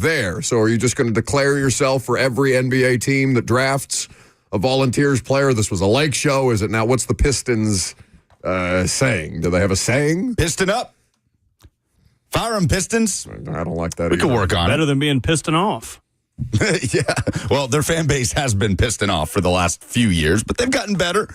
there. So are you just going to declare yourself for every NBA team that drafts a volunteers player? This was a Lake show. Is it now? What's the Pistons saying? Do they have a saying? Piston up. Fire 'em, Pistons. I don't like that. We could work on it. Better than being piston off. Yeah. Well, their fan base has been pissing off for the last few years, but they've gotten better.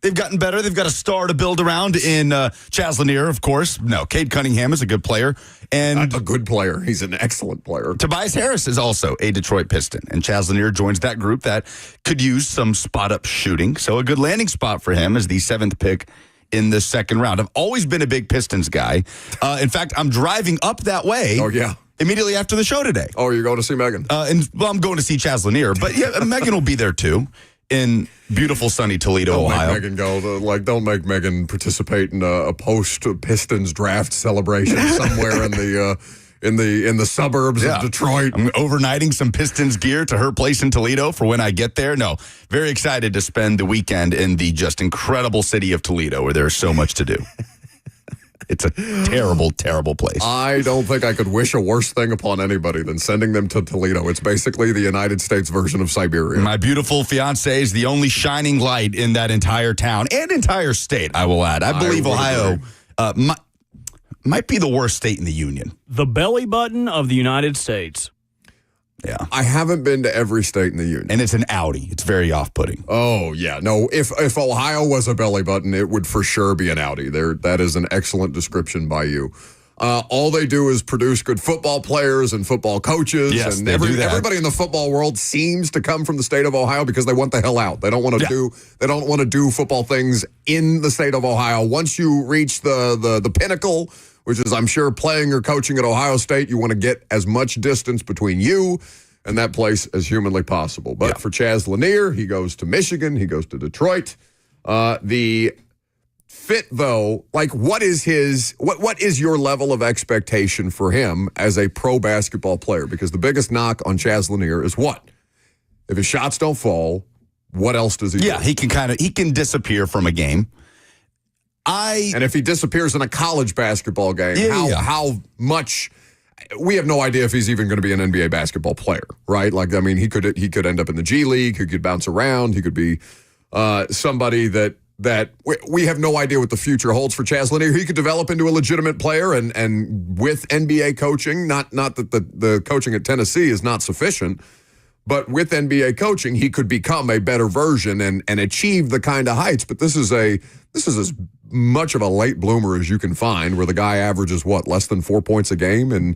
They've got a star to build around in Chaz Lanier, of course. No, Cade Cunningham is a good player. And a good player. He's an excellent player. Tobias Harris is also a Detroit Piston. And Chaz Lanier joins that group that could use some spot-up shooting. So a good landing spot for him is the 7th pick in the second round. I've always been a big Pistons guy. In fact, I'm driving up that way. Oh, yeah. Immediately after the show today. Oh, you're going to see Megan? I'm going to see Chaz Lanier. But yeah, Megan will be there too. In beautiful sunny Toledo, Ohio. Make Megan go. Don't make Megan participate in a post Pistons draft celebration somewhere in the suburbs of Detroit. I'm overnighting some Pistons gear to her place in Toledo for when I get there. No, very excited to spend the weekend in the just incredible city of Toledo, where there's so much to do. It's a terrible, terrible place. I don't think I could wish a worse thing upon anybody than sending them to Toledo. It's basically the United States version of Siberia. My beautiful fiance is the only shining light in that entire town and entire state, I will add. I believe Ohio might be the worst state in the union. The belly button of the United States. Yeah. I haven't been to every state in the union. And it's an Audi. It's very off-putting. Oh, yeah. No, if Ohio was a belly button, it would for sure be an Audi. That is an excellent description by you. All they do is produce good football players and football coaches. Yes, and they do that. Everybody in the football world seems to come from the state of Ohio because they want the hell out. They don't want to do football things in the state of Ohio. Once you reach the pinnacle, which is, I'm sure, playing or coaching at Ohio State, you want to get as much distance between you and that place as humanly possible. But for Chaz Lanier, he goes to Michigan, he goes to Detroit. The fit, though, like what is your level of expectation for him as a pro basketball player? Because the biggest knock on Chaz Lanier is what? If his shots don't fall, what else does he do? Yeah, he can disappear from a game. And if he disappears in a college basketball game, how much? We have no idea if he's even going to be an NBA basketball player, right? Like, I mean, he could end up in the G League. He could bounce around. He could be somebody that we have no idea what the future holds for Chaz Lanier. He could develop into a legitimate player, and with NBA coaching, not that the coaching at Tennessee is not sufficient, but with NBA coaching, he could become a better version and achieve the kind of heights. But this is as much of a late bloomer as you can find, where the guy averages less than 4 points a game, and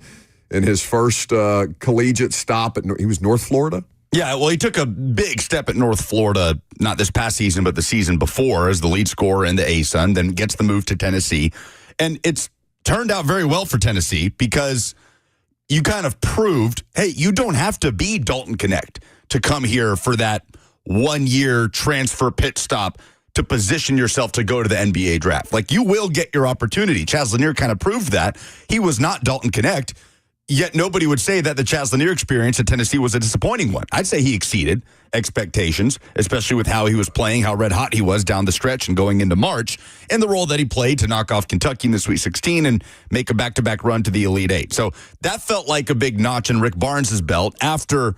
in his first collegiate stop he was North Florida. Yeah, well, he took a big step at North Florida, not this past season, but the season before, as the lead scorer in the ASUN, then gets the move to Tennessee. And it's turned out very well for Tennessee because you kind of proved, hey, you don't have to be Dalton Connect to come here for that 1-year transfer pit stop to position yourself to go to the NBA draft. Like, you will get your opportunity. Chaz Lanier kind of proved that. He was not Dalton Connect, yet nobody would say that the Chaz Lanier experience at Tennessee was a disappointing one. I'd say he exceeded expectations, especially with how he was playing, how red hot he was down the stretch and going into March, and the role that he played to knock off Kentucky in the Sweet 16 and make a back-to-back run to the Elite Eight. So that felt like a big notch in Rick Barnes' belt after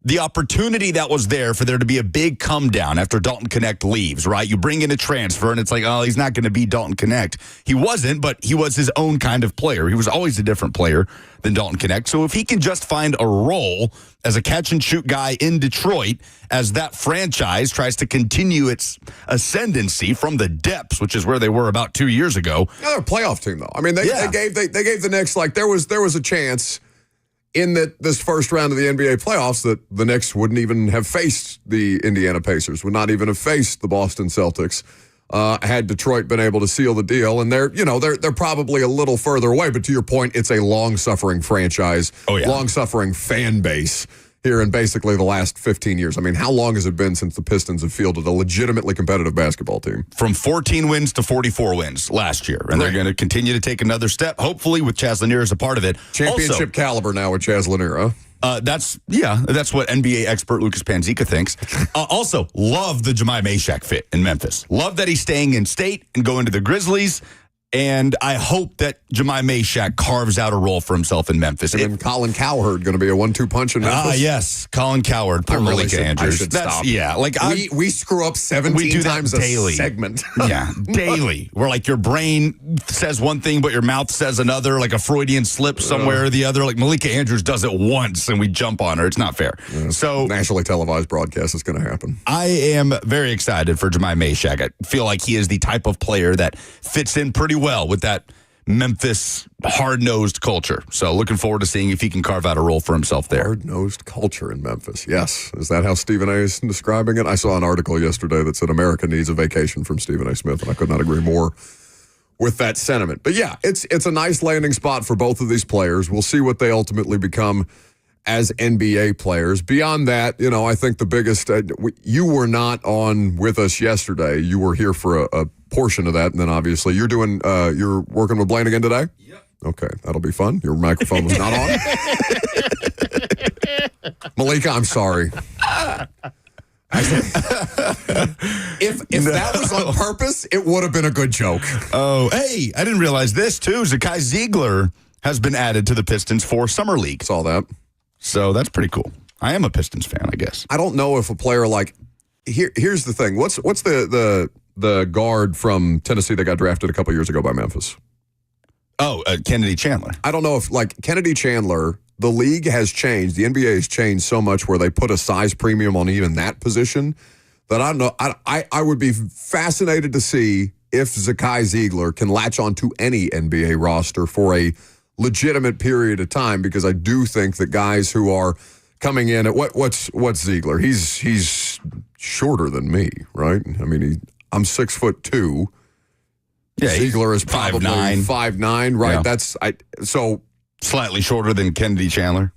the opportunity that was there for there to be a big come down after Dalton Connect leaves, right? You bring in a transfer, and it's like, oh, he's not going to be Dalton Connect. He wasn't, but he was his own kind of player. He was always a different player than Dalton Connect. So if he can just find a role as a catch-and-shoot guy in Detroit as that franchise tries to continue its ascendancy from the depths, which is where they were about 2 years ago. Yeah, they're a playoff team, though. I mean, they gave the Knicks, like, there was a chance in this first round of the NBA playoffs that the Knicks wouldn't even have faced the Indiana Pacers, would not even have faced the Boston Celtics, had Detroit been able to seal the deal. And they're probably a little further away, but to your point, it's a long-suffering franchise, long-suffering fan base here in basically the last 15 years. I mean, how long has it been since the Pistons have fielded a legitimately competitive basketball team? From 14 wins to 44 wins last year. And they're going to continue to take another step, hopefully with Chaz Lanier as a part of it. Championship caliber now with Chaz Lanier, huh? That's what NBA expert Lucas Panzica thinks. Also, love the Jemai Meshack fit in Memphis. Love that he's staying in state and going to the Grizzlies. And I hope that Jemai Meshack carves out a role for himself in Memphis. And then Colin Cowherd going to be a 1-2 punch in Memphis. Yes, Colin Cowherd. Poor Malika Andrews. I should stop. Yeah, like we screw up 17 times daily. A segment. Yeah, daily. Where like your brain says one thing, but your mouth says another, like a Freudian slip somewhere or the other. Like Malika Andrews does it once, and we jump on her. It's not fair. So nationally televised broadcast is going to happen. I am very excited for Jemai Meshack. I feel like he is the type of player that fits in pretty well with that Memphis hard-nosed culture. So looking forward to seeing if he can carve out a role for himself there. Hard-nosed culture in Memphis. Yes. Is that how Stephen A. is describing it? I saw an article yesterday that said America needs a vacation from Stephen A. Smith, and I could not agree more with that sentiment. But yeah, it's a nice landing spot for both of these players. We'll see what they ultimately become as NBA players. Beyond that, I think the biggest, you were not on with us yesterday. You were here for a portion of that. And then obviously you're working with Blaine again today? Yep. Okay. That'll be fun. Your microphone was not on. Malika, I'm sorry. If that was on purpose, it would have been a good joke. Oh, hey, I didn't realize this too. Zakai Ziegler has been added to the Pistons for Summer League. Saw that. So that's pretty cool. I am a Pistons fan, I guess. I don't know if a player like here's the thing. What's the guard from Tennessee that got drafted a couple years ago by Memphis? Oh, Kennedy Chandler. I don't know if like Kennedy Chandler. The league has changed. The NBA has changed so much where they put a size premium on even that position that I don't know. I would be fascinated to see if Zakai Ziegler can latch onto any NBA roster for a legitimate period of time, because I do think that guys who are coming in at what's Ziegler? He's shorter than me, right? I mean, I'm 6'2". Yeah, Ziegler is probably 5'9", right? Yeah. That's so slightly shorter than Kennedy Chandler.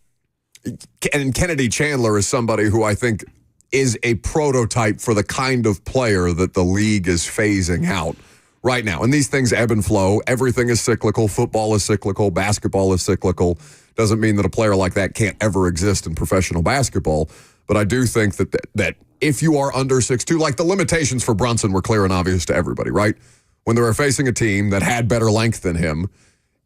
And Kennedy Chandler is somebody who I think is a prototype for the kind of player that the league is phasing out right now. And these things ebb and flow. Everything is cyclical. Football is cyclical. Basketball is cyclical. Doesn't mean that a player like that can't ever exist in professional basketball. But I do think that if you are under 6'2", like the limitations for Brunson were clear and obvious to everybody, right? When they were facing a team that had better length than him,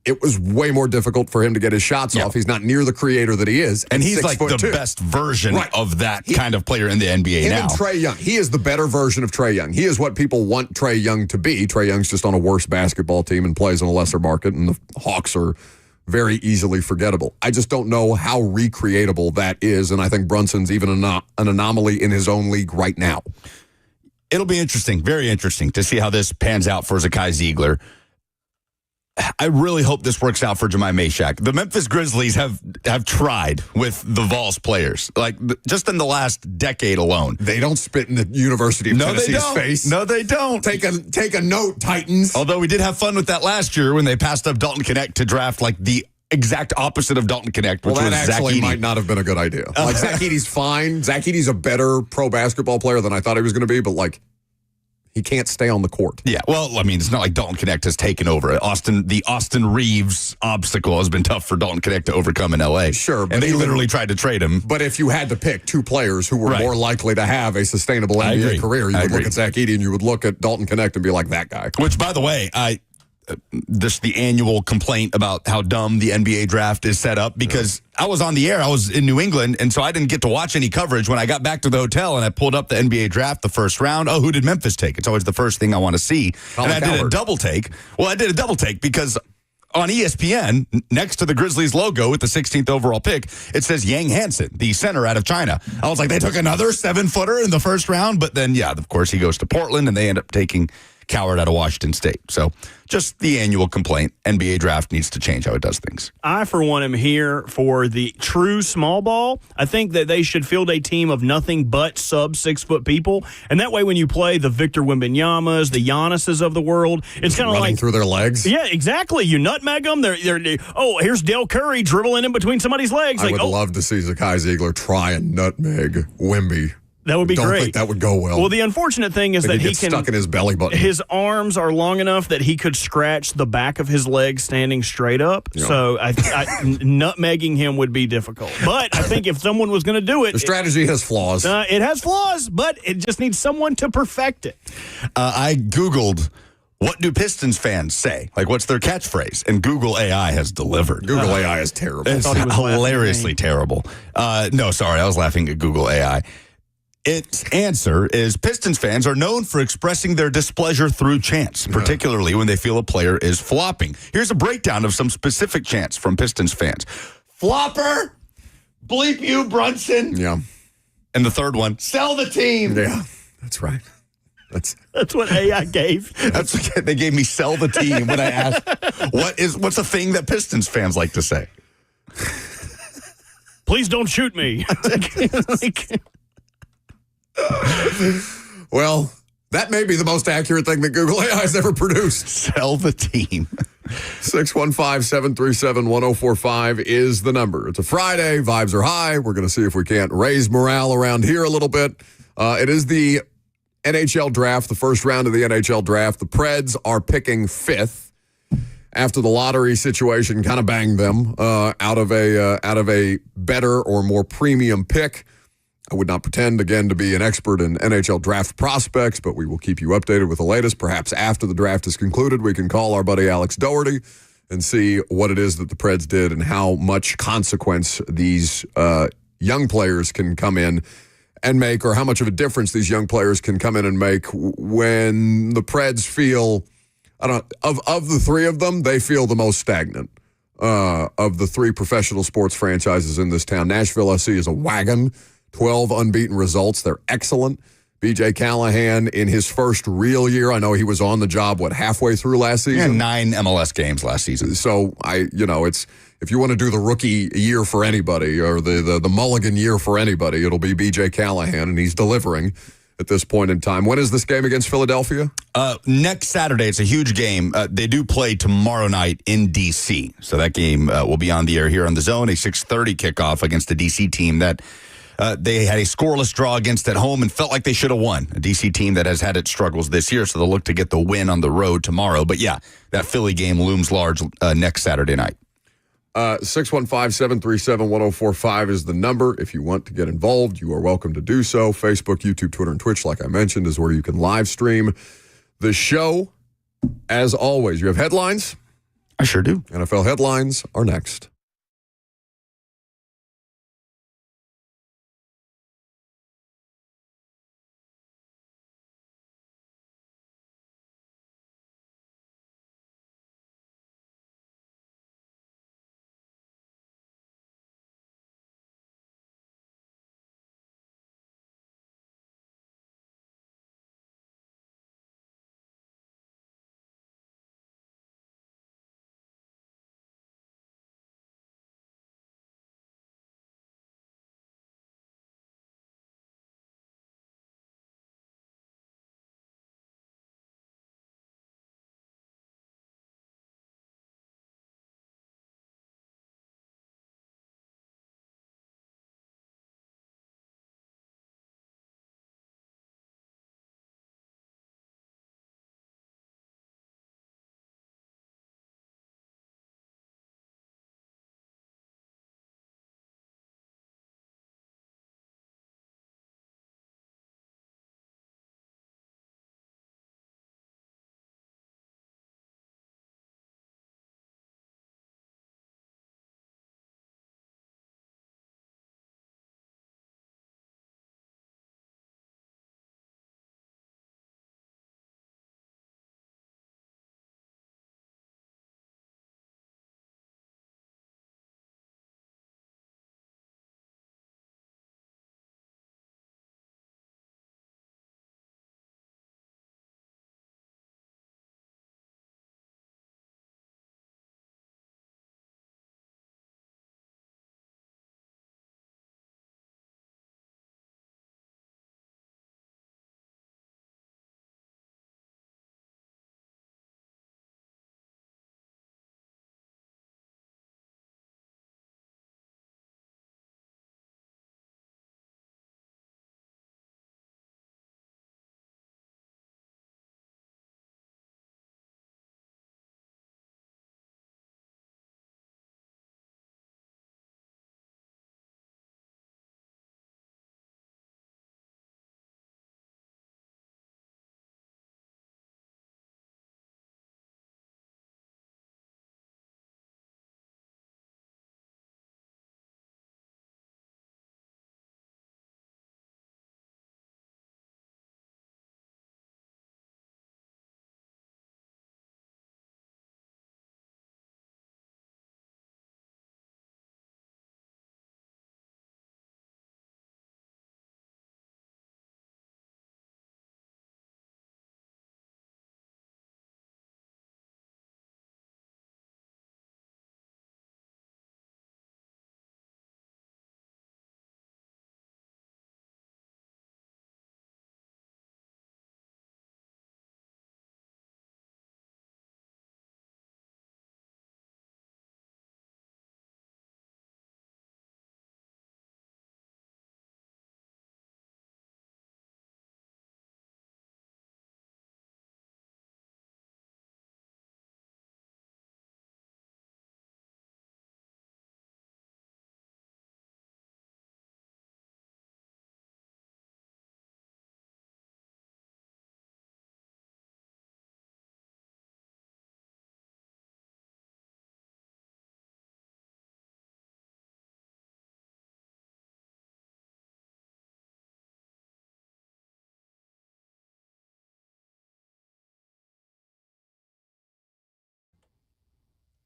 it was way more difficult for him to get his shots off. He's not near the creator that he is. And he's like the best version of that kind of player in the NBA now. And Trae Young. He is the better version of Trae Young. He is what people want Trae Young to be. Trae Young's just on a worse basketball team and plays in a lesser market, and the Hawks are very easily forgettable. I just don't know how recreatable that is, and I think Brunson's even an anomaly in his own league right now. It'll be interesting, very interesting, to see how this pans out for Zakai Ziegler. I really hope this works out for Jemai Meshack. The Memphis Grizzlies have tried with the Vols players, like just in the last decade alone. They don't spit in the University of Tennessee's face. No, they don't. Take a note, Titans. Although we did have fun with that last year when they passed up Dalton Knecht to draft like the exact opposite of Dalton Knecht, which was Zach actually Edey. might not have been a good idea. Like Zach Edey's fine. Zach Edey's a better pro basketball player than I thought he was going to be, but like, he can't stay on the court. Yeah, well, I mean, it's not like Dalton Knecht has taken over. The Austin Reeves obstacle has been tough for Dalton Knecht to overcome in L.A. Sure. And they literally tried to trade him. But if you had to pick two players who were more likely to have a sustainable NBA career, you would look at Zach Edey and you would look at Dalton Knecht and be like, that guy. Which, by the way, this the annual complaint about how dumb the NBA draft is set up, because I was on the air. I was in New England, and so I didn't get to watch any coverage. When I got back to the hotel and I pulled up the NBA draft, the first round, who did Memphis take? It's always the first thing I want to see. Colin and I did a double take. Well, I did a double take because on ESPN, next to the Grizzlies logo with the 16th overall pick, it says Yang Hansen, the center out of China. I was like, they took another 7-footer in the first round, but then, of course, he goes to Portland, and they end up taking Coward out of Washington State. So just the annual complaint. NBA draft needs to change how it does things. I, for one, am here for the true small ball. I think that they should field a team of nothing but sub-6-foot people. And that way, when you play the Victor Wembanyama's, the Giannis's of the world, it's kind of like... running through their legs? Yeah, exactly. You nutmeg them. Here's Del Curry dribbling in between somebody's legs. I would love to see Zakai Ziegler try and nutmeg Wemby. That would be great. Don't think that would go well. Well, the unfortunate thing is that he can stuck in his belly button. His arms are long enough that he could scratch the back of his leg standing straight up. Yeah. So nutmegging him would be difficult. But I think if someone was going to do it, the strategy has flaws. It has flaws, but it just needs someone to perfect it. I Googled what do Pistons fans say? Like, what's their catchphrase? And Google AI has delivered. Google AI is terrible. It's hilariously terrible. No, sorry, I was laughing at Google AI. Its answer is Pistons fans are known for expressing their displeasure through chants, particularly when they feel a player is flopping. Here's a breakdown of some specific chants from Pistons fans. Flopper, bleep you, Brunson. Yeah. And the third one, sell the team. Yeah, that's right. That's what AI gave. They gave me sell the team when I asked, what's a thing that Pistons fans like to say? Please don't shoot me. Well, that may be the most accurate thing that Google AI has ever produced. Sell the team. 615-737-1045 is the number. It's a Friday. Vibes are high. We're going to see if we can't raise morale around here a little bit. It is the NHL draft, the first round of the NHL draft. The Preds are picking 5th after the lottery situation kind of banged them out of a better or more premium pick. I would not pretend, again, to be an expert in NHL draft prospects, but we will keep you updated with the latest. Perhaps after the draft is concluded, we can call our buddy Alex Doherty and see what it is that the Preds did and how much consequence these young players can come in and make, or how much of a difference these young players can come in and make when the Preds feel, of the three of them, they feel the most stagnant. Of the 3 professional sports franchises in this town, Nashville SC is a wagon. 12 unbeaten results. They're excellent. B.J. Callahan in his first real year. I know he was on the job, halfway through last season? Yeah, 9 MLS games last season. So, it's if you want to do the rookie year for anybody or the mulligan year for anybody, it'll be B.J. Callahan, and he's delivering at this point in time. When is this game against Philadelphia? Next Saturday. It's a huge game. They do play tomorrow night in D.C., so that game will be on the air here on The Zone, a 6:30 kickoff against the D.C. team that they had a scoreless draw against at home and felt like they should have won. A D.C. team that has had its struggles this year, so they'll look to get the win on the road tomorrow. But yeah, that Philly game looms large next Saturday night. 615-737-1045 is the number. If you want to get involved, you are welcome to do so. Facebook, YouTube, Twitter, and Twitch, like I mentioned, is where you can live stream the show. As always, you have headlines? I sure do. NFL headlines are next.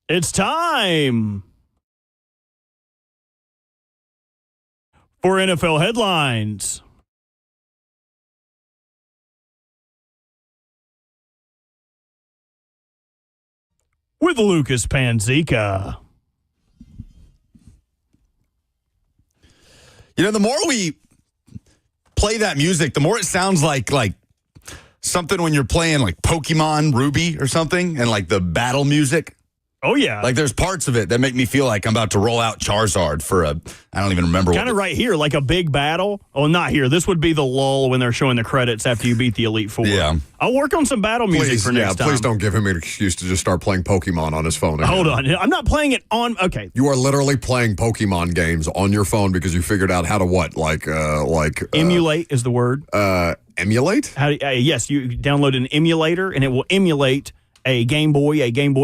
It's time for NFL headlines. With Lucas Panzica. You know, the more we play that music, the more it sounds like something when you're playing like Pokemon Ruby or something, and like the battle music. Oh, yeah. Like there's parts of it that make me feel like I'm about to roll out Charizard for I don't even remember. Kind of right here, like a big battle. Oh, not here. This would be the lull when they're showing the credits after you beat the Elite Four. Yeah. I'll work on some battle music for next time. Please don't give him an excuse to just start playing Pokemon on his phone again. Hold on. I'm not playing it on. Okay. You are literally playing Pokemon games on your phone because you figured out how to what? Emulate is the word. Emulate? Yes, you download an emulator and it will emulate a Game Boy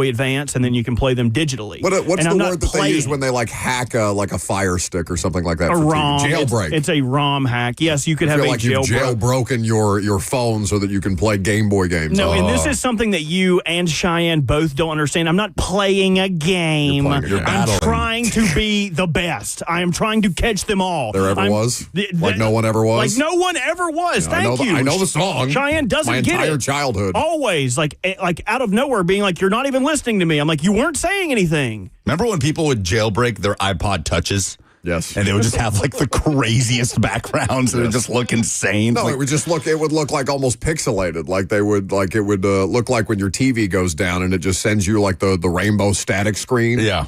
Advance, and then you can play them digitally. What's the word that they use when they hack a Fire Stick or something like that? A ROM. Jailbreak. It's a ROM hack. Yes, you could have a like you've jailbroken your phone so that you can play Game Boy games. No, and this is something that you and Cheyenne both don't understand. I'm not playing a game. You're I'm trying to be the best. I am trying to catch them all. There ever was? No one ever was? Like no one ever was. Thank you. I know the song. Cheyenne doesn't get it. My entire childhood. Always, like out of nowhere, being like, you're not even listening to me. I'm like, you weren't saying anything. Remember when people would jailbreak their iPod Touches? Yes. And they would just have the craziest backgrounds and it would just look insane. No, it would look like almost pixelated. Like it would look like when your TV goes down and it just sends you the rainbow static screen. Yeah.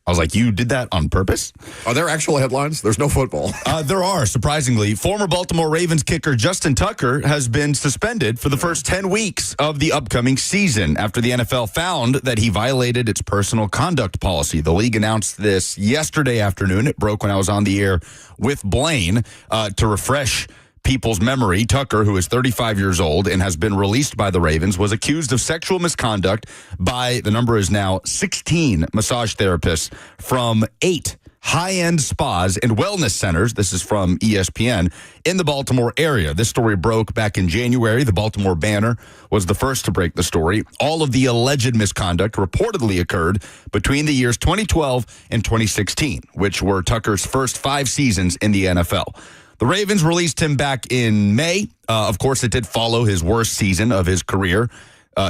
I was like, you did that on purpose? Are there actual headlines? There's no football. There are, surprisingly. Former Baltimore Ravens kicker Justin Tucker has been suspended for the first 10 weeks of the upcoming season after the NFL found that he violated its personal conduct policy. The league announced this yesterday afternoon. It broke when I was on the air with Blaine to refresh people's memory. Tucker, who is 35 years old and has been released by the Ravens, was accused of sexual misconduct by, the number is now 16 massage therapists from 8 high-end spas and wellness centers. This is from ESPN in the Baltimore area. This story broke back in January. The Baltimore Banner was the first to break the story. All of the alleged misconduct reportedly occurred between the years 2012 and 2016, which were Tucker's first 5 seasons in the NFL. The Ravens released him back in May. Of course, it did follow his worst season of his career.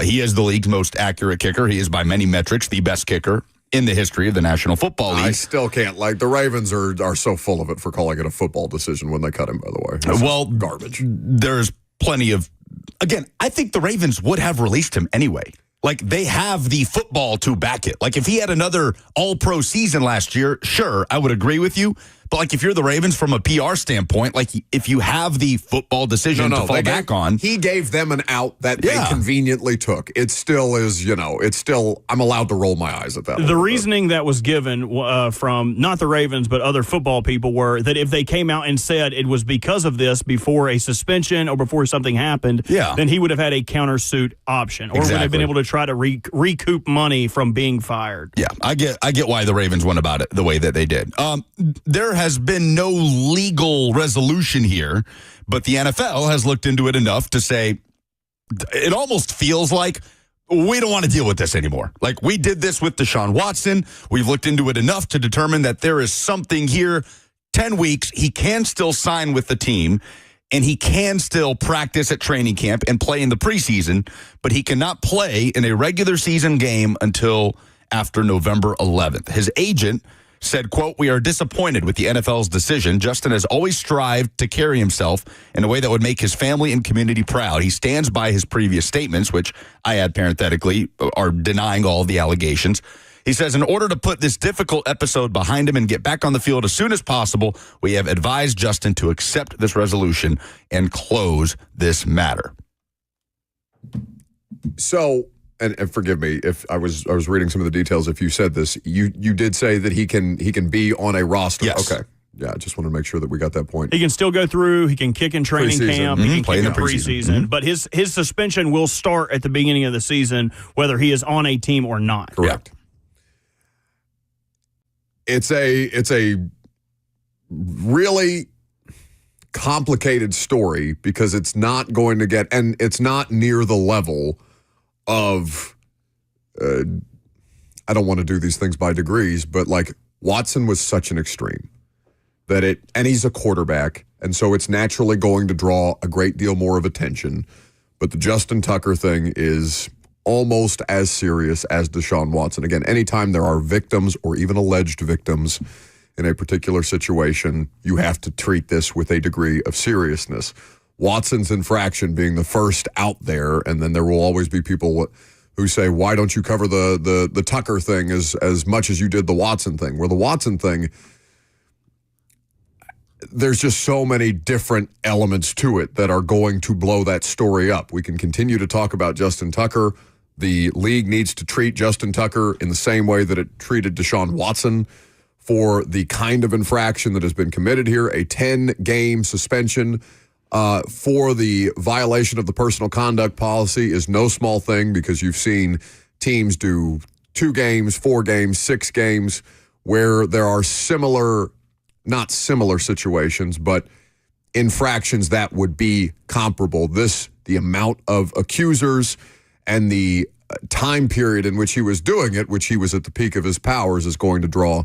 He is the league's most accurate kicker. He is, by many metrics, the best kicker in the history of the National Football League. I still can't. The Ravens are so full of it for calling it a football decision when they cut him, by the way. It's garbage. There's plenty of... Again, I think the Ravens would have released him anyway. They have the football to back it. If he had another all-pro season last year, sure, I would agree with you. But, if you're the Ravens from a PR standpoint, if you have the football decision to fall back on. He gave them an out that they conveniently took. It still is, I'm allowed to roll my eyes at that. The reasoning that was given from not the Ravens, but other football people were that if they came out and said it was because of this before a suspension or before something happened, then he would have had a countersuit option or would have been able to try to recoup money from being fired. Yeah, I get why the Ravens went about it the way that they did. There has been no legal resolution here, but the NFL has looked into it enough to say it almost feels like we don't want to deal with this anymore. We did this with Deshaun Watson. We've looked into it enough to determine that there is something here. 10 weeks, he can still sign with the team, and he can still practice at training camp and play in the preseason, but he cannot play in a regular season game until after November 11th. His agent said, quote, "We are disappointed with the NFL's decision. Justin has always strived to carry himself in a way that would make his family and community proud. He stands by his previous statements," which I add parenthetically are denying all of the allegations. He says, "In order to put this difficult episode behind him and get back on the field as soon as possible, we have advised Justin to accept this resolution and close this matter." So, and forgive me if I was reading some of the details. If you said this, you did say that he can be on a roster. Yes. Okay. Yeah, I just want to make sure that we got that point. He can still go through. He can kick in training camp. He can play kick in the preseason. But his suspension will start at the beginning of the season, whether he is on a team or not. Correct. Yeah. It's a really complicated story because it's not going to get, and it's not near the level of I don't want to do these things by degrees, but like Watson was such an extreme and he's a quarterback, and so it's naturally going to draw a great deal more of attention. But the Justin Tucker thing is almost as serious as Deshaun Watson. Again, anytime there are victims or even alleged victims in a particular situation, you have to treat this with a degree of seriousness. Watson's infraction being the first out there, and then there will always be people who say, why don't you cover the Tucker thing as much as you did the Watson thing? Where the Watson thing, there's just so many different elements to it that are going to blow that story up. We can continue to talk about Justin Tucker. The league needs to treat Justin Tucker in the same way that it treated Deshaun Watson for the kind of infraction that has been committed here, a 10-game suspension for the violation of the personal conduct policy is no small thing, because you've seen teams do 2 games, 4 games, 6 games where there are not similar situations, but infractions that would be comparable. The amount of accusers and the time period in which he was doing it, which he was at the peak of his powers, is going to draw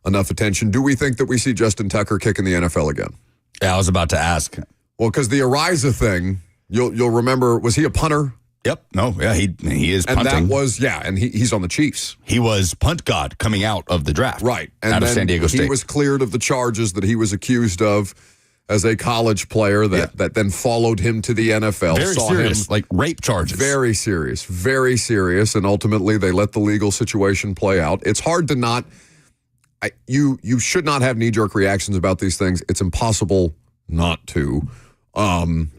enough attention. Do we think that we see Justin Tucker kick in the NFL again? Yeah, I was about to ask. Well, because the Ariza thing, you'll remember, was he a punter? Yep. No, yeah, he is punting. And that was, and he's on the Chiefs. He was punt god coming out of the draft. Right. And out of San Diego State. He was cleared of the charges that he was accused of as a college player that then followed him to the NFL. Very serious, like rape charges. Very serious, very serious. And ultimately, they let the legal situation play out. It's hard to not, you should not have knee-jerk reactions about these things. It's impossible not to.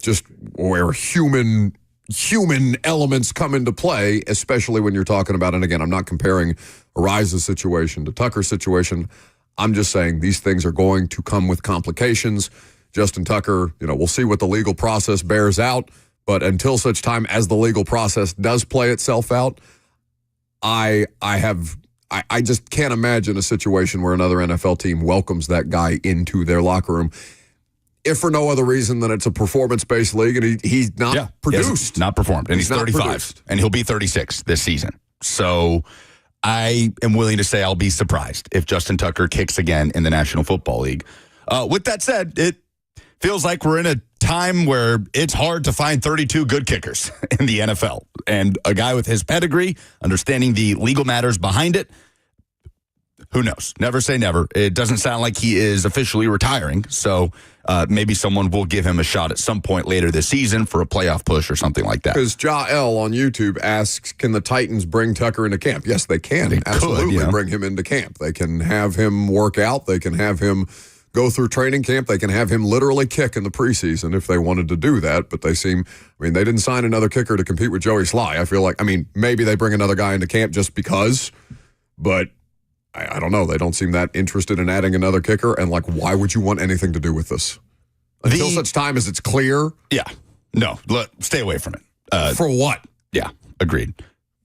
Just where human elements come into play, especially when you're talking about, and again, I'm not comparing Ariza's situation to Tucker's situation. I'm just saying these things are going to come with complications. Justin Tucker, we'll see what the legal process bears out, but until such time as the legal process does play itself out, I just can't imagine a situation where another NFL team welcomes that guy into their locker room, if for no other reason than it's a performance-based league and he's not produced. Not performed, and he's 35, produced. And he'll be 36 this season. So I am willing to say I'll be surprised if Justin Tucker kicks again in the National Football League. With that said, it feels like we're in a time where it's hard to find 32 good kickers in the NFL. And a guy with his pedigree, understanding the legal matters behind it, who knows? Never say never. It doesn't sound like he is officially retiring, so maybe someone will give him a shot at some point later this season for a playoff push or something like that. Because Jael on YouTube asks, can the Titans bring Tucker into camp? Yes, they can. They absolutely bring him into camp. They can have him work out. They can have him go through training camp. They can have him literally kick in the preseason if they wanted to do that. But they didn't sign another kicker to compete with Joey Sly. I feel like, maybe they bring another guy into camp just because, but I don't know. They don't seem that interested in adding another kicker. And why would you want anything to do with this? Until such time as it's clear. Yeah. No, stay away from it. For what? Yeah, agreed.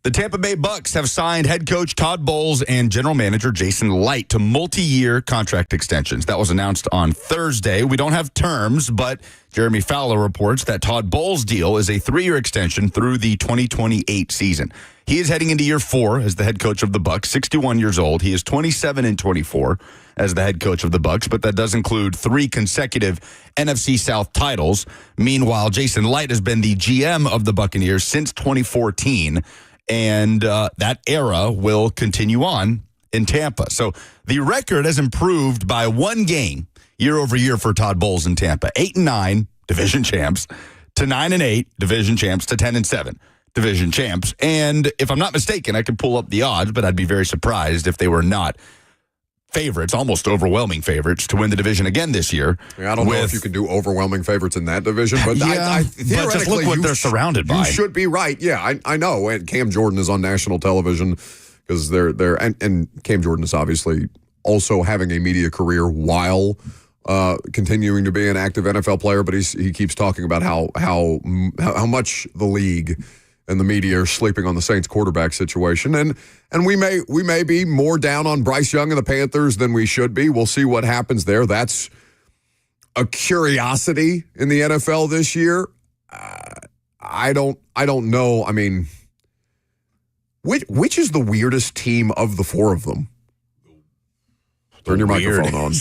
The Tampa Bay Bucs have signed head coach Todd Bowles and general manager Jason Light to multi-year contract extensions. That was announced on Thursday. We don't have terms, but Jeremy Fowler reports that Todd Bowles' deal is a 3-year extension through the 2028 season. He is heading into year 4 as the head coach of the Bucs, 61 years old. He is 27-24 as the head coach of the Bucs, but that does include 3 consecutive NFC South titles. Meanwhile, Jason Light has been the GM of the Buccaneers since 2014. And that era will continue on in Tampa. So the record has improved by 1 game year over year for Todd Bowles in Tampa. 8-9, division champs, to 9-8, division champs, to 10-7, division champs. And if I'm not mistaken, I could pull up the odds, but I'd be very surprised if they were not favorites, almost overwhelming favorites, to win the division again this year. I don't know if you can do overwhelming favorites in that division, but but just look what they're surrounded by. You should be right. Yeah, I know. And Cam Jordan is on national television because and Cam Jordan is obviously also having a media career while continuing to be an active NFL player. But he keeps talking about how much the league and the media are sleeping on the Saints quarterback situation. And we may be more down on Bryce Young and the Panthers than we should be. We'll see what happens there. That's a curiosity in the NFL this year. I don't know. Which is the weirdest team of the four of them? Turn your microphone on.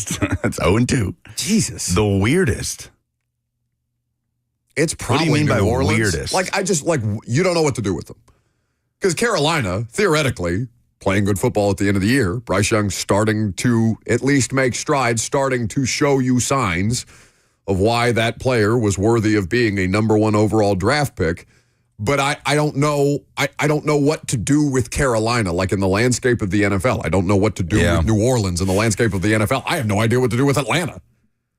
That's 0-2. Jesus. The weirdest. It's probably what do you mean New by Orleans. weirdest? You don't know what to do with them. Because Carolina, theoretically, playing good football at the end of the year, Bryce Young starting to at least make strides, starting to show you signs of why that player was worthy of being a number 1 overall draft pick. But I don't know. I don't know what to do with Carolina, like in the landscape of the NFL. I don't know what to do with New Orleans in the landscape of the NFL. I have no idea what to do with Atlanta.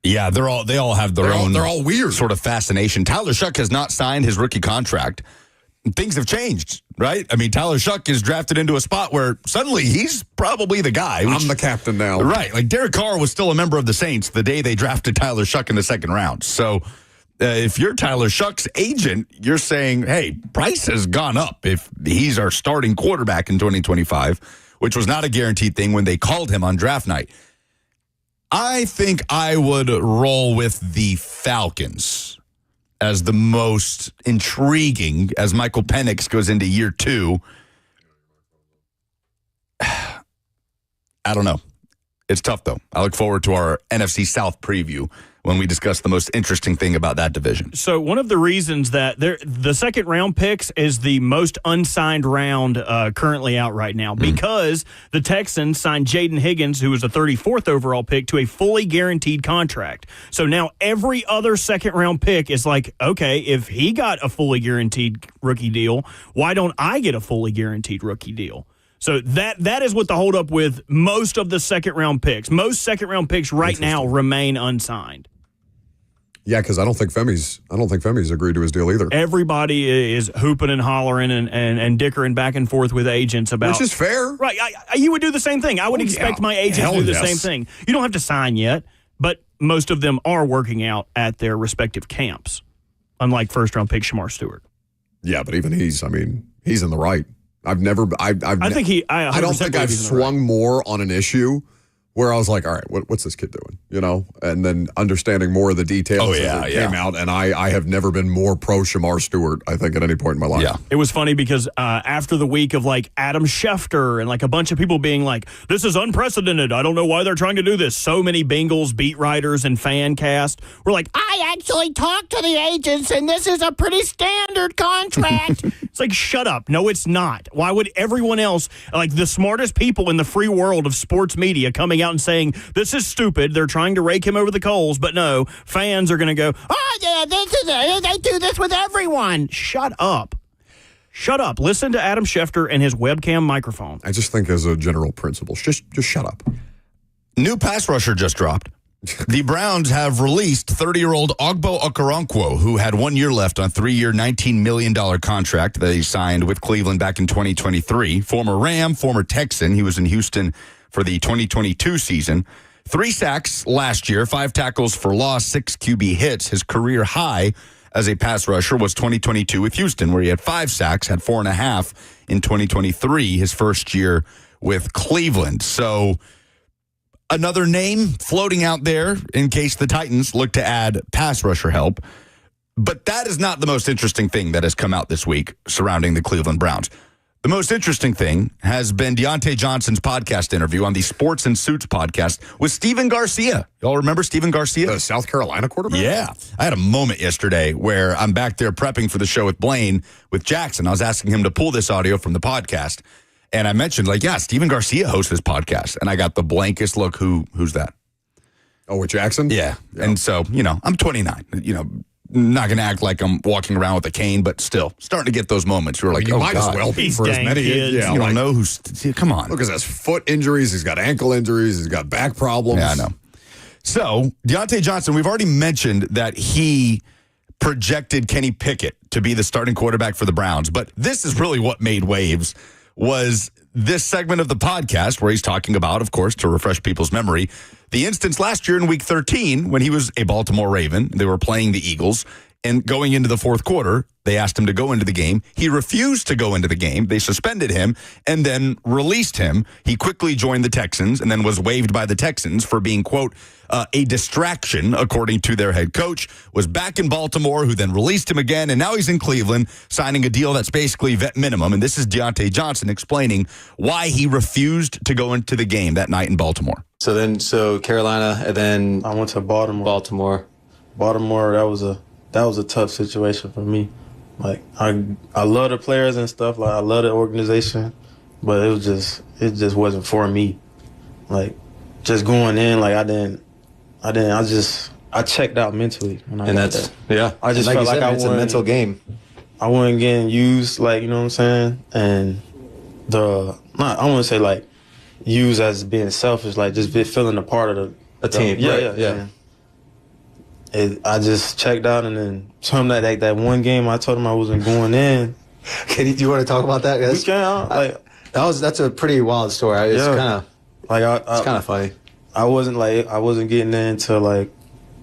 Yeah, they all have their own. They're all weird sort of fascination. Tyler Shuck has not signed his rookie contract. Things have changed, right? I mean, Tyler Shuck is drafted into a spot where suddenly he's probably the guy. I'm the captain now, right? Like Derek Carr was still a member of the Saints the day they drafted Tyler Shuck in the second round. So. If you're Tyler Shuck's agent, you're saying, hey, price has gone up if he's our starting quarterback in 2025, which was not a guaranteed thing when they called him on draft night. I think I would roll with the Falcons as the most intriguing as Michael Penix goes into year 2. I don't know. It's tough, though. I look forward to our NFC South preview when we discuss the most interesting thing about that division. So one of the reasons that the second round picks is the most unsigned round currently out right now because the Texans signed Jaden Higgins, who was a 34th overall pick, to a fully guaranteed contract. So now every other second round pick is like, okay, if he got a fully guaranteed rookie deal, why don't I get a fully guaranteed rookie deal? So that is what the holdup with most of the second round picks. Most second round picks right now remain unsigned. Yeah, because I don't think Femi's agreed to his deal either. Everybody is hooping and hollering and dickering back and forth with agents about, which is fair, right? You would do the same thing. I would expect my agent to do the same thing. You don't have to sign yet, but most of them are working out at their respective camps. Unlike first round pick Shamar Stewart. Yeah, but even he's in the right. I don't think I've swung more on an issue where I was like, all right, what's this kid doing? You know, and then understanding more of the details as it came out. And I have never been more pro Shamar Stewart, I think, at any point in my life. Yeah. It was funny because after the week of like Adam Schefter and like a bunch of people being like, this is unprecedented. I don't know why they're trying to do this. So many Bengals beat writers and fan cast were like, I actually talked to the agents and this is a pretty standard contract. It's like, shut up. No, it's not. Why would everyone else, like the smartest people in the free world of sports media, coming out and saying, this is stupid, they're trying to rake him over the coals, but no, fans are going to go, oh, yeah, they do this with everyone. Shut up. Shut up. Listen to Adam Schefter and his webcam microphone. I just think as a general principle, just shut up. New pass rusher just dropped. The Browns have released 30-year-old Ogbo Okoronkwo, who had 1 year left on a 3-year, $19 million contract that he signed with Cleveland back in 2023. Former Ram, former Texan. He was in Houston for the 2022 season. 3 sacks last year, 5 tackles for loss, 6 QB hits. His career high as a pass rusher was 2022 with Houston, where he had 5 sacks, had 4.5 in 2023, his first year with Cleveland. So another name floating out there in case the Titans look to add pass rusher help. But that is not the most interesting thing that has come out this week surrounding the Cleveland Browns. The most interesting thing has been Deontay Johnson's podcast interview on the Sports and Suits podcast with Steven Garcia. Y'all remember Steven Garcia? The South Carolina quarterback? Yeah. I had a moment yesterday where I'm back there prepping for the show with Blaine, with Jackson. I was asking him to pull this audio from the podcast. And I mentioned, like, yeah, Steven Garcia hosts this podcast. And I got the blankest look. Who's that? Oh, with Jackson? Yeah. And so, I'm 29. Not going to act like I'm walking around with a cane, but still starting to get those moments. You're like, you might as well be for as many kids. Yeah, you don't know who's. Come on. Look, he has foot injuries. He's got ankle injuries. He's got back problems. Yeah, I know. So, Deontay Johnson, we've already mentioned that he projected Kenny Pickett to be the starting quarterback for the Browns. But this is really what made waves, was this segment of the podcast where he's talking about, of course, to refresh people's memory, the instance last year in Week 13 when he was a Baltimore Raven. They were playing the Eagles And going into the fourth quarter, they asked him to go into the game. He refused to go into the game. They suspended him and then released him. He quickly joined the Texans and then was waived by the Texans for being, quote, a distraction, according to their head coach. Was back in Baltimore, who then released him again. And now he's in Cleveland, signing a deal that's basically vet minimum. And this is Deontay Johnson explaining why he refused to go into the game that night in Baltimore. So Carolina, and then I went to Baltimore. Baltimore, that was a tough situation for me. Like I love the players and stuff. Like I love the organization, but it just wasn't for me. Like just going in, like I checked out mentally when I got there. Yeah. I just felt like it's a mental game. I wasn't getting used, like, you know what I'm saying? And I want to say like used as being selfish, like just feeling a part of a team. Yeah. I just checked out, and then that one game I told him I wasn't going in. Do you want to talk about that? We can. That's a pretty wild story. It's kind of funny. I wasn't getting into like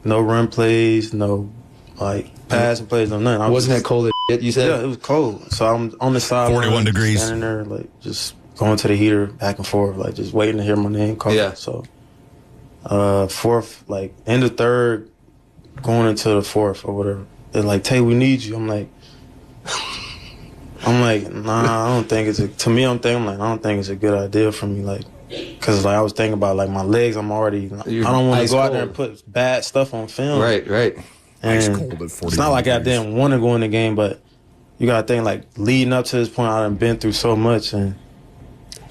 no run plays, no like passing plays, no nothing. Wasn't it cold as shit? You said? Yeah, it was cold. So I'm on the side, 41 degrees, standing there, like just going to the heater back and forth, like just waiting to hear my name called. Yeah. So fourth, like end of third, going into the fourth or whatever, they're like, "Tay, we need you." I'm like, nah, I don't think it's I don't think it's a good idea for me, like, cause like I was thinking about like my legs. I don't want to go out there and put bad stuff on film. Right. And ice cold at 41 it's not like degrees. I didn't want to go in the game, but you gotta think like leading up to this point, I done been through so much, and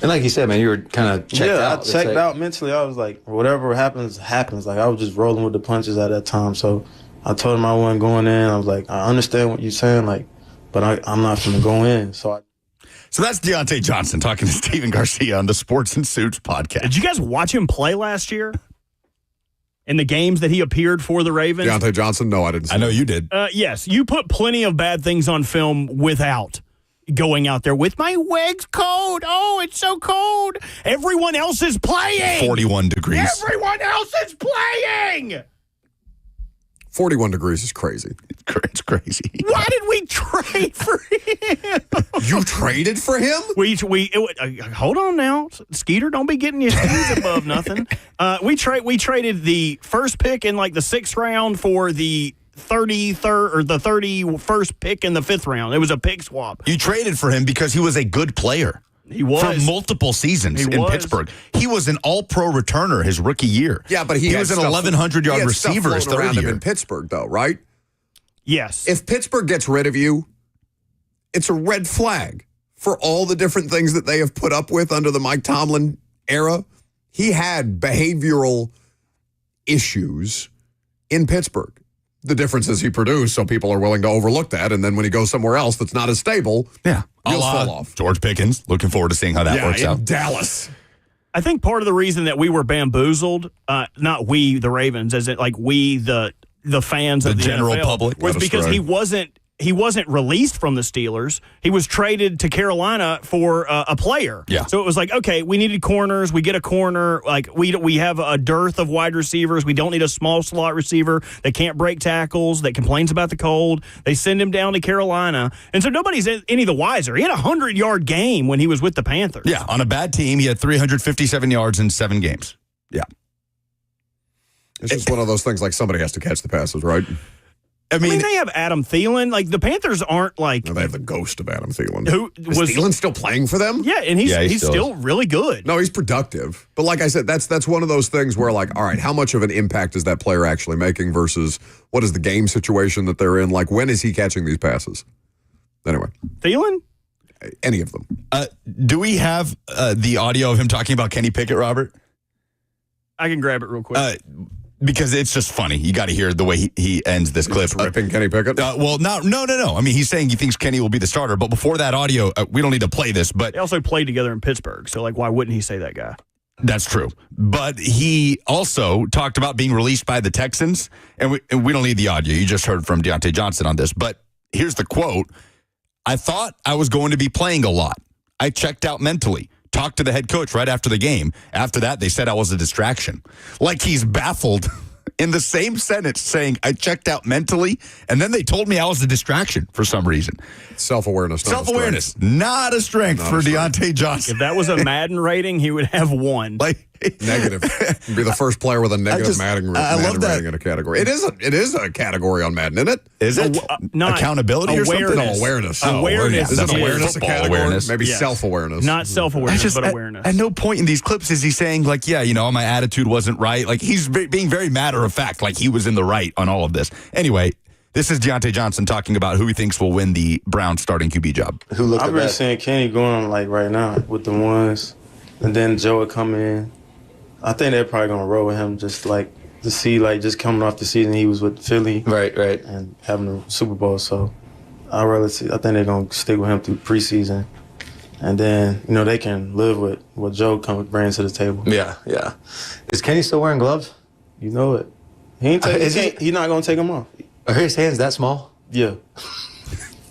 like you said, man, you were kind of checked out. I checked out mentally. I was like, whatever happens. Like I was just rolling with the punches at that time. So I told him I wasn't going in. I was like, I understand what you're saying, like, but I'm not gonna go in. So that's Deontay Johnson talking to Steven Garcia on the Sports and Suits podcast. Did you guys watch him play last year? In the games that he appeared for the Ravens? Deontay Johnson? No, I didn't see I know you did. Yes, you put plenty of bad things on film without going out there with my legs cold. Oh, it's so cold. Everyone else is playing. 41 degrees. Everyone else is playing. 41 degrees is crazy. It's crazy. Why did we trade for him? You traded for him? Hold on now, Skeeter. Don't be getting your skis above nothing. We traded the first pick in like the 6th round for the 33rd or the 31st pick in the 5th round. It was a pick swap. You traded for him because he was a good player. He was. For multiple seasons in Pittsburgh. He was an all-pro returner his rookie year. Yeah, but he was an 1,100-yard receiver his third year. In Pittsburgh, though, right? Yes. If Pittsburgh gets rid of you, it's a red flag for all the different things that they have put up with under the Mike Tomlin era. He had behavioral issues in Pittsburgh. The difference is he produced, so people are willing to overlook that. And then when he goes somewhere else that's not as stable, he'll fall off. George Pickens, looking forward to seeing how that works out. Dallas. I think part of the reason that we were bamboozled, not we, the Ravens, as in like we, the fans of the general NFL, public, was because he wasn't released from the Steelers. He was traded to Carolina for a player. Yeah. So it was like, okay, we needed corners. We get a corner. Like we have a dearth of wide receivers. We don't need a small slot receiver that can't break tackles, that complains about the cold. They send him down to Carolina. And so nobody's any the wiser. He had a 100-yard game when he was with the Panthers. Yeah, on a bad team, he had 357 yards in 7 games. Yeah. It's just one of those things like somebody has to catch the passes, right? I mean, they have Adam Thielen. Like, the Panthers aren't like... No, they have the ghost of Adam Thielen. Is Thielen still playing for them? Yeah, and he's still really good. No, he's productive. But like I said, that's one of those things where, like, all right, how much of an impact is that player actually making versus what is the game situation that they're in? Like, when is he catching these passes? Anyway. Thielen? Any of them. Do we have the audio of him talking about Kenny Pickett, Robert? I can grab it real quick. Because it's just funny. You got to hear the way he ends this clip. Just ripping Kenny Pickett? Well, no. I mean, he's saying he thinks Kenny will be the starter. But before that audio, we don't need to play this. But they also played together in Pittsburgh. So, like, why wouldn't he say that guy? That's true. But he also talked about being released by the Texans. And we don't need the audio. You just heard from Deontay Johnson on this. But here's the quote. I thought I was going to be playing a lot. I checked out mentally. Talked to the head coach right after the game. After that, they said I was a distraction. Like he's baffled in the same sentence saying I checked out mentally, and then they told me I was a distraction for some reason. Self-awareness. Self-awareness, not a strength for Deontay Johnson. If that was a Madden rating, he would have 1. Negative. Be the first player with a negative Madden rating in a category. It is a category on Madden, isn't it? Is it? Not accountability or something? No, awareness. Awareness. Isn't awareness a category? Awareness. Maybe self-awareness. Not self-awareness, but awareness. At no point in these clips is he saying, like, yeah, my attitude wasn't right. Like, he's being very matter of fact, like he was in the right on all of this. Anyway, this is Deontay Johnson talking about who he thinks will win the Browns starting QB job. I've been seeing Kenny going, like, right now with the ones, and then Joe would come in. I think they're probably going to roll with him just, like, to see, like, just coming off the season he was with Philly. Right. And having the Super Bowl. So I think they're going to stick with him through preseason. And then, they can live with what Joe brings to the table. Yeah. Is Kenny still wearing gloves? You know it. He's not going to take them off. Are his hands that small? Yeah.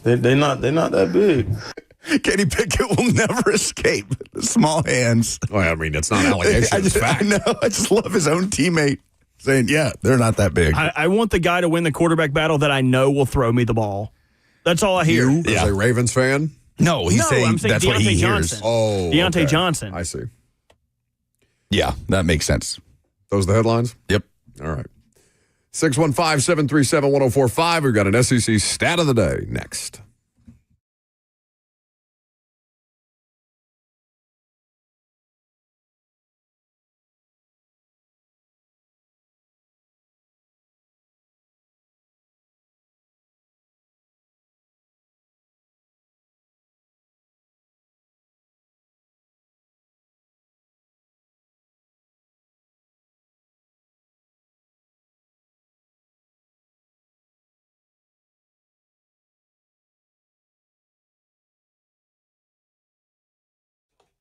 They're not that big. Kenny Pickett will never escape the small hands. Well, I mean, it's not allegation, it's fact. I just love his own teammate saying, yeah, they're not that big. I want the guy to win the quarterback battle that I know will throw me the ball. That's all I hear. As a Ravens fan? No, I'm saying that's Deontay what he Johnson. hears. Oh, Deontay Johnson. I see. Yeah, that makes sense. Those are the headlines? Yep. All right. 615-737-1045. We've got an SEC stat of the day next.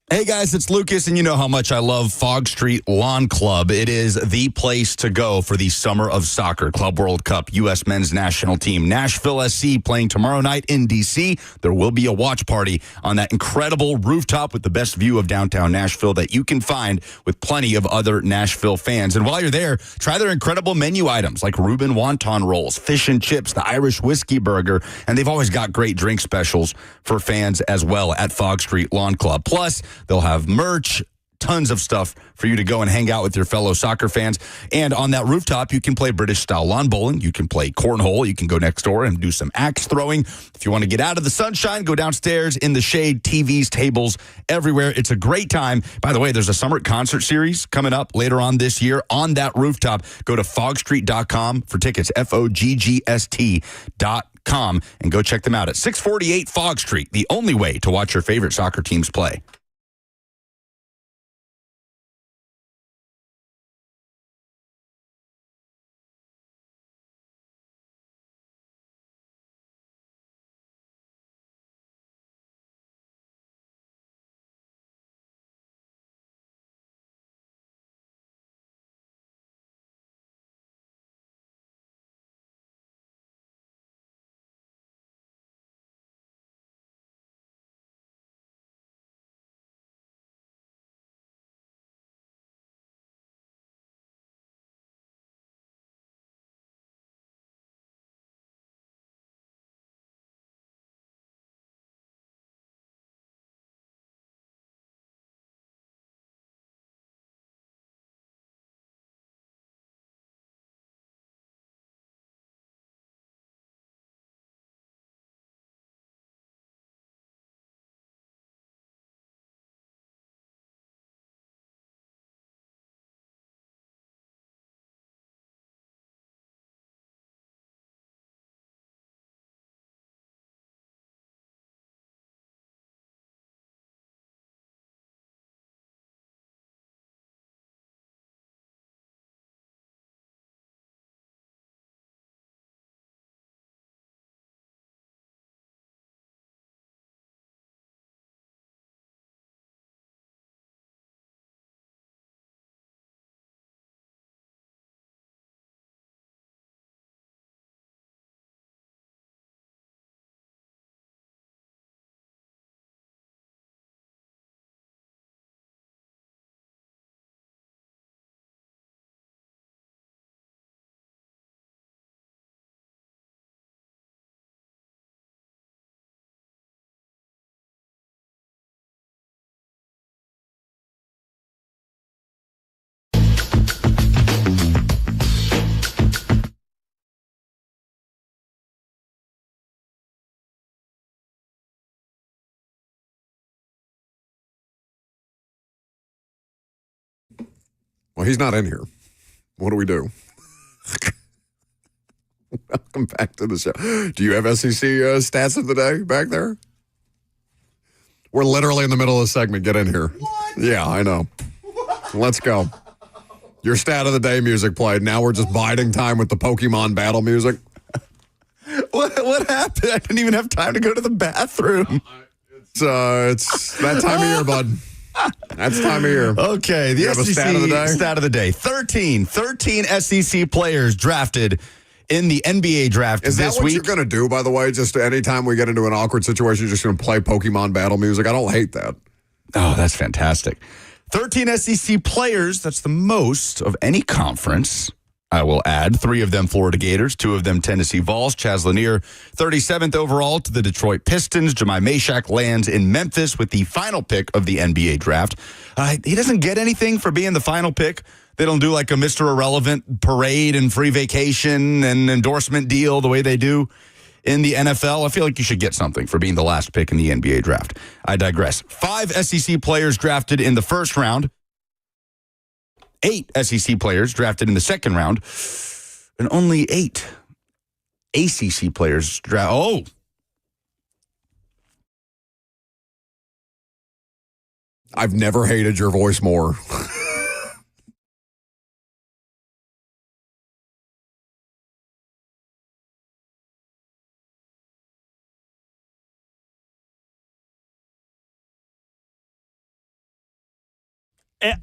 Hey guys, it's Lucas, and you know how much I love Fog Street Lawn Club. It is the place to go for the Summer of Soccer Club World Cup U.S. Men's National Team. Nashville SC playing tomorrow night in D.C. There will be a watch party on that incredible rooftop with the best view of downtown Nashville that you can find with plenty of other Nashville fans. And while you're there, try their incredible menu items like Reuben wonton rolls, fish and chips, the Irish whiskey burger, and they've always got great drink specials for fans as well at Fog Street Lawn Club. Plus, they'll have merch, tons of stuff for you to go and hang out with your fellow soccer fans. And on that rooftop, you can play British-style lawn bowling. You can play cornhole. You can go next door and do some axe throwing. If you want to get out of the sunshine, go downstairs in the shade, TVs, tables, everywhere. It's a great time. By the way, there's a summer concert series coming up later on this year on that rooftop. Go to fogstreet.com for tickets, FOGGST.com, and go check them out at 648 Fog Street, the only way to watch your favorite soccer teams play. Well, he's not in here. What do we do? Welcome back to the show. Do you have SEC stats of the day back there? We're literally in the middle of the segment. Get in here. What? Yeah, I know. What? Let's go. Your stat of the day music played. Now we're just biding time with the Pokemon battle music. What happened? I didn't even have time to go to the bathroom. It's that time of year, bud. That's time of year. Okay, the SEC stat of the day. 13 SEC players drafted in the NBA draft this week. Is that what you're going to do, by the way? Just anytime we get into an awkward situation, you're just going to play Pokemon battle music? I don't hate that. Oh, that's fantastic. 13 SEC players. That's the most of any conference. I will add 3 of them Florida Gators, 2 of them Tennessee Vols. Chaz Lanier, 37th overall to the Detroit Pistons. Jemai Mashak lands in Memphis with the final pick of the NBA draft. He doesn't get anything for being the final pick. They don't do like a Mr. Irrelevant parade and free vacation and endorsement deal the way they do in the NFL. I feel like you should get something for being the last pick in the NBA draft. I digress. 5 SEC players drafted in the first round. 8 SEC players drafted in the second round, and only 8 ACC players drafted. Oh. I've never hated your voice more.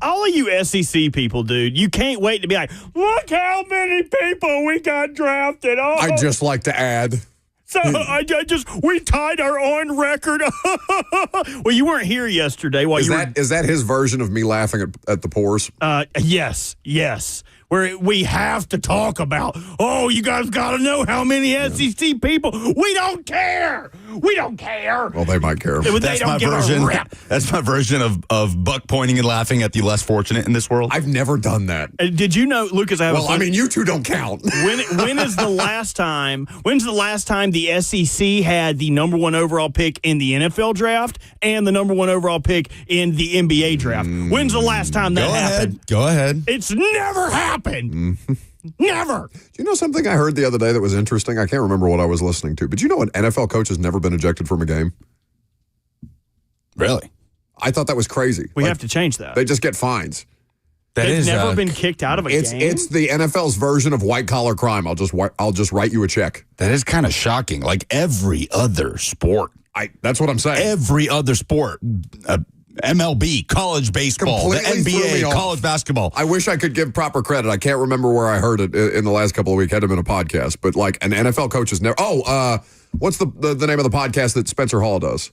All of you SEC people, dude, you can't wait to be like, look how many people we got drafted. Oh. I'd just like to add. So we tied our own record. Well, you weren't here yesterday. While is that his version of me laughing at the pores? Yes. Where we have to talk about, you guys got to know how many SEC people. We don't care. Well, they might care. That's my version. That's my version of Buck pointing and laughing at the less fortunate in this world. I've never done that. Did you know, Lucas? You two don't count. When's the last time the SEC had the number 1 overall pick in the NFL draft and the number 1 overall pick in the NBA draft? When's the last time that happened? Go ahead. It's never happened. Never. Do you know something I heard the other day that was interesting? I can't remember what I was listening to, but you know an NFL coach has never been ejected from a game? Really? I thought that was crazy. We have to change that. They just get fines. They've never been kicked out of a game? It's the NFL's version of white-collar crime. I'll just write you a check. That is kind of shocking. Like every other sport. That's what I'm saying. Every other sport. MLB, college baseball, completely the NBA, college basketball. I wish I could give proper credit. I can't remember where I heard it in the last couple of weeks. Had to have been a podcast, but like an NFL coach has never. What's the name of the podcast that Spencer Hall does?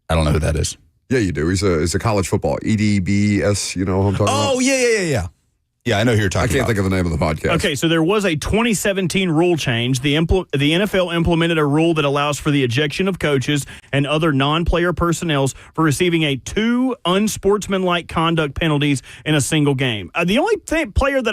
I don't know who that is. Yeah, you do. He's a college football EDBS. You know what I'm talking about? Oh yeah. Yeah, I know who you're talking about. I can't think of the name of the podcast. Okay, so there was a 2017 rule change. The NFL implemented a rule that allows for the ejection of coaches and other non-player personnel for receiving 2 unsportsmanlike conduct penalties in a single game. The only player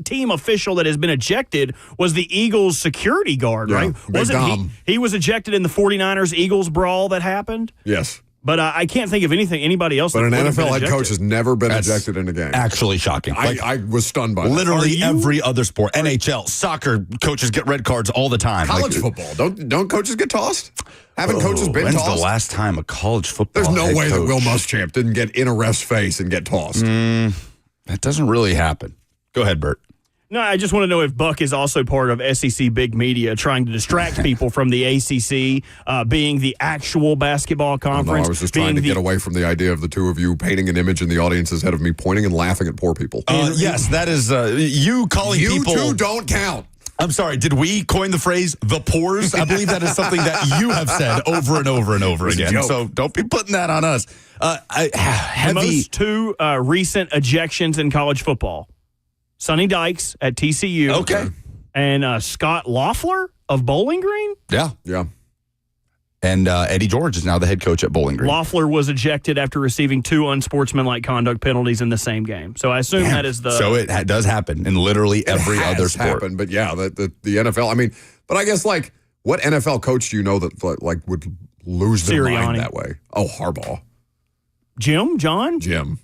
team official that has been ejected was the Eagles security guard, right? Wasn't he was ejected in the 49ers-Eagles brawl that happened? Yes. But I can't think of anybody else. But an NFL head coach has never been ejected in a game. Actually shocking. I was stunned by that. Literally every other sport. NHL, soccer, coaches get red cards all the time. College football. Don't coaches get tossed? Haven't coaches been tossed? When's the last time a college football There's no way coach that Will Muschamp didn't get in a ref's face and get tossed. That doesn't really happen. Go ahead, Bert. No, I just want to know if Buck is also part of SEC big media trying to distract people from the ACC being the actual basketball conference. I was just trying to get away from the idea of the two of you painting an image in the audience's head of me pointing and laughing at poor people. Yes, that is you calling people. You two don't count. I'm sorry, did we coin the phrase the pores? I believe that is something that you have said over and over and over again. So don't be putting that on us. The most 2 recent ejections in college football. Sonny Dykes at TCU. Okay. And Scott Loeffler of Bowling Green. Yeah. And Eddie George is now the head coach at Bowling Green. Loeffler was ejected after receiving 2 unsportsmanlike conduct penalties in the same game. So I assume that is the... So it does happen in literally every other sport. Happened, but yeah, the NFL, I mean, but I guess like what NFL coach do you know that like would lose their mind that way? Oh, Harbaugh. Jim? John? Jim.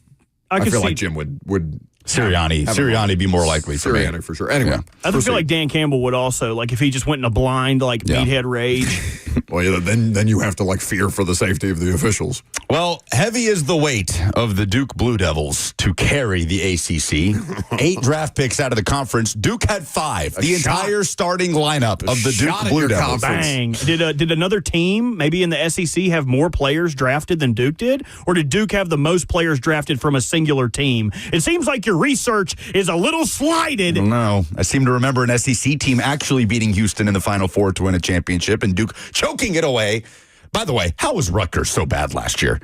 I feel like Jim would Sirianni be more likely for me. Sirianni for sure. Anyway, I feel like Dan Campbell would also, like, if he just went in a blind, like, meathead rage. Well, yeah, then you have to, like, fear for the safety of the officials. Well, heavy is the weight of the Duke Blue Devils to carry the ACC. 8 draft picks out of the conference. Duke had 5. The entire starting lineup of the Duke Blue Devils. Bang. Did another team, maybe in the SEC, have more players drafted than Duke did? Or did Duke have the most players drafted from a singular team? It seems like your research is a little slighted. No. I seem to remember an SEC team actually beating Houston in the Final Four to win a championship, and Duke choking it away. By the way, how was Rutgers so bad last year?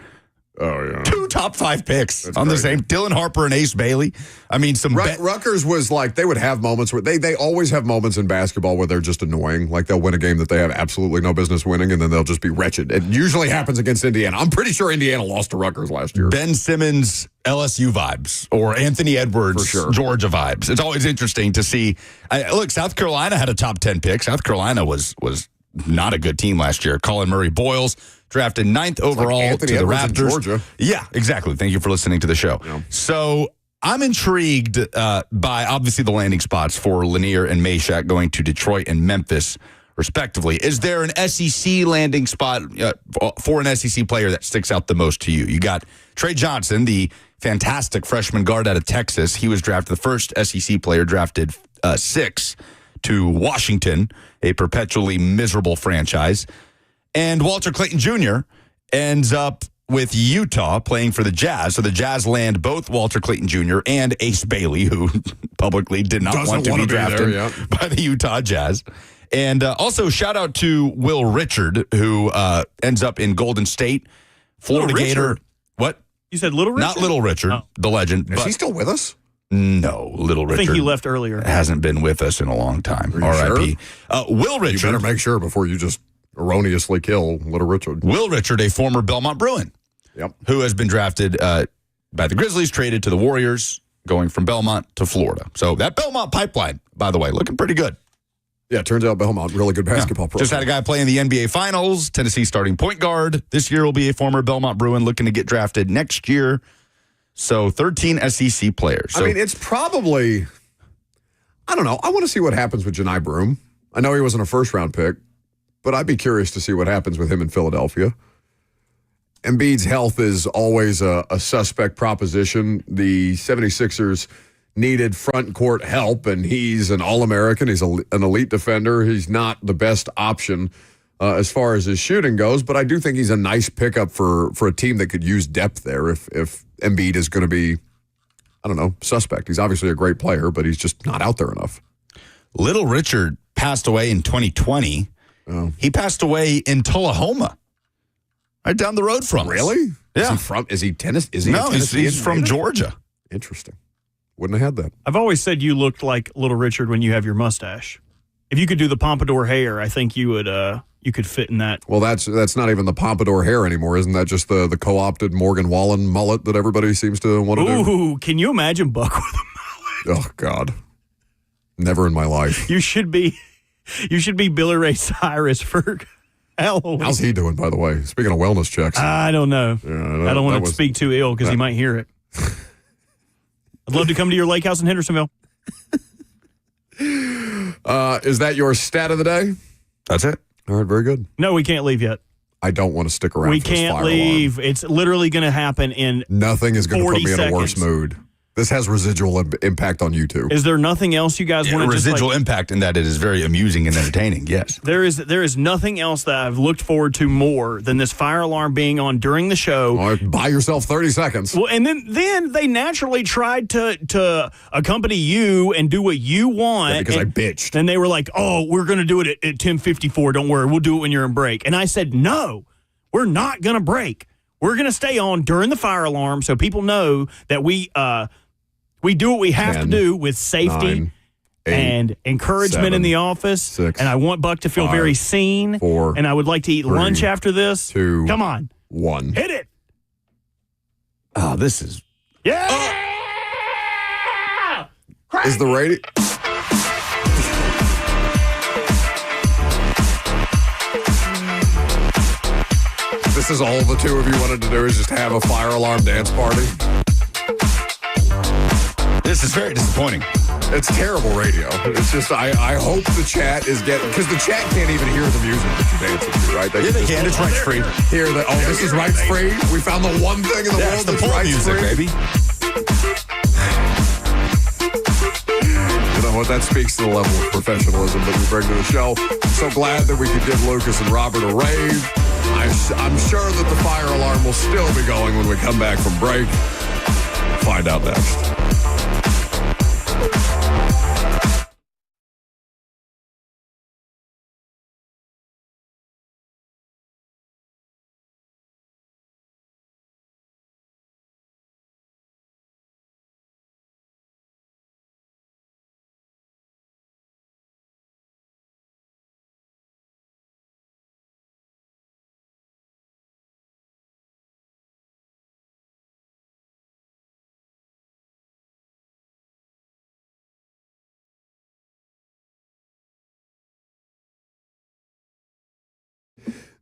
Oh, yeah. 2 top 5 picks on the same. Dylan Harper and Ace Bailey. I mean, Rutgers was like, they would have moments where they always have moments in basketball where they're just annoying. Like, they'll win a game that they have absolutely no business winning, and then they'll just be wretched. It usually happens against Indiana. I'm pretty sure Indiana lost to Rutgers last year. Ben Simmons, LSU vibes, or Anthony Edwards, for sure. Georgia vibes. It's always interesting to see. Look, South Carolina had a top 10 pick. South Carolina was not a good team last year. Colin Murray-Boyles drafted 9th overall to the Raptors. Georgia. Yeah, exactly. Thank you for listening to the show. Yeah. So I'm intrigued by, obviously, the landing spots for Lanier and Meshack going to Detroit and Memphis, respectively. Is there an SEC landing spot for an SEC player that sticks out the most to you? You got Trey Johnson, the fantastic freshman guard out of Texas. He was drafted, the first SEC player drafted 6 to Washington, a perpetually miserable franchise. And Walter Clayton Jr. ends up with Utah playing for the Jazz. So the Jazz land both Walter Clayton Jr. and Ace Bailey, who publicly did not want to be drafted by the Utah Jazz. And also shout out to Will Richard, who ends up in Golden State, Florida Gator. What? You said Little Richard? Not Little Richard, the legend. Is he still with us? No, Little Richard. I think he left earlier. Hasn't been with us in a long time. R.I.P. Sure? Will Richard. You better make sure before you just erroneously kill Little Richard. Will Richard, a former Belmont Bruin, who has been drafted by the Grizzlies, traded to the Warriors, going from Belmont to Florida. So that Belmont pipeline, by the way, looking pretty good. Yeah, it turns out Belmont, really good basketball program. Just had a guy playing the NBA Finals, Tennessee starting point guard. This year will be a former Belmont Bruin looking to get drafted next year. So 13 SEC players. So, I mean, it's probably, I don't know. I want to see what happens with Janai Broom. I know he wasn't a first-round pick, but I'd be curious to see what happens with him in Philadelphia. Embiid's health is always a suspect proposition. The 76ers needed front court help, and he's an All-American. He's an elite defender. He's not the best option as far as his shooting goes, but I do think he's a nice pickup for a team that could use depth there if Embiid is going to be, I don't know, suspect. He's obviously a great player, but he's just not out there enough. Little Richard passed away in 2020. Oh. He passed away in Tullahoma, right down the road from us. Really? Yeah. Is he tennis? Is he? No, he's from Georgia. Interesting. Wouldn't have had that. I've always said you looked like Little Richard when you have your mustache. If you could do the pompadour hair, I think you would. You could fit in that. Well, that's not even the pompadour hair anymore, isn't that just the co-opted Morgan Wallen mullet that everybody seems to want to do? Ooh, can you imagine Buck with a mullet? Oh God, never in my life. You should be Billy Ray Cyrus for Halloween. How's he doing, by the way? Speaking of wellness checks, I don't know. Yeah, I don't want to speak too ill because he might hear it. I'd love to come to your lake house in Hendersonville. Is that your stat of the day? That's it. All right, very good. No, we can't leave yet. I don't want to stick around. We can't leave. It's literally going to happen in nothing is going to put me seconds. in a worse mood. This has residual impact on you two. Is there nothing else you guys want to residual impact in that it is very amusing and entertaining, yes. There is nothing else that I've looked forward to more than this fire alarm being on during the show. Well, buy yourself 30 seconds. Well, and then they naturally tried to accompany you and do what you want. Because I bitched. And they were like, oh, we're going to do it at 10:54. Don't worry. We'll do it when you're in break. And I said, no, we're not going to break. We're going to stay on during the fire alarm so people know that we do what we have to do with safety 9, 8, and encouragement 7, in the office. 6, and I want Buck to feel 5, very seen. 4, and I would like to eat 3, lunch after this. 2, come on. 1. Hit it. Oh, this is... Yeah! Is the radio... This is all the two of you wanted to do is just have a fire alarm dance party? This is very disappointing. It's terrible radio. It's just, I hope the chat is getting, because the chat can't even hear the music that you're dancing to, right? They can. It's rights free. Hear that, this is rights free. We found the one thing in the world that's rights music, free. Baby. You know what? That speaks to the level of professionalism that we bring to the show. I'm so glad that we could give Lucas and Robert a rave. I'm sure that the fire alarm will still be going when we come back from break. Find out next.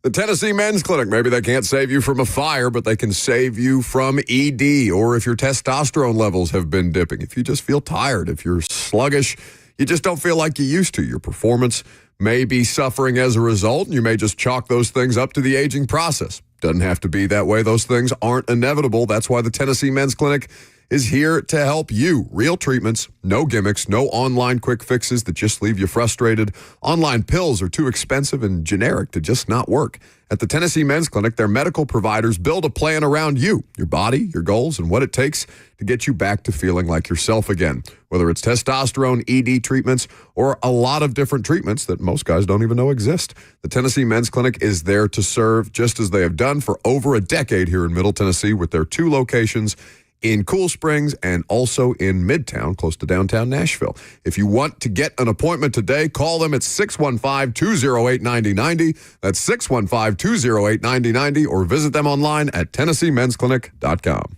The Tennessee Men's Clinic, maybe they can't save you from a fire, but they can save you from ED, or if your testosterone levels have been dipping, if you just feel tired, if you're sluggish, you just don't feel like you used to. Your performance may be suffering as a result, and you may just chalk those things up to the aging process. Doesn't have to be that way. Those things aren't inevitable. That's why the Tennessee Men's Clinic is here to help you. Real treatments, no gimmicks, no online quick fixes that just leave you frustrated. Online pills are too expensive and generic to just not work. At the Tennessee Men's Clinic, their medical providers build a plan around you, your body, your goals, and what it takes to get you back to feeling like yourself again. Whether it's testosterone, ED treatments, or a lot of different treatments that most guys don't even know exist. The Tennessee Men's Clinic is there to serve, just as they have done for over a decade here in Middle Tennessee with their 2 locations in Cool Springs and also in Midtown, close to downtown Nashville. If you want to get an appointment today, call them at 615-208-9090. That's 615-208-9090, or visit them online at TennesseeMen'sClinic.com.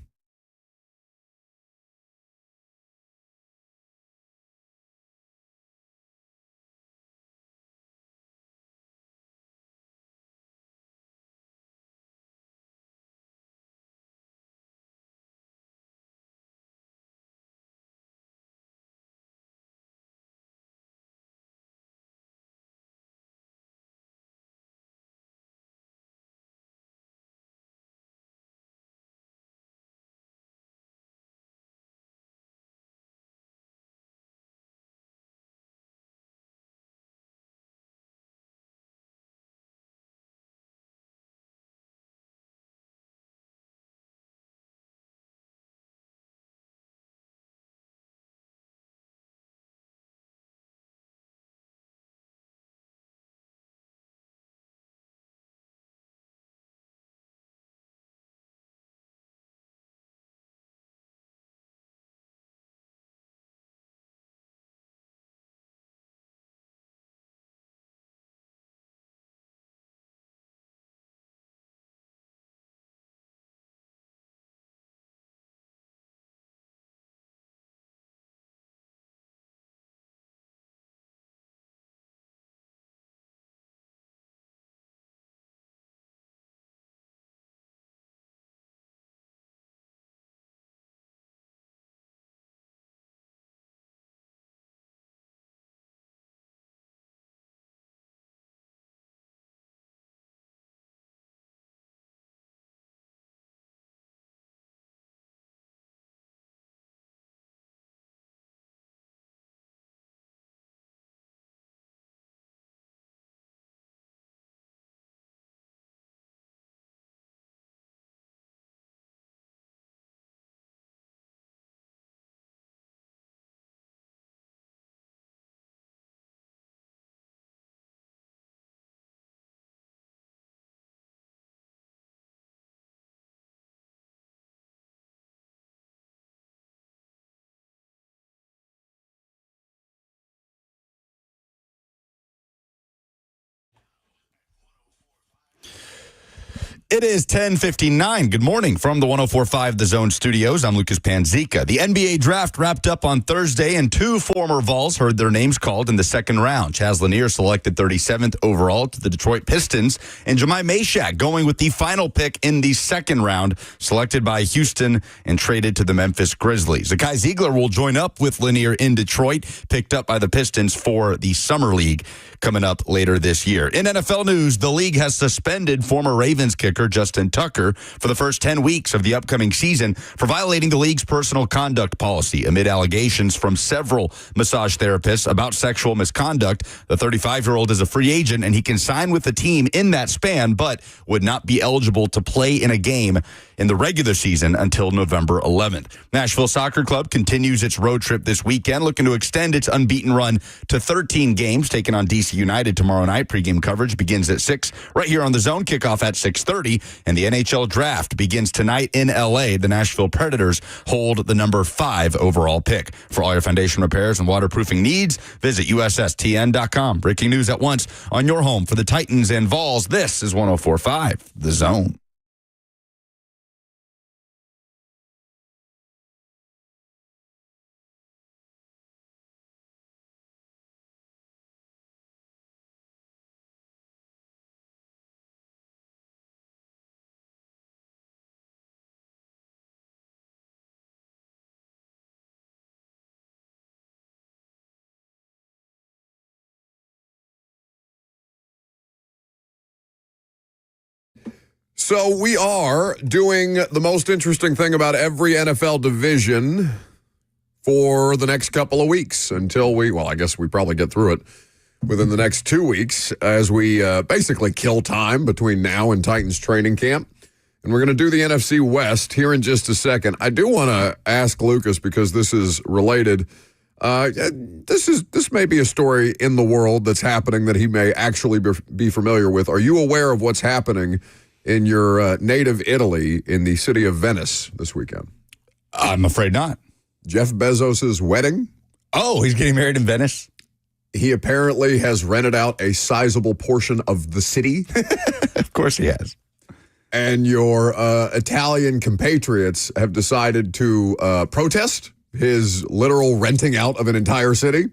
It is 10:59. Good morning from the 104.5 The Zone studios. I'm Lucas Panzica. The NBA draft wrapped up on Thursday, and two former Vols heard their names called in the second round. Chaz Lanier selected 37th overall to the Detroit Pistons, and Jemai Meshack going with the final pick in the second round, selected by Houston and traded to the Memphis Grizzlies. Zakai Ziegler will join up with Lanier in Detroit, picked up by the Pistons for the Summer League coming up later this year. In NFL news, the league has suspended former Ravens kicker Justin Tucker for the first 10 weeks of the upcoming season for violating the league's personal conduct policy amid allegations from several massage therapists about sexual misconduct. The 35-year-old is a free agent, and he can sign with the team in that span, but would not be eligible to play in a game in the regular season until November 11th. Nashville Soccer Club continues its road trip this weekend, looking to extend its unbeaten run to 13 games, taking on DC United tomorrow night. Pregame coverage begins at 6 right here on The Zone, kickoff at 6:30, and the NHL draft begins tonight in LA. The Nashville Predators hold the number 5 overall pick. For all your foundation repairs and waterproofing needs, visit USSTN.com. Breaking news at once on your home for the Titans and Vols. This is 104.5 The Zone. So we are doing the most interesting thing about every NFL division for the next couple of weeks until I guess we probably get through it within the next 2 weeks as we basically kill time between now and Titans training camp. And we're going to do the NFC West here in just a second. I do want to ask Lucas, because this is related. This may be a story in the world that's happening that he may actually be familiar with. Are you aware of what's happening in your native Italy in the city of Venice this weekend? I'm afraid not. Jeff Bezos' wedding. Oh, he's getting married in Venice? He apparently has rented out a sizable portion of the city. Of course he has. And your Italian compatriots have decided to protest his literal renting out of an entire city.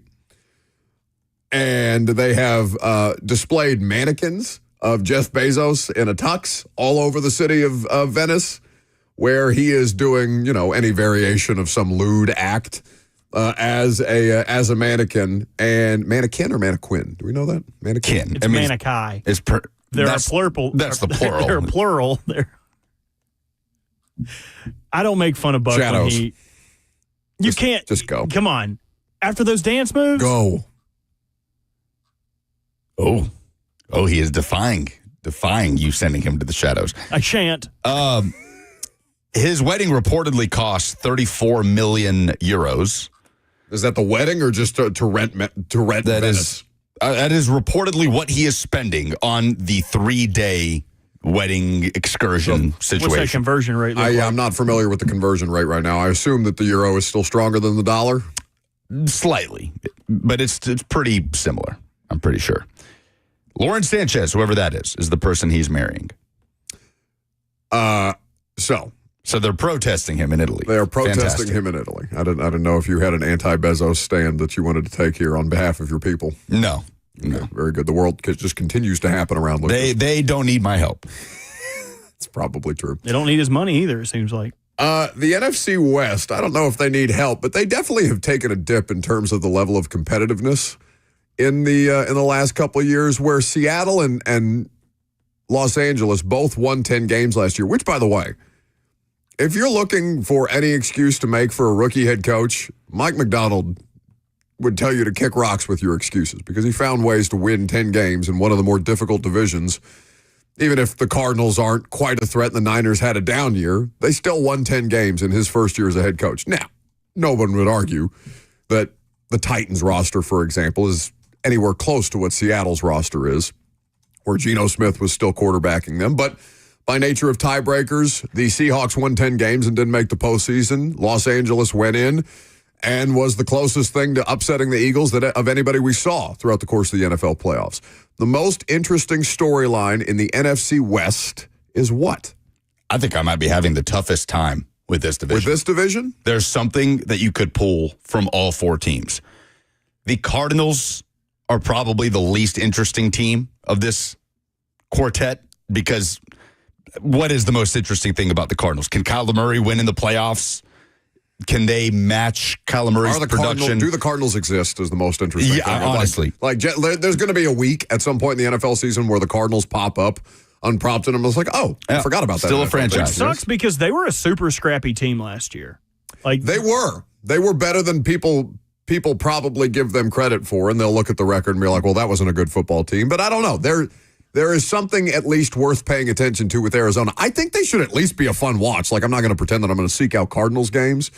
And they have displayed mannequins of Jeff Bezos in a tux all over the city of Venice, where he is doing, any variation of some lewd act as a mannequin. And mannequin or mannequin? Do we know that? Mannequin. It's mannequin. There are plural. That's the plural. There are plural. I don't make fun of Buck when he. You can't just go. Come on, after those dance moves, go. Oh, he is defying you sending him to the shadows. I shan't. His wedding reportedly cost 34 million euros. Is that the wedding or just to rent Venice? That is reportedly what he is spending on the 3-day wedding excursion situation. What's that conversion rate look like? I'm not familiar with the conversion rate right now. I assume that the euro is still stronger than the dollar? Slightly, but it's pretty similar, I'm pretty sure. Lauren Sanchez, whoever that is the person he's marrying. So they're protesting him in Italy. They are protesting him in Italy. I didn't know if you had an anti-Bezos stand that you wanted to take here on behalf of your people. No. Very good. The world just continues to happen around Lucas. They don't need my help. It's probably true. They don't need his money either, it seems like. The NFC West, I don't know if they need help, but they definitely have taken a dip in terms of the level of competitiveness in the last couple of years, where Seattle and Los Angeles both won 10 games last year, which, by the way, if you're looking for any excuse to make for a rookie head coach, Mike McDonald would tell you to kick rocks with your excuses, because he found ways to win 10 games in one of the more difficult divisions. Even if the Cardinals aren't quite a threat and the Niners had a down year, they still won 10 games in his first year as a head coach. Now, no one would argue that the Titans roster, for example, is anywhere close to what Seattle's roster is, where Geno Smith was still quarterbacking them. But by nature of tiebreakers, the Seahawks won 10 games and didn't make the postseason. Los Angeles went in and was the closest thing to upsetting the Eagles of anybody we saw throughout the course of the NFL playoffs. The most interesting storyline in the NFC West is what? I think I might be having the toughest time with this division. With this division? There's something that you could pull from all four teams. The Cardinals are probably the least interesting team of this quartet because what is the most interesting thing about the Cardinals? Can Kyler Murray win in the playoffs? Can they match Kyler Murray's production? Do the Cardinals exist is the most interesting thing. Honestly. There's going to be a week at some point in the NFL season where the Cardinals pop up unprompted and I was like, I forgot about that. Still a franchise. It sucks because they were a super scrappy team last year. They were better than people probably give them credit for, and they'll look at the record and be like, well, that wasn't a good football team. But I don't know. There is something at least worth paying attention to with Arizona. I think they should at least be a fun watch. Like, I'm not going to pretend that I'm going to seek out Cardinals games,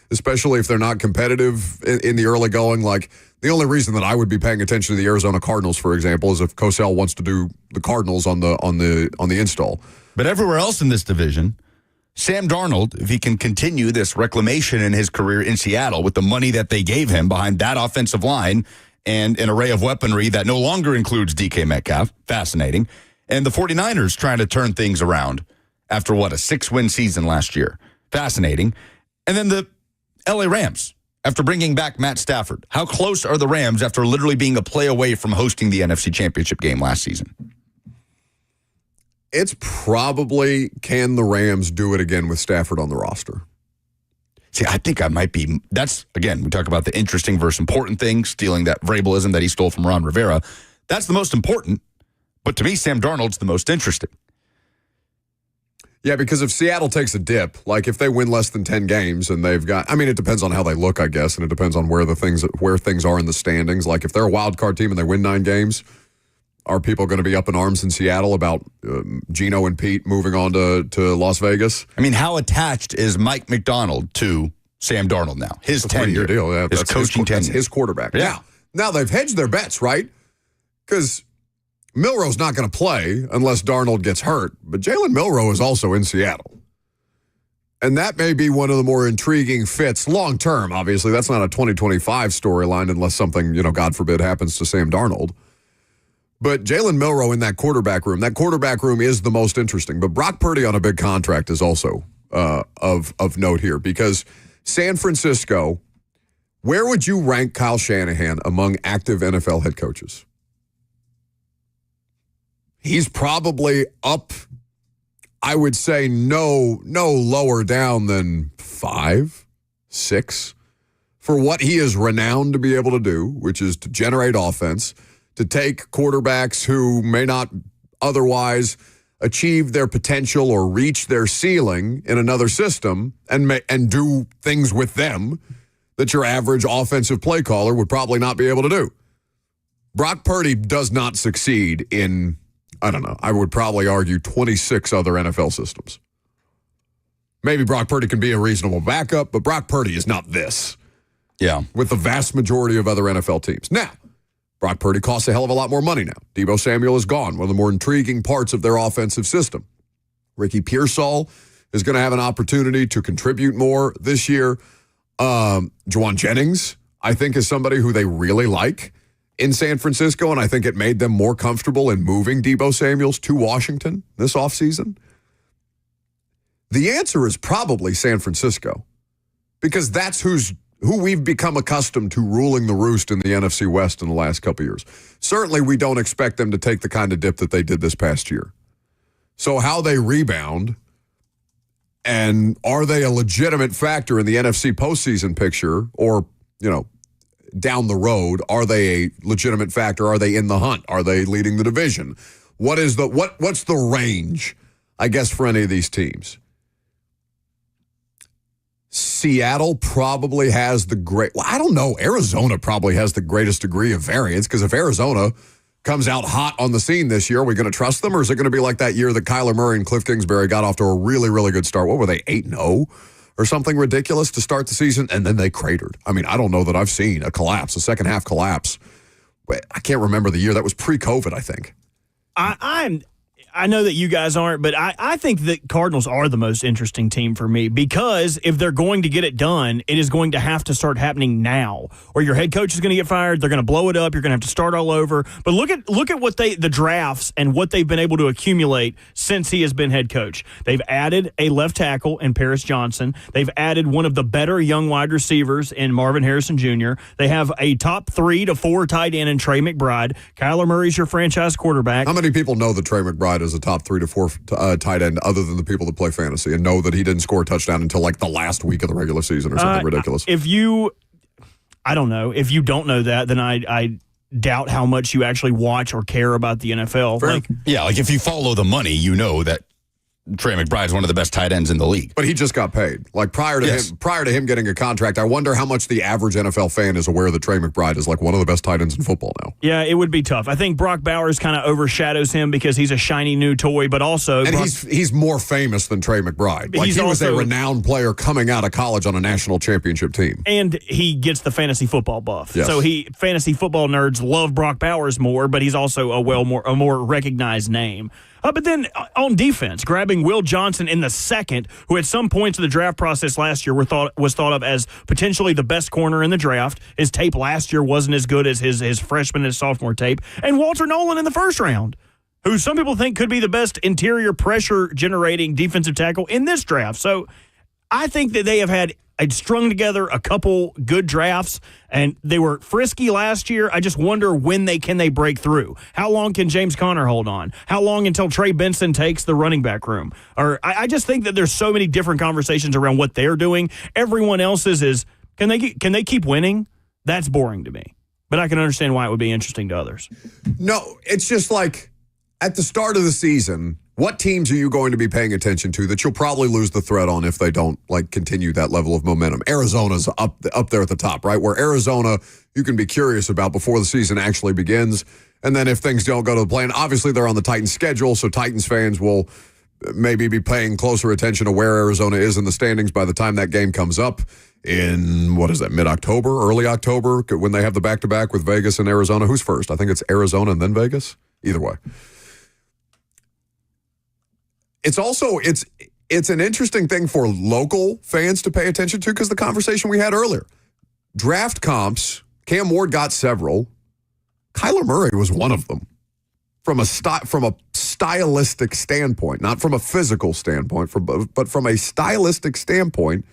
especially if they're not competitive in the early going. Like, the only reason that I would be paying attention to the Arizona Cardinals, for example, is if Cosell wants to do the Cardinals on the install. But everywhere else in this division, Sam Darnold, if he can continue this reclamation in his career in Seattle with the money that they gave him behind that offensive line and an array of weaponry that no longer includes DK Metcalf, fascinating, and the 49ers trying to turn things around after, a 6-win season last year, fascinating, and then the LA Rams, after bringing back Matt Stafford. How close are the Rams after literally being a play away from hosting the NFC Championship game last season? It's probably, can the Rams do it again with Stafford on the roster? See, I think I might be, that's, again, we talk about the interesting versus important thing, stealing that Vrabalism that he stole from Ron Rivera. That's the most important, but to me, Sam Darnold's the most interesting. Yeah, because if Seattle takes a dip, like if they win less than 10 games and they've got, I mean, it depends on how they look, I guess, and it depends on where things are in the standings. Like if they're a wild card team and they win 9 games, are people going to be up in arms in Seattle about Geno and Pete moving on to Las Vegas? I mean, how attached is Mike McDonald to Sam Darnold now? His 10-year deal. Yeah, his coaching tenure. That's his quarterback. Yeah. Now they've hedged their bets, right? Because Milroe's not going to play unless Darnold gets hurt, but Jalen Milroe is also in Seattle. And that may be one of the more intriguing fits long term. Obviously, that's not a 2025 storyline unless something, God forbid, happens to Sam Darnold. But Jalen Milroe in that quarterback room is the most interesting. But Brock Purdy on a big contract is also of note here because San Francisco, where would you rank Kyle Shanahan among active NFL head coaches? He's probably up, I would say, no lower down than 5, 6 for what he is renowned to be able to do, which is to generate offense, to take quarterbacks who may not otherwise achieve their potential or reach their ceiling in another system and do things with them that your average offensive play caller would probably not be able to do. Brock Purdy does not succeed in, I don't know, I would probably argue 26 other NFL systems. Maybe Brock Purdy can be a reasonable backup, but Brock Purdy is not this. Yeah. With the vast majority of other NFL teams. Now, Brock Purdy costs a hell of a lot more money now. Deebo Samuel is gone, one of the more intriguing parts of their offensive system. Ricky Pearsall is going to have an opportunity to contribute more this year. Juwan Jennings, I think, is somebody who they really like in San Francisco, and I think it made them more comfortable in moving Deebo Samuels to Washington this offseason. The answer is probably San Francisco, because that's who we've become accustomed to ruling the roost in the NFC West in the last couple of years. Certainly, we don't expect them to take the kind of dip that they did this past year. So how they rebound, and are they a legitimate factor in the NFC postseason picture, or, down the road, are they a legitimate factor? Are they in the hunt? Are they leading the division? What's the range, I guess, for any of these teams? Seattle probably has I don't know. Arizona probably has the greatest degree of variance, because if Arizona comes out hot on the scene this year, are we going to trust them, or is it going to be like that year that Kyler Murray and Cliff Kingsbury got off to a really, really good start? What were they, 8-0 or something ridiculous to start the season, and then they cratered? I mean, I don't know that I've seen a second half collapse. I can't remember the year. That was pre-COVID, I think. I know that you guys aren't, but I think that Cardinals are the most interesting team for me because if they're going to get it done, it is going to have to start happening now, or your head coach is going to get fired. They're going to blow it up. You're going to have to start all over. But look at what the drafts and what they've been able to accumulate since he has been head coach. They've added a left tackle in Paris Johnson. They've added one of the better young wide receivers in Marvin Harrison Jr. They have a top 3 to 4 tight end in Trey McBride. Kyler Murray's your franchise quarterback. How many people know that Trey McBride is a top 3 to 4 tight end other than the people that play fantasy and know that he didn't score a touchdown until like the last week of the regular season or something ridiculous? I don't know. If you don't know that, then I doubt how much you actually watch or care about the NFL. Fair. Like if you follow the money, you know that Trey McBride is one of the best tight ends in the league. But he just got paid. Like prior to him getting a contract, I wonder how much the average NFL fan is aware that Trey McBride is like one of the best tight ends in football now. Yeah, it would be tough. I think Brock Bowers kind of overshadows him because he's a shiny new toy, but also he's more famous than Trey McBride. Like he was a renowned player coming out of college on a national championship team. And he gets the fantasy football buff. Yes. So fantasy football nerds love Brock Bowers more, but he's also a more recognized name. But then on defense, grabbing Will Johnson in the second, who at some points of the draft process last year was thought of as potentially the best corner in the draft. His tape last year wasn't as good as his freshman and sophomore tape. And Walter Nolan in the first round, who some people think could be the best interior pressure-generating defensive tackle in this draft. So I think that they have strung together a couple good drafts, and they were frisky last year. I just wonder when can they break through. How long can James Conner hold on? How long until Trey Benson takes the running back room? Or I just think that there's so many different conversations around what they're doing. Everyone else's is, can they keep winning? That's boring to me. But I can understand why it would be interesting to others. No, it's just like at the start of the season, what teams are you going to be paying attention to that you'll probably lose the thread on if they don't continue that level of momentum? Arizona's up there at the top, right? Where Arizona you can be curious about before the season actually begins. And then if things don't go to the plan, obviously they're on the Titans schedule, so Titans fans will maybe be paying closer attention to where Arizona is in the standings by the time that game comes up in, mid-October, early October, when they have the back-to-back with Vegas and Arizona. Who's first? I think it's Arizona and then Vegas. Either way. It's also it's an interesting thing for local fans to pay attention to because the conversation we had earlier. Draft comps, Cam Ward got several. Kyler Murray was one of them. From a stylistic standpoint, not from a physical standpoint, but from a stylistic standpoint,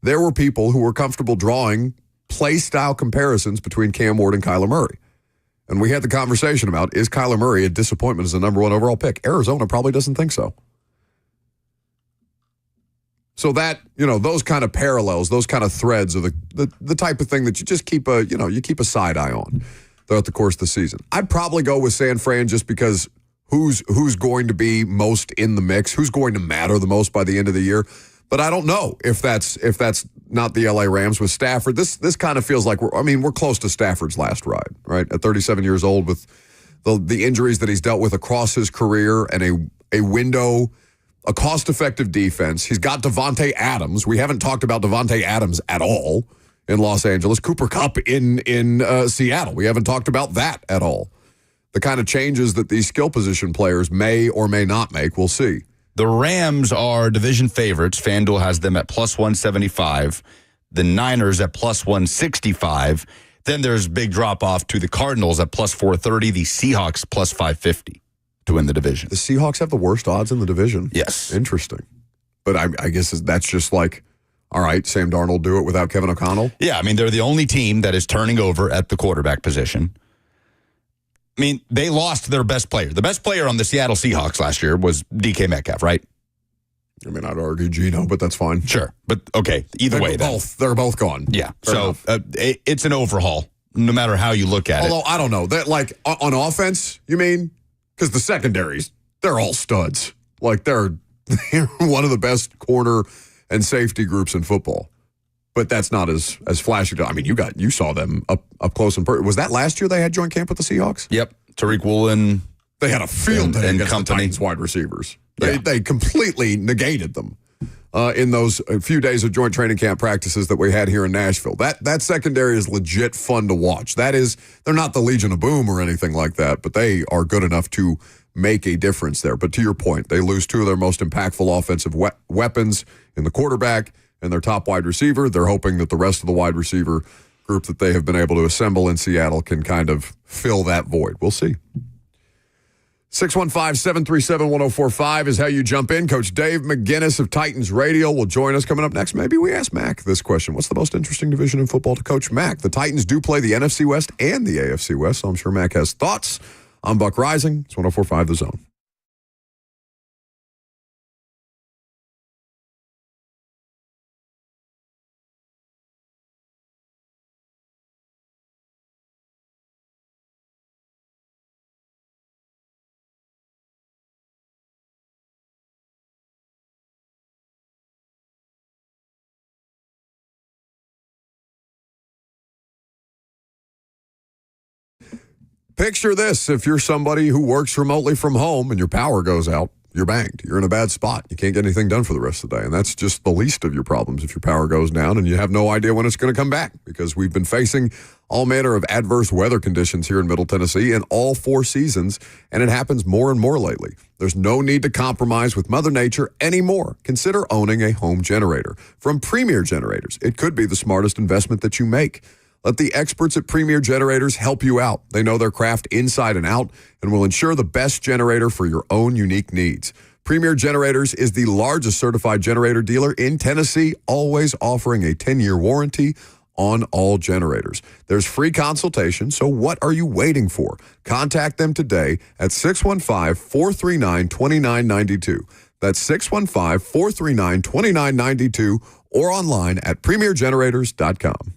there were people who were comfortable drawing play style comparisons between Cam Ward and Kyler Murray. And we had the conversation about, is Kyler Murray a disappointment as the number 1 overall pick? Arizona probably doesn't think so. So that, those kind of parallels, those kind of threads are the type of thing that you just keep a side eye on throughout the course of the season. I'd probably go with San Fran just because who's going to be most in the mix, who's going to matter the most by the end of the year. But I don't know if that's not the LA Rams with Stafford. This kind of feels like we're close to Stafford's last ride, right? At 37 years old with the injuries that he's dealt with across his career and a window, a cost-effective defense. He's got Devontae Adams. We haven't talked about Devontae Adams at all in Los Angeles. Cooper Kupp in Seattle. We haven't talked about that at all. The kind of changes that these skill position players may or may not make, we'll see. The Rams are division favorites. FanDuel has them at plus 175. The Niners at plus 165. Then there's big drop-off to the Cardinals at plus 430. The Seahawks plus 550. To win the division. The Seahawks have the worst odds in the division. Yes. Interesting. But I guess that's just like, all right, Sam Darnold do it without Kevin O'Connell? Yeah, they're the only team that is turning over at the quarterback position. They lost their best player. The best player on the Seattle Seahawks last year was DK Metcalf, right? I'd argue Geno, but that's fine. Sure. But, okay, either way. They're both gone. Yeah. So it's an overhaul, no matter how you look at it. Although, I don't know. That on offense, you mean? Because the secondaries, they're all studs. They're one of the best corner and safety groups in football. But that's not as flashy. You saw them up close and was that last year they had joint camp with the Seahawks? Yep. Tariq Woolen. They had a field day against company. the Titans wide receivers. They completely negated them in those few days of joint training camp practices that we had here in Nashville. That secondary is legit fun to watch. They're not the Legion of Boom or anything like that, but they are good enough to make a difference there. But to your point, they lose two of their most impactful offensive weapons in the quarterback and their top wide receiver. They're hoping that the rest of the wide receiver group that they have been able to assemble in Seattle can kind of fill that void. We'll see. 615-737-1045 is how you jump in. Coach Dave McGinness of Titans Radio will join us coming up next. Maybe we ask Mac this question. What's the most interesting division in football to coach Mac? The Titans do play the NFC West and the AFC West, so I'm sure Mac has thoughts. I'm Buck Rising. It's 104.5 The Zone. Picture this. If you're somebody who works remotely from home and your power goes out, you're banged. You're in a bad spot. You can't get anything done for the rest of the day. And that's just the least of your problems if your power goes down and you have no idea when it's going to come back, because we've been facing all manner of adverse weather conditions here in Middle Tennessee in all 4 seasons, and it happens more and more lately. There's no need to compromise with Mother Nature anymore. Consider owning a home generator from Premier Generators. It could be the smartest investment that you make. Let the experts at Premier Generators help you out. They know their craft inside and out and will ensure the best generator for your own unique needs. Premier Generators is the largest certified generator dealer in Tennessee, always offering a 10-year warranty on all generators. There's free consultation, so what are you waiting for? Contact them today at 615-439-2992. That's 615-439-2992 or online at premiergenerators.com.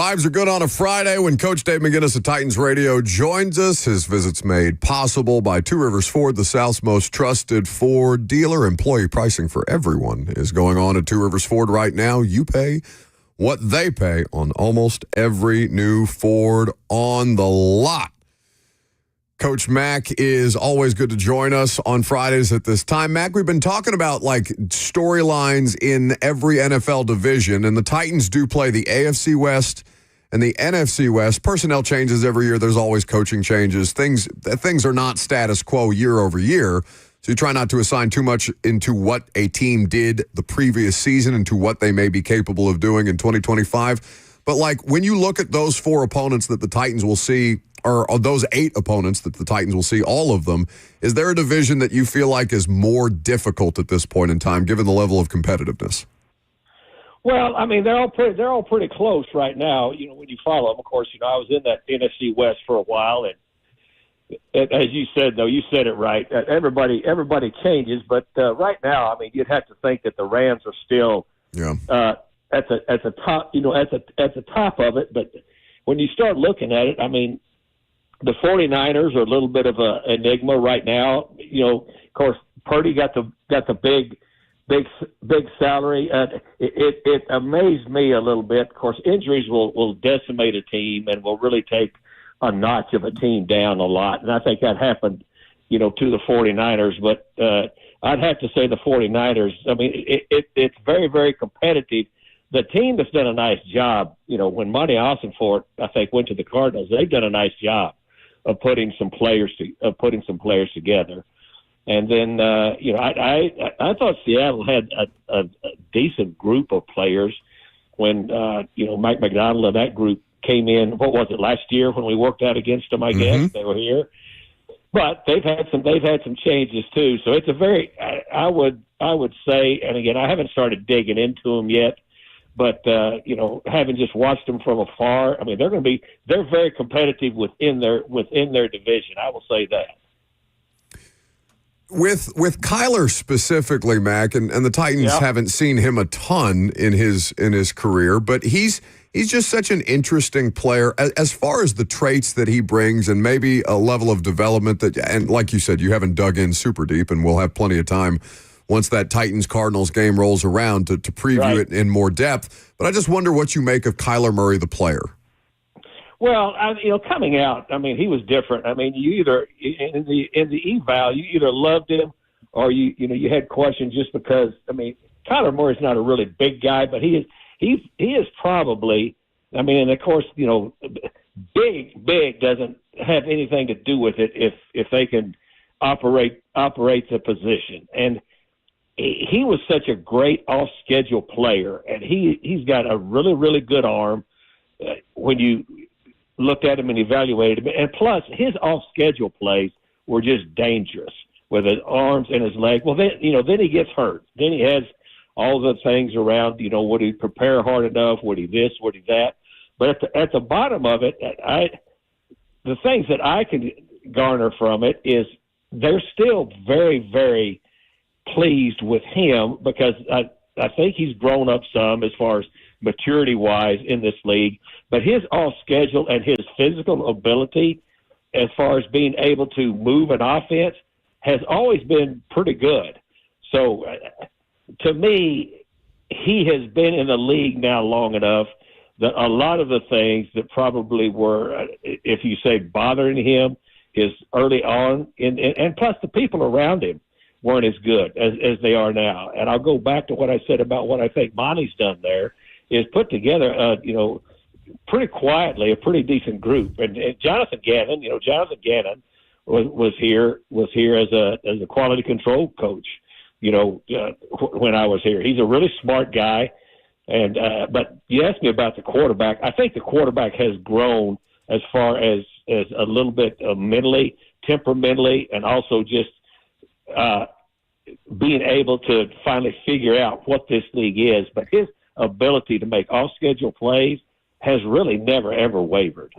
Vibes are good on a Friday when Coach Dave McGinness of Titans Radio joins us. His visit's made possible by Two Rivers Ford, the South's most trusted Ford dealer. Employee pricing for everyone is going on at Two Rivers Ford right now. You pay what they pay on almost every new Ford on the lot. Coach Mack is always good to join us on Fridays at this time. Mack, we've been talking about like storylines in every NFL division, and the Titans do play the AFC West and the NFC West. Personnel changes every year. There's always coaching changes. Things are not status quo year over year, so you try not to assign too much into what a team did the previous season and to what they may be capable of doing in 2025. But like when you look at those four opponents that the Titans will see, or those 8 opponents that the Titans will see, all of them, is there a division that you feel like is more difficult at this point in time, given the level of competitiveness? Well, I mean, they're all pretty close right now. You know, when you follow them, of course, you know, I was in that NFC West for a while, and as you said, though, you said it right. Everybody changes, but right now, I mean, you'd have to think that the Rams are still at the top, you know, at the top of it. But when you start looking at it, I mean, the 49ers are a little bit of an enigma right now. You know, of course, Purdy got the big salary. It amazed me a little bit. Of course, injuries will decimate a team and will really take a notch of a team down a lot. And I think that happened, you know, to the 49ers. But I'd have to say the 49ers, I mean, it's very, very competitive. The team has done a nice job. You know, when Monty Ossenfort, I think, went to the Cardinals, they've done a nice job of putting some players together. And then, you know, I thought Seattle had a decent group of players when, you know, Mike McDonald and that group came in. What was it, last year when we worked out against them? I guess they were here, but they've had some changes too. So it's a very, I would say, and again, I haven't started digging into them yet. But, you know, having just watched them from afar, I mean, they're very competitive within their division. I will say that. With Kyler specifically, Mac, and the Titans haven't seen him a ton in his career, but he's just such an interesting player as far as the traits that he brings and maybe a level of development that, and like you said, you haven't dug in super deep, and we'll have plenty of time once that Titans-Cardinals game rolls around to preview it in more depth. But I just wonder what you make of Kyler Murray, the player. Well, you know, coming out, I mean, he was different. I mean, you either in the eval, you either loved him or you had questions just because. I mean, Kyler Murray's not a really big guy, but he is probably. I mean, and of course, you know, big doesn't have anything to do with it if they can operate the position. And he was such a great off-schedule player, and he's got a really, really good arm when you looked at him and evaluated him. And plus, his off-schedule plays were just dangerous with his arms and his leg. Well, then he gets hurt. Then he has all the things around, you know, would he prepare hard enough? Would he this? Would he that? But at the bottom of it, the things that I can garner from it is they're still very, very pleased with him because I think he's grown up some as far as maturity-wise in this league. But his off-schedule and his physical ability as far as being able to move an offense has always been pretty good. So to me, he has been in the league now long enough that a lot of the things that probably were, if you say, bothering him is early on, and plus the people around him weren't as good as they are now. And I'll go back to what I said about what I think Monty's done there is put together, you know, pretty quietly a pretty decent group. And Jonathan Gannon was here as a quality control coach, you know, when I was here. He's a really smart guy. And but you asked me about the quarterback. I think the quarterback has grown as far as a little bit mentally, temperamentally, and also just being able to finally figure out what this league is. But his ability to make off-schedule plays has really never, ever wavered.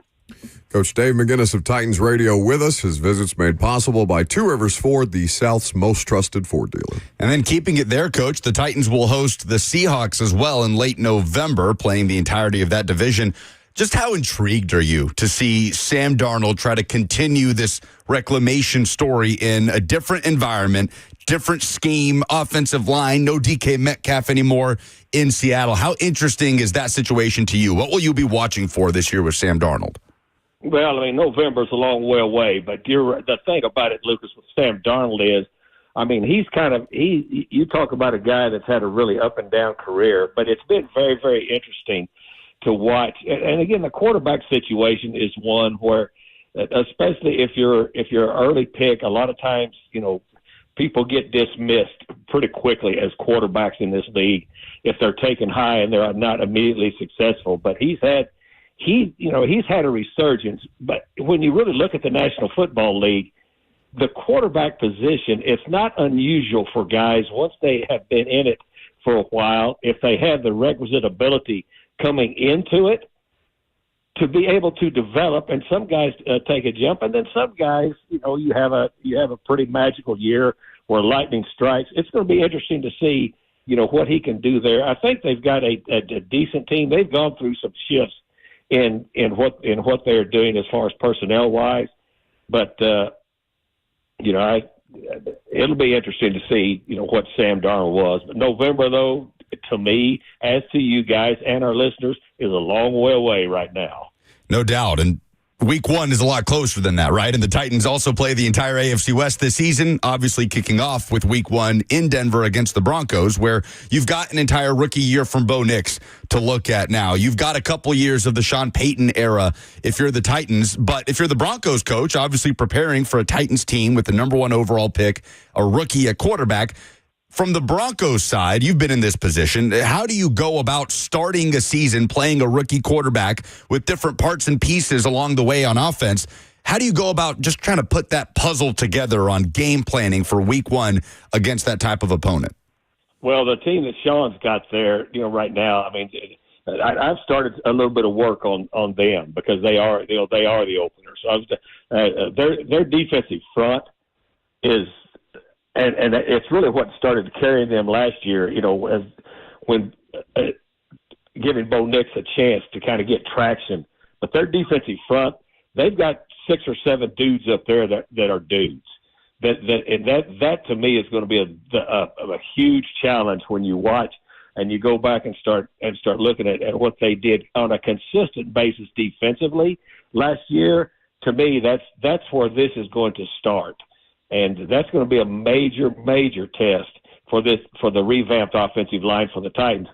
Coach Dave McGinness of Titans Radio with us. His visit's made possible by Two Rivers Ford, the South's most trusted Ford dealer. And then keeping it there, Coach, the Titans will host the Seahawks as well in late November, playing the entirety of that division. Just how intrigued are you to see Sam Darnold try to continue this reclamation story in a different environment, different scheme, offensive line, no DK Metcalf anymore in Seattle? How interesting is that situation to you? What will you be watching for this year with Sam Darnold? Well, I mean, November's a long way away, but the thing about it, Lucas, with Sam Darnold is, I mean, you talk about a guy that's had a really up and down career, but it's been very, very interesting to watch. And again, the quarterback situation is one where, especially if you're an early pick, a lot of times, people get dismissed pretty quickly as quarterbacks in this league if they're taken high and they're not immediately successful. But he's had a resurgence. But when you really look at the National Football League, the quarterback position, it's not unusual for guys, once they have been in it for a while, if they have the requisite ability coming into it, to be able to develop. And some guys take a jump, and then some guys, you have a pretty magical year where lightning strikes. It's going to be interesting to see, what he can do there. I think they've got a decent team. They've gone through some shifts in what they're doing as far as personnel wise, but it'll be interesting to see, what Sam Darnold was. But November, though, to me, as to you guys and our listeners, is a long way away right now. No doubt. And week 1 is a lot closer than that, right? And the Titans also play the entire AFC West this season, obviously kicking off with week 1 in Denver against the Broncos, where you've got an entire rookie year from Bo Nix to look at now. You've got a couple years of the Sean Payton era if you're the Titans. But if you're the Broncos coach, obviously preparing for a Titans team with the number 1 overall pick, a rookie at quarterback. From the Broncos side, you've been in this position. How do you go about starting a season playing a rookie quarterback with different parts and pieces along the way on offense? How do you go about just trying to put that puzzle together on game planning for week 1 against that type of opponent? Well, the team that Sean's got there, right now, I mean, I've started a little bit of work on them because they are the opener. So their defensive front is. And it's really what started carrying them last year, when giving Bo Nix a chance to kind of get traction. But their defensive front, they've got 6 or 7 dudes up there that are dudes. That to me is going to be a huge challenge when you watch and you go back and start looking at what they did on a consistent basis defensively last year. To me, that's where this is going to start. And that's going to be a major, major test for the revamped offensive line for the Titans,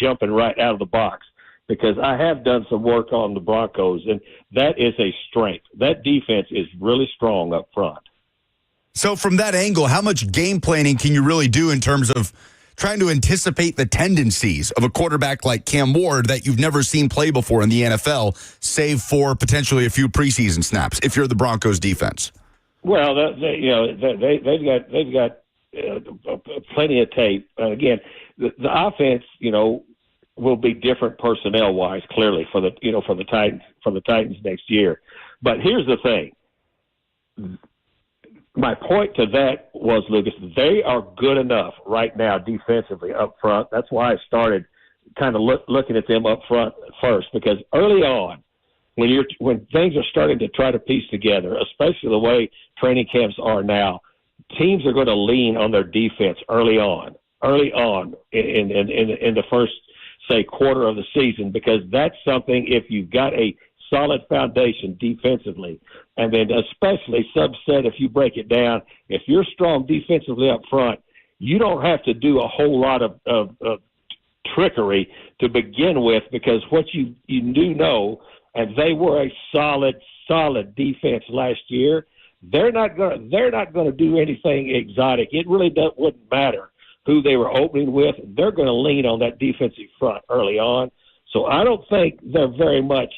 jumping right out of the box. Because I have done some work on the Broncos, and that is a strength. That defense is really strong up front. So from that angle, how much game planning can you really do in terms of trying to anticipate the tendencies of a quarterback like Cam Ward that you've never seen play before in the NFL, save for potentially a few preseason snaps, if you're the Broncos defense? Well, they've got plenty of tape. Again, the offense, will be different personnel wise, clearly for the Titans next year. But here's the thing. My point to that was, Lucas, they are good enough right now defensively up front. That's why I started kind of looking at them up front first, because early on, when things are starting to try to piece together, especially the way training camps are now, teams are going to lean on their defense early on in the first, say, quarter of the season, because that's something, if you've got a solid foundation defensively, and then especially subset, if you break it down, if you're strong defensively up front, you don't have to do a whole lot of trickery to begin with, because what you do know, and they were a solid defense last year. They're not going to do anything exotic. It really wouldn't matter who they were opening with. They're going to lean on that defensive front early on. So I don't think they're very much,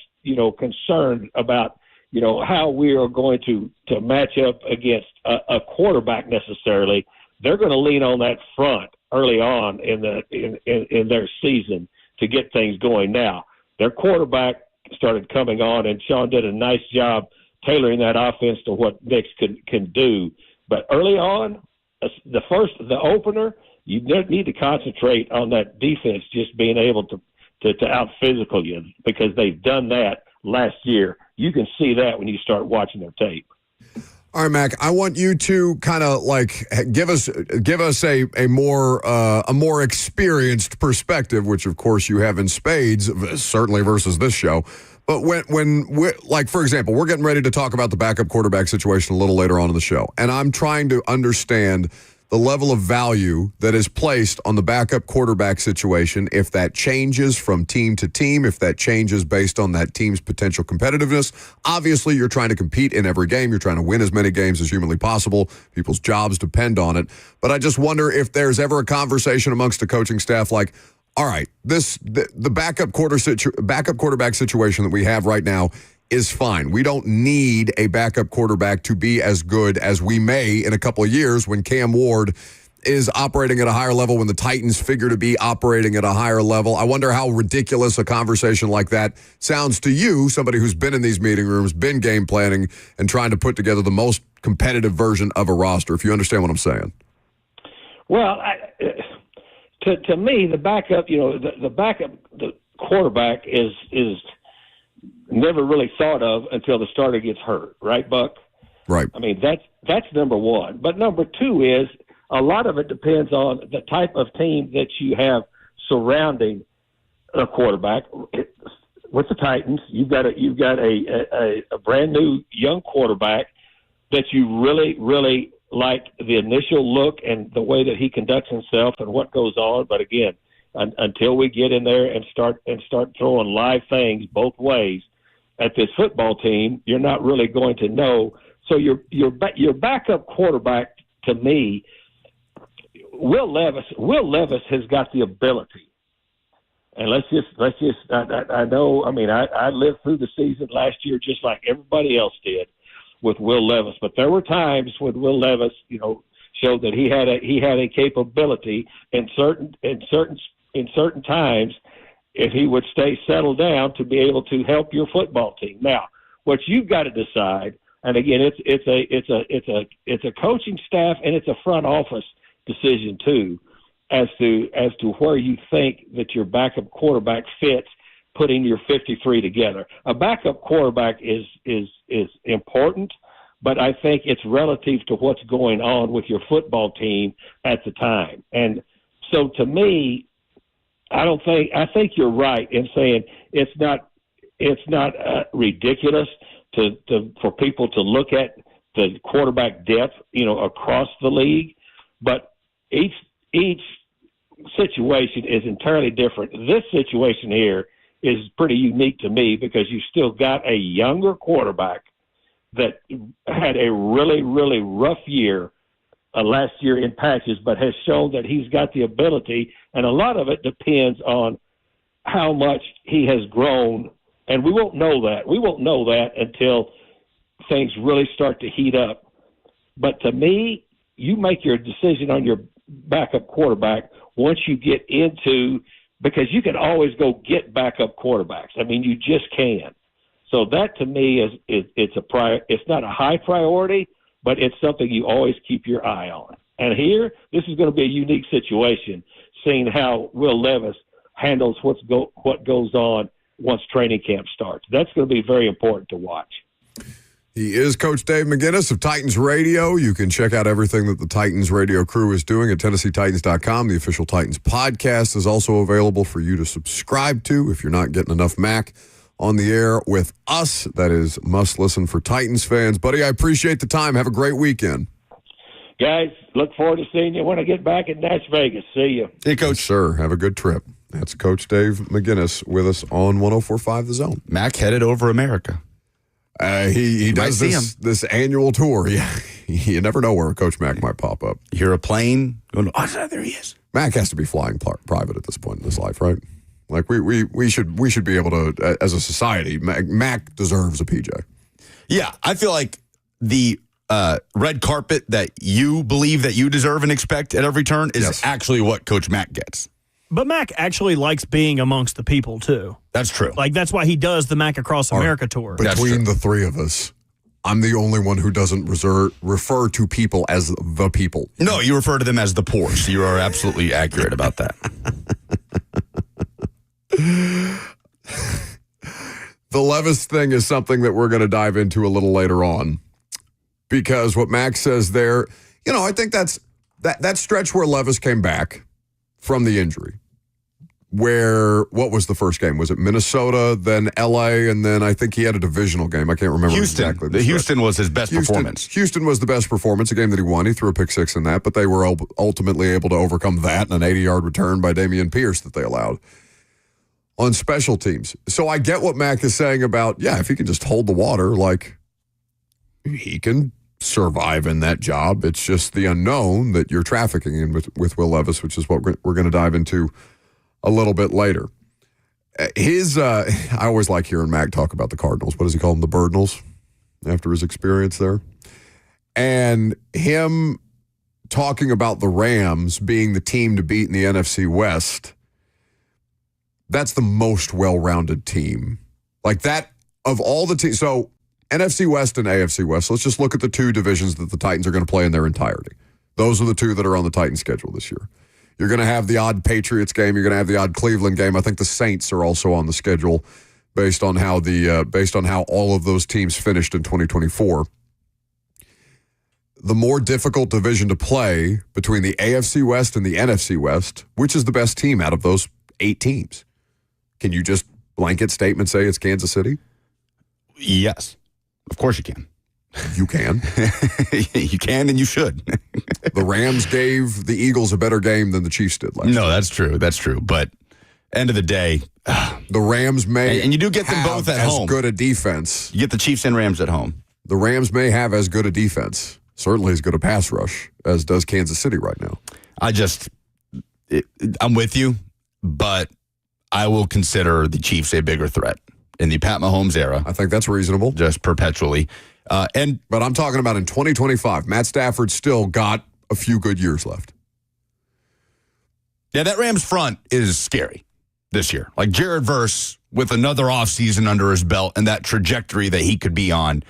concerned about, how we are going to match up against a quarterback necessarily. They're going to lean on that front early on in their season to get things going. Now, their quarterback started coming on, and Sean did a nice job tailoring that offense to what Nix can do. But early on, the opener, you need to concentrate on that defense just being able to out physical you, because they've done that last year. You can see that when you start watching their tape. All right, Mac, I want you to kind of like give us a more experienced perspective, which of course you have in spades, certainly versus this show. But when like, for example, we're getting ready to talk about the backup quarterback situation a little later on in the show, and I'm trying to understand the level of value that is placed on the backup quarterback situation, if that changes from team to team, if that changes based on that team's potential competitiveness. Obviously, you're trying to compete in every game. You're trying to win as many games as humanly possible. People's jobs depend on it. But I just wonder if there's ever a conversation amongst the coaching staff like, all right, the backup quarterback situation that we have right now is fine. We don't need a backup quarterback to be as good as we may in a couple of years when Cam Ward is operating at a higher level, when the Titans figure to be operating at a higher level. I wonder how ridiculous a conversation like that sounds to you, somebody who's been in these meeting rooms, been game planning, and trying to put together the most competitive version of a roster, if you understand what I'm saying. Well, to me, the backup, the quarterback is never really thought of until the starter gets hurt, right, Buck? Right. I mean, that's number one. But number two is a lot of it depends on the type of team that you have surrounding a quarterback. With the Titans, you've got a brand new young quarterback that you really, really like the initial look and the way that he conducts himself and what goes on. But again, until we get in there and start throwing live things both ways at this football team, you're not really going to know. So your backup quarterback, to me, Will Levis has got the ability. And let's just I know, I mean, I lived through the season last year just like everybody else did with Will Levis, but there were times when Will Levis, showed that he had a capability in certain times, if he would stay settled down, to be able to help your football team. Now, what you've got to decide, and again, it's a coaching staff and it's a front office decision too, as to where you think that your backup quarterback fits, putting your 53 together. A backup quarterback is important, but I think it's relative to what's going on with your football team at the time. And so to me, I think you're right in saying it's not ridiculous for people to look at the quarterback depth, across the league, but each situation is entirely different. This situation here is pretty unique to me because you still got a younger quarterback that had a really, really rough year last year in patches, but has shown that he's got the ability, and a lot of it depends on how much he has grown, and we won't know that. We won't know that until things really start to heat up. But to me, you make your decision on your backup quarterback once you get into, because you can always go get backup quarterbacks. I mean, you just can. So that to me it's not a high priority, but it's something you always keep your eye on. And here, this is going to be a unique situation, seeing how Will Levis handles what goes on once training camp starts. That's going to be very important to watch. He is Coach Dave McGinness of Titans Radio. You can check out everything that the Titans radio crew is doing at TennesseeTitans.com. The official Titans podcast is also available for you to subscribe to if you're not getting enough Mac on the air with us. That is must listen for Titans fans. Buddy, I appreciate the time. Have a great weekend. Guys, look forward to seeing you when I get back in Las Vegas. See you. Hey, Coach. Yes, sir. Have a good trip. That's Coach Dave McGinness with us on 104.5 The Zone. Mac headed over America. He does this annual tour. Yeah, you never know where Coach Mac might pop up. You hear a plane going, oh, there he is. Mac has to be flying private at this point in his life, right? Like we should be able to, as a society, Mac deserves a PJ. Yeah, I feel like the red carpet that you believe that you deserve and expect at every turn is actually what Coach Mac gets. But Mac actually likes being amongst the people, too. That's true. Like, that's why he does the Mac Across America tour. Between the three of us, I'm the only one who doesn't refer to people as the people. No, you refer to them as the poor, so you are absolutely accurate about that. The Levis thing is something that we're going to dive into a little later on, because what Max says there, I think that stretch where Levis came back from the injury, what was the first game? Was it Minnesota, then L.A., and then I think he had a divisional game. I can't remember exactly. Houston was his best performance. Houston was the best performance, a game that he won. He threw a pick six in that, but they were ultimately able to overcome that and an 80-yard return by Dameon Pierce that they allowed on special teams. So I get what Mac is saying about, if he can just hold the water, he can survive in that job. It's just the unknown that you're trafficking in with Will Levis, which is what we're going to dive into a little bit later. I always like hearing Mac talk about the Cardinals. What does he call them? The Birdnals, after his experience there. And him talking about the Rams being the team to beat in the NFC West. That's the most well-rounded team. Like that, of all the teams. So NFC West and AFC West, let's just look at the two divisions that the Titans are going to play in their entirety. Those are the two that are on the Titans schedule this year. You're going to have the odd Patriots game. You're going to have the odd Cleveland game. I think the Saints are also on the schedule based on how all of those teams finished in 2024. The more difficult division to play between the AFC West and the NFC West, which is the best team out of those 8 teams? Can you just blanket statement say it's Kansas City? Yes. Of course you can. You can. You can and you should. The Rams gave the Eagles a better game than the Chiefs did last year. No, that's true. That's true. But end of the day, the Rams may and you do get them both at home. As good a defense. You get the Chiefs and Rams at home. The Rams may have as good a defense, certainly as good a pass rush as does Kansas City right now. I'm with you, but I will consider the Chiefs a bigger threat in the Pat Mahomes era. I think that's reasonable. Just perpetually. But I'm talking about in 2025. Matt Stafford still got a few good years left. Yeah, that Rams front is scary this year. Like Jared Verse with another offseason under his belt and that trajectory that he could be on.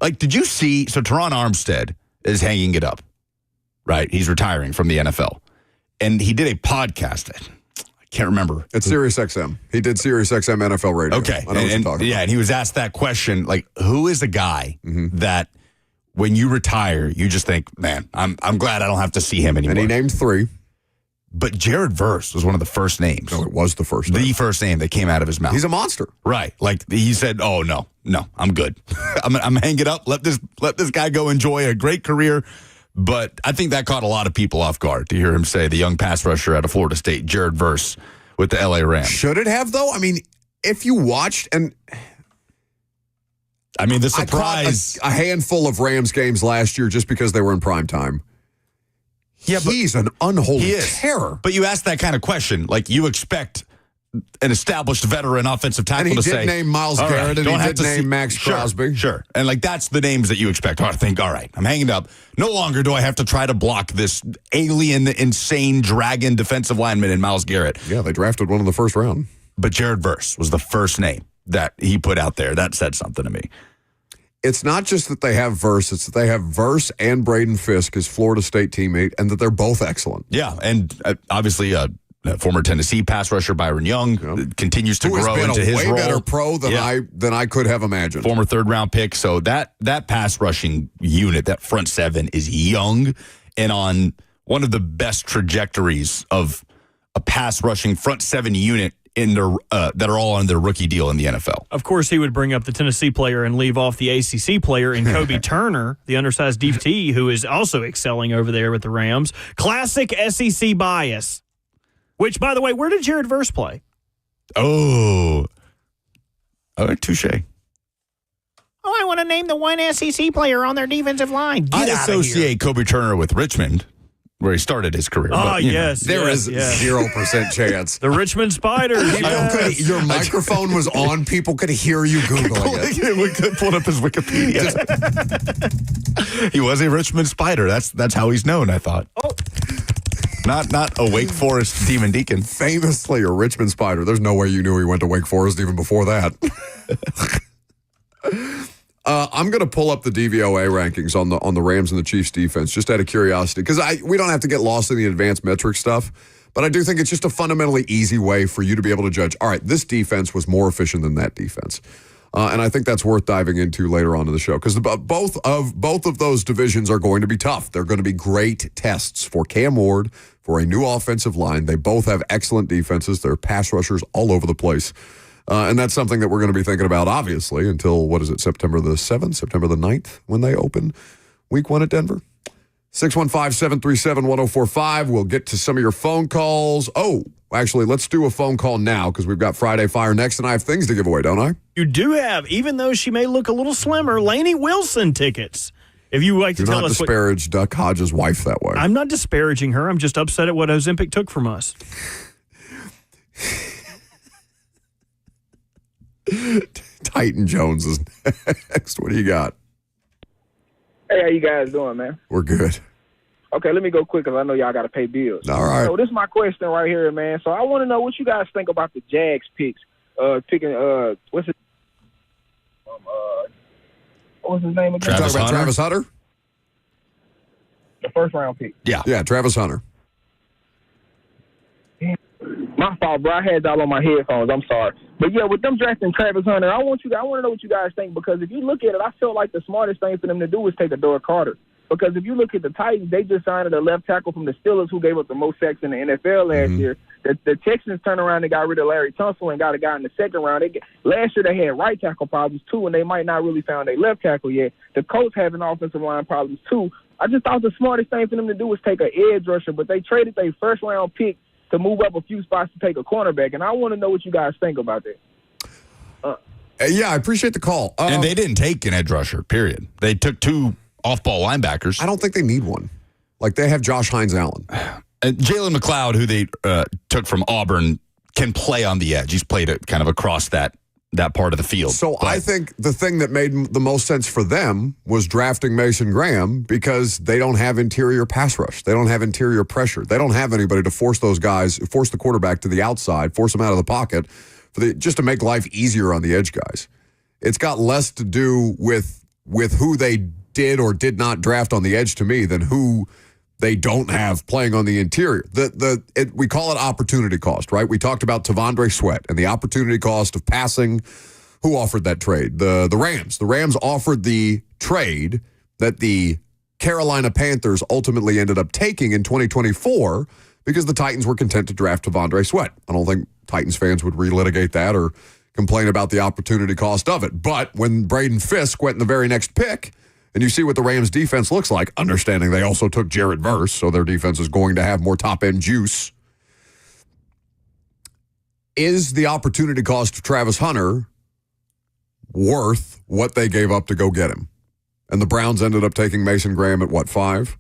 Like, did you see? So Teron Armstead is hanging it up, right? He's retiring from the NFL. And he did a podcast. I can't remember. It's Sirius XM. He did Sirius XM NFL radio. Okay. I know what you're talking about. And he was asked that question, like, who is the guy that when you retire, you just think, man, I'm glad I don't have to see him anymore. And he named 3. But Jared Verse was one of the first names. No, it was the first name. The first name that came out of his mouth. He's a monster. Right. Like he said, oh, no, I'm good. I'm hanging it up. Let this guy go enjoy a great career. But I think that caught a lot of people off guard to hear him say the young pass rusher out of Florida State, Jared Verse, with the LA Rams. Should it have, though? I mean, if you watched, and I mean, the surprise. I caught a handful of Rams games last year just because they were in prime time. Yeah, he's an unholy terror. But you ask that kind of question, like you expect an established veteran offensive tackle to say. And he did name Myles Garrett, and he did name Max Crosby. Sure. And like that's the names that you expect. I think, all right, I'm hanging up. No longer do I have to try to block this alien, insane dragon defensive lineman in Myles Garrett. Yeah, they drafted one in the first round. But Jared Verse was the first name that he put out there. That said something to me. It's not just that they have Verse, it's that they have Verse and Braden Fisk, his Florida State teammate, and that they're both excellent. Yeah, and obviously former Tennessee pass rusher Byron Young continues to grow into his role. Who has been a way better pro than I could have imagined. Former third-round pick. So that pass rushing unit, that front seven, is young and on one of the best trajectories of a pass rushing front seven unit that are all on their rookie deal in the NFL. Of course, he would bring up the Tennessee player and leave off the ACC player in Kobe Turner, the undersized DT, who is also excelling over there with the Rams. Classic SEC bias. Which, by the way, where did Jared Verse play? Oh, touche. Oh, I want to name the one SEC player on their defensive line. I associate Kobe Turner with Richmond, where he started his career. Oh, yes. There is 0% chance. The Richmond Spiders. Your microphone was on. People could hear you Googling it. We could pull up his Wikipedia. He was a Richmond Spider. That's how he's known, I thought. Oh. Not a Wake Forest Demon Deacon. Famously a Richmond Spider. There's no way you knew he went to Wake Forest even before that. I'm going to pull up the DVOA rankings on the Rams and the Chiefs defense just out of curiosity because we don't have to get lost in the advanced metric stuff, But I do think it's just a fundamentally easy way for you to be able to judge, all right, this defense was more efficient than that defense. And I think that's worth diving into later on in the show because both of those divisions are going to be tough. They're going to be great tests for Cam Ward, for a new offensive line. They both have excellent defenses. They're pass rushers all over the place. And that's something that we're going to be thinking about, obviously, until, September the 7th, September the 9th, when they open week 1 at Denver. 615-737-1045. We'll get to some of your phone calls. Oh, actually, let's do a phone call now because we've got Friday Fire next, and I have things to give away, don't I? You do have, even though she may look a little slimmer, Lainey Wilson tickets. If you like to tell us, do not disparage Duck Hodges' wife that way. I'm not disparaging her. I'm just upset at what Ozempic took from us. Titan Jones is next. What do you got? Hey, how you guys doing, man? We're good. Okay, let me go quick because I know y'all got to pay bills. All right. So this is my question right here, man. So I want to know what you guys think about the Jags picks. Picking what's his name again? Travis Hunter. Travis Hunter? The first round pick. Yeah, Travis Hunter. My fault, bro. I had y'all on my headphones. I'm sorry. But, yeah, with them drafting Travis Hunter, I want to know what you guys think because if you look at it, I feel like the smartest thing for them to do is take Adore Carter. Because if you look at the Titans, they just signed a left tackle from the Steelers who gave up the most sacks in the NFL last year. The Texans turned around and got rid of Larry Tunsil and got a guy in the second round. Last year they had right tackle problems too, and they might not really found their left tackle yet. The Colts having offensive line problems too. I just thought the smartest thing for them to do was take an edge rusher, but they traded their first round pick to move up a few spots to take a cornerback, and I want to know what you guys think about that. Yeah, I appreciate the call. And they didn't take an edge rusher, period. They took 2 off-ball linebackers. I don't think they need one. Like, they have Josh Hines-Allen. And Jalen McLeod, who they took from Auburn, can play on the edge. He's played it kind of across that part of the field. So I think the thing that made the most sense for them was drafting Mason Graham because they don't have interior pass rush. They don't have interior pressure. They don't have anybody to force the quarterback to the outside, force him out of the pocket, just to make life easier on the edge guys. It's got less to do with who they did or did not draft on the edge to me than who they don't have playing on the interior. We call it opportunity cost, right? We talked about Tavondre Sweat and the opportunity cost of passing. Who offered that trade? The Rams. The Rams offered the trade that the Carolina Panthers ultimately ended up taking in 2024 because the Titans were content to draft Tavondre Sweat. I don't think Titans fans would relitigate that or complain about the opportunity cost of it. But when Braden Fisk went in the very next pick, and you see what the Rams defense looks like, understanding they also took Jared Verse, so their defense is going to have more top-end juice. Is the opportunity cost of Travis Hunter worth what they gave up to go get him? And the Browns ended up taking Mason Graham at 5?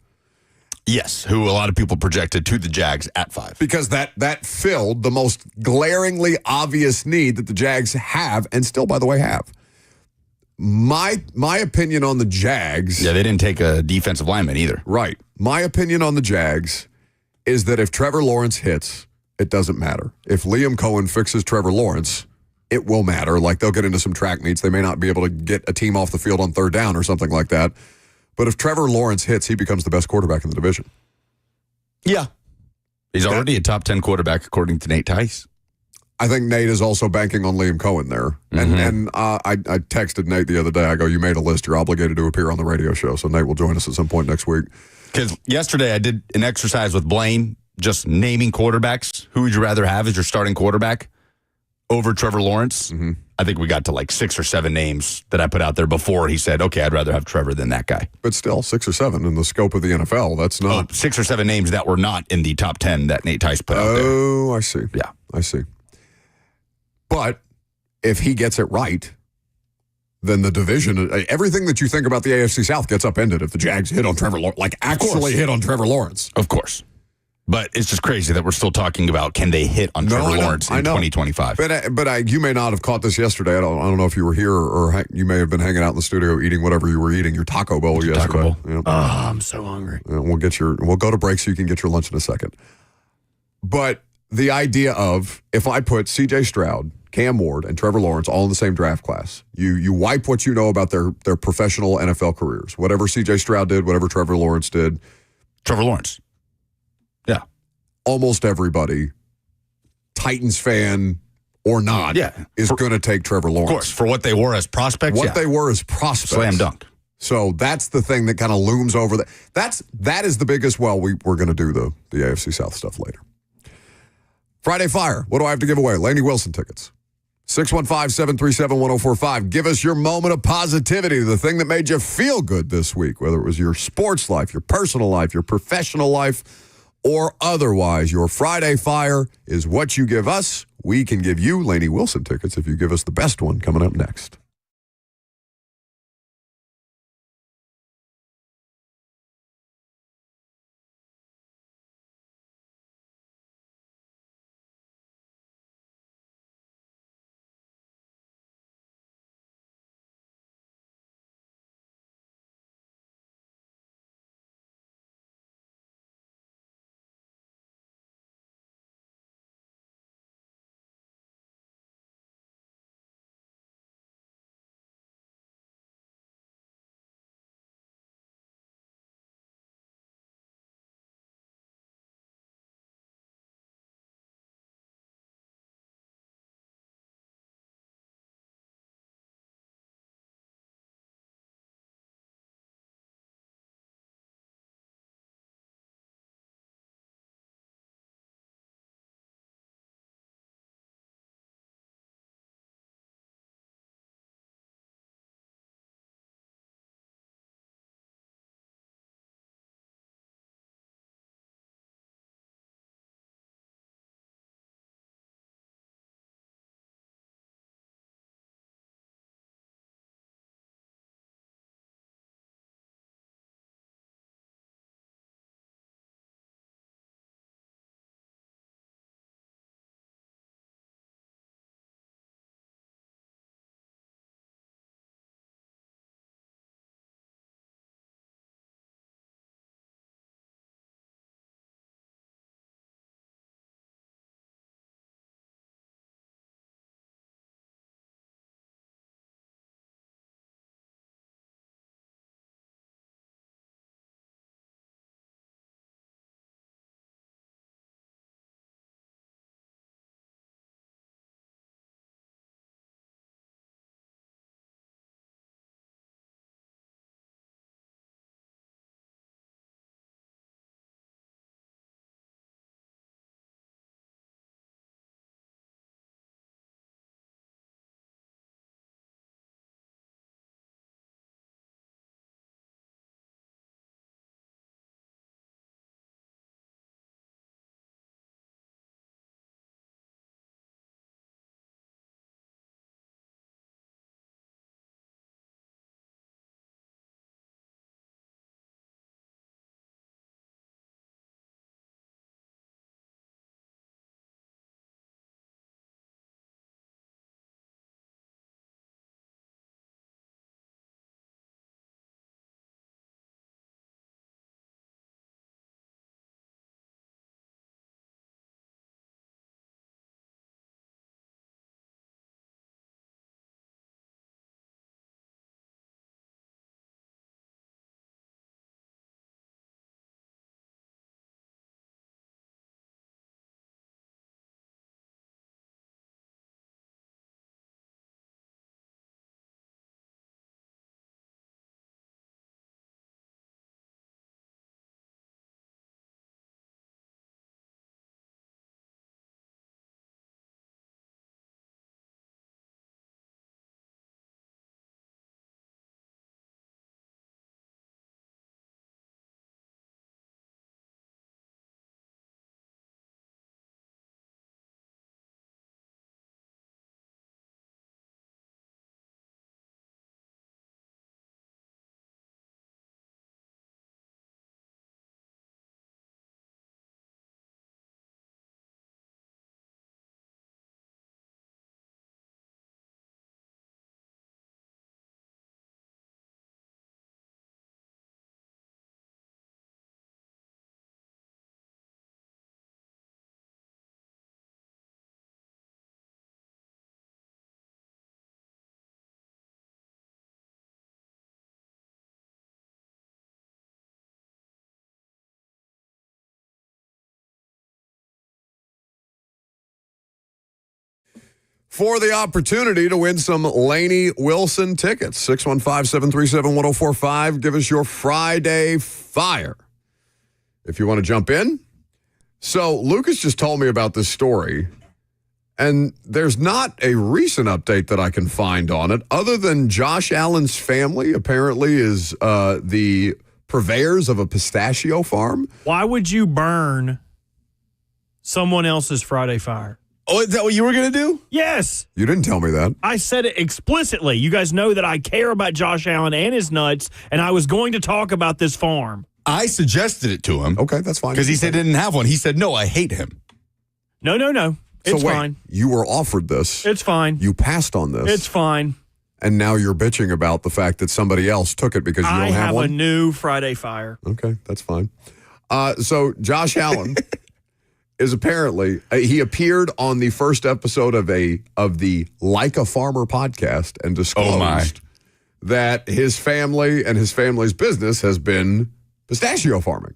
Yes, who a lot of people projected to the Jags at 5. Because that filled the most glaringly obvious need that the Jags have, and still, by the way, have. My opinion on the Jags... Yeah, they didn't take a defensive lineman either. Right. My opinion on the Jags is that if Trevor Lawrence hits, it doesn't matter. If Liam Cohen fixes Trevor Lawrence, it will matter. Like, they'll get into some track meets. They may not be able to get a team off the field on 3rd down or something like that. But if Trevor Lawrence hits, he becomes the best quarterback in the division. Yeah. He's already a top 10 quarterback, according to Nate Tice. I think Nate is also banking on Liam Cohen there. And I texted Nate the other day. I go, you made a list. You're obligated to appear on the radio show. So Nate will join us at some point next week. Because yesterday I did an exercise with Blaine, just naming quarterbacks. Who would you rather have as your starting quarterback over Trevor Lawrence? Mm-hmm. I think we got to like 6 or 7 names that I put out there before he said, okay, I'd rather have Trevor than that guy. But still, 6 or 7 in the scope of the NFL. That's not... 6 or 7 names that were not in the top 10 that Nate Tice put out there. Oh, I see. Yeah. I see. But if he gets it right, then the division, everything that you think about the AFC South gets upended if the Jags hit on Trevor Lawrence, like actually hit on Trevor Lawrence. Of course. But it's just crazy that we're still talking about can they hit on Trevor Lawrence in 2025. But you may not have caught this yesterday. I don't know if you were here or you may have been hanging out in the studio eating whatever you were eating, your Taco Bowl yesterday. Taco Bowl. Yep. Oh, I'm so hungry. We'll go to break so you can get your lunch in a second. But the idea of if I put C.J. Stroud, Cam Ward, and Trevor Lawrence all in the same draft class, you wipe what you know about their professional NFL careers. Whatever C.J. Stroud did, whatever Trevor Lawrence did. Trevor Lawrence. Yeah. almost everybody, Titans fan or not, is going to take Trevor Lawrence. Of course, for what they were as prospects. What they were as prospects. Slam dunk. So that's the thing that kind of looms over that. That is the biggest. Well, we're going to do the AFC South stuff later. Friday Fire. What do I have to give away? Laney Wilson tickets. 615-737-1045. Give us your moment of positivity, the thing that made you feel good this week, whether it was your sports life, your personal life, your professional life, or otherwise. Your Friday Fire is what you give us. We can give you Laney Wilson tickets if you give us the best one coming up next. for the opportunity to win some Lainey Wilson tickets. 615-737-1045. Give us your Friday Fire if you want to jump in. So Lucas just told me about this story, and there's not a recent update that I can find on it other than Josh Allen's family apparently is the purveyors of a pistachio farm. Why would you burn someone else's Friday Fire? Oh, is that what you were going to do? Yes. You didn't tell me that. I said it explicitly. You guys know that I care about Josh Allen and his nuts, and I was going to talk about this farm. I suggested it to him. Okay, that's fine. Because he said he didn't have one. He said, no, I hate him. No. It's fine. You were offered this. It's fine. You passed on this. It's fine. And now you're bitching about the fact that somebody else took it because you don't have one? I have a new Friday Fire. Okay, that's fine. So Josh Allen is apparently he appeared on the first episode of the Like a Farmer podcast and disclosed that his family and his family's business has been pistachio farming.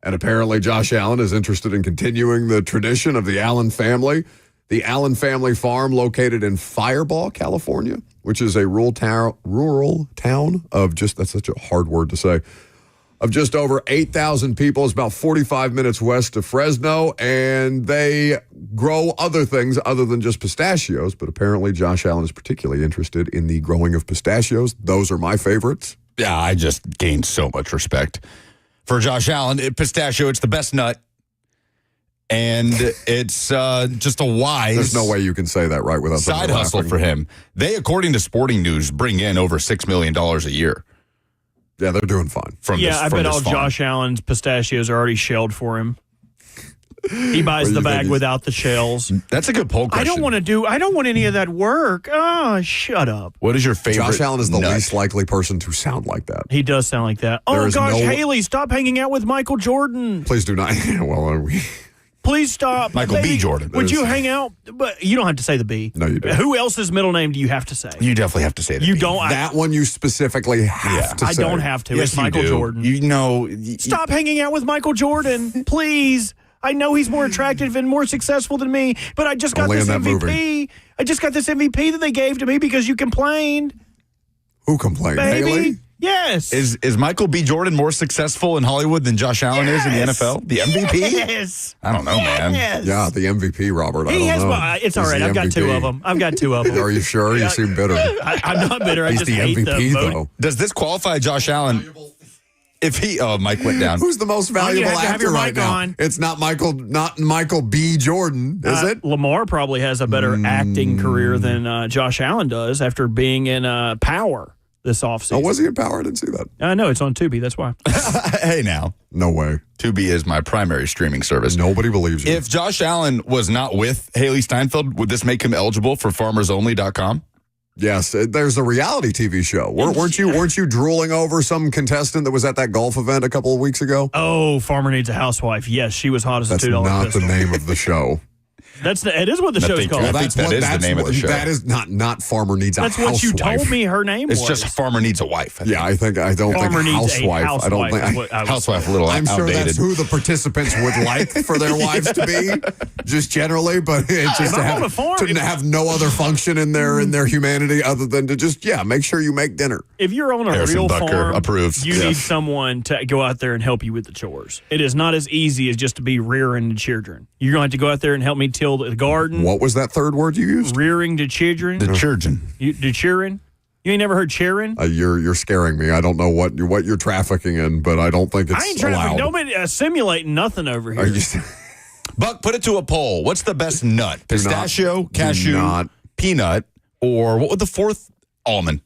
And apparently Josh Allen is interested in continuing the tradition of the Allen family. The Allen family farm located in Firebaugh, California, which is a rural town of just, that's such a hard word to say, of just over 8,000 people. It's about 45 minutes west of Fresno, and they grow other things other than just pistachios, but apparently Josh Allen is particularly interested in the growing of pistachios. Those are my favorites. Yeah, I just gained so much respect for Josh Allen. Pistachio, it's the best nut, and it's just a wise... There's no way you can say that right without side hustle for him. They, according to Sporting News, bring in over $6 million a year. Yeah, they're doing fine. I bet all Josh Allen's pistachios are already shelled for him. He buys the bag without the shells. That's a good poll question. I don't want any of that work. Oh, shut up. What is your favorite Josh Allen is the nut? least likely person to sound like that. He does sound like that. Oh, gosh, Haley, stop hanging out with Michael Jordan. Please do not. Please stop. Michael B. Jordan. Would you hang out? But you don't have to say the B. No, you don't. Who else's middle name do you have to say? You definitely have to say that. You don't. That one you specifically have to say. I don't have to. Yes, it's Michael Jordan. You know. Stop hanging out with Michael Jordan, please. I know he's more attractive and more successful than me, but I just got this MVP. Movie. I just got this MVP that they gave to me because you complained. Who complained? Baby. Haley? Yes. Is Michael B. Jordan more successful in Hollywood than Josh Allen is in the NFL? The MVP? Yes. I don't know, man. Yes. Yeah, the MVP, Robert. It's all right. I've got two of them. Are you sure? You seem bitter. I'm not bitter. I He's just the hate MVP, them. though. Does this qualify Josh Allen? If he, Mike went down. Who's the most valuable have to have actor your right mic now? on. It's not Michael B. Jordan, is it? Lamar probably has a better acting career than Josh Allen does after being in Power this offseason. Oh, was he in Power? I didn't see that. No, it's on Tubi. That's why. Hey, now. No way. Tubi is my primary streaming service. Nobody believes you. If Josh Allen was not with Haley Steinfeld, would this make him eligible for FarmersOnly.com? Yes, there's a reality TV show. Weren't you drooling over some contestant that was at that golf event a couple of weeks ago? Oh, Farmer Needs a Housewife. Yes, she was hot as a $2 pistol. That's not the name of the show. It is what the show's called. I think that is the name of the show. That is not Farmer Needs a Housewife. That's what you told me her name was. It's just Farmer Needs a Wife. I don't think Housewife. I don't think Housewife a little I'm outdated. sure that's who the participants would like for their wives to be, just generally, but it's just to have no other function in their humanity other than to just make sure you make dinner. If you're on a Harrison real Bucker farm, approves. You need someone to go out there and help you with the chores. It is not as easy as just to be rearing the children. You're going to have to go out there and help me till the garden. What was that third word you used? Rearing the children. The children. The cheering? You ain't never heard cheering? You're scaring me. I don't know what you're trafficking in, but I don't think it's I ain't trafficking. allowed. Nobody simulating nothing over here. Buck, put it to a poll. What's the best nut? Pistachio, cashew, peanut, or what would the fourth? Almond.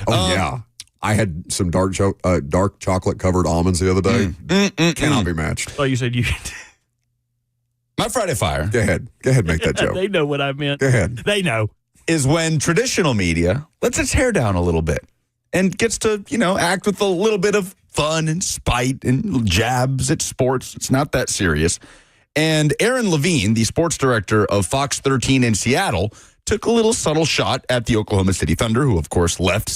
Oh, yeah. I had some dark chocolate covered almonds the other day. Cannot be matched. Oh, you said you... My Friday Fire. Go ahead, make that joke. They know what I meant. Go ahead. They know. Is when traditional media lets its hair down a little bit and gets to, act with a little bit of fun and spite and jabs at sports. It's not that serious. And Aaron Levine, the sports director of Fox 13 in Seattle, took a little subtle shot at the Oklahoma City Thunder, who, of course, left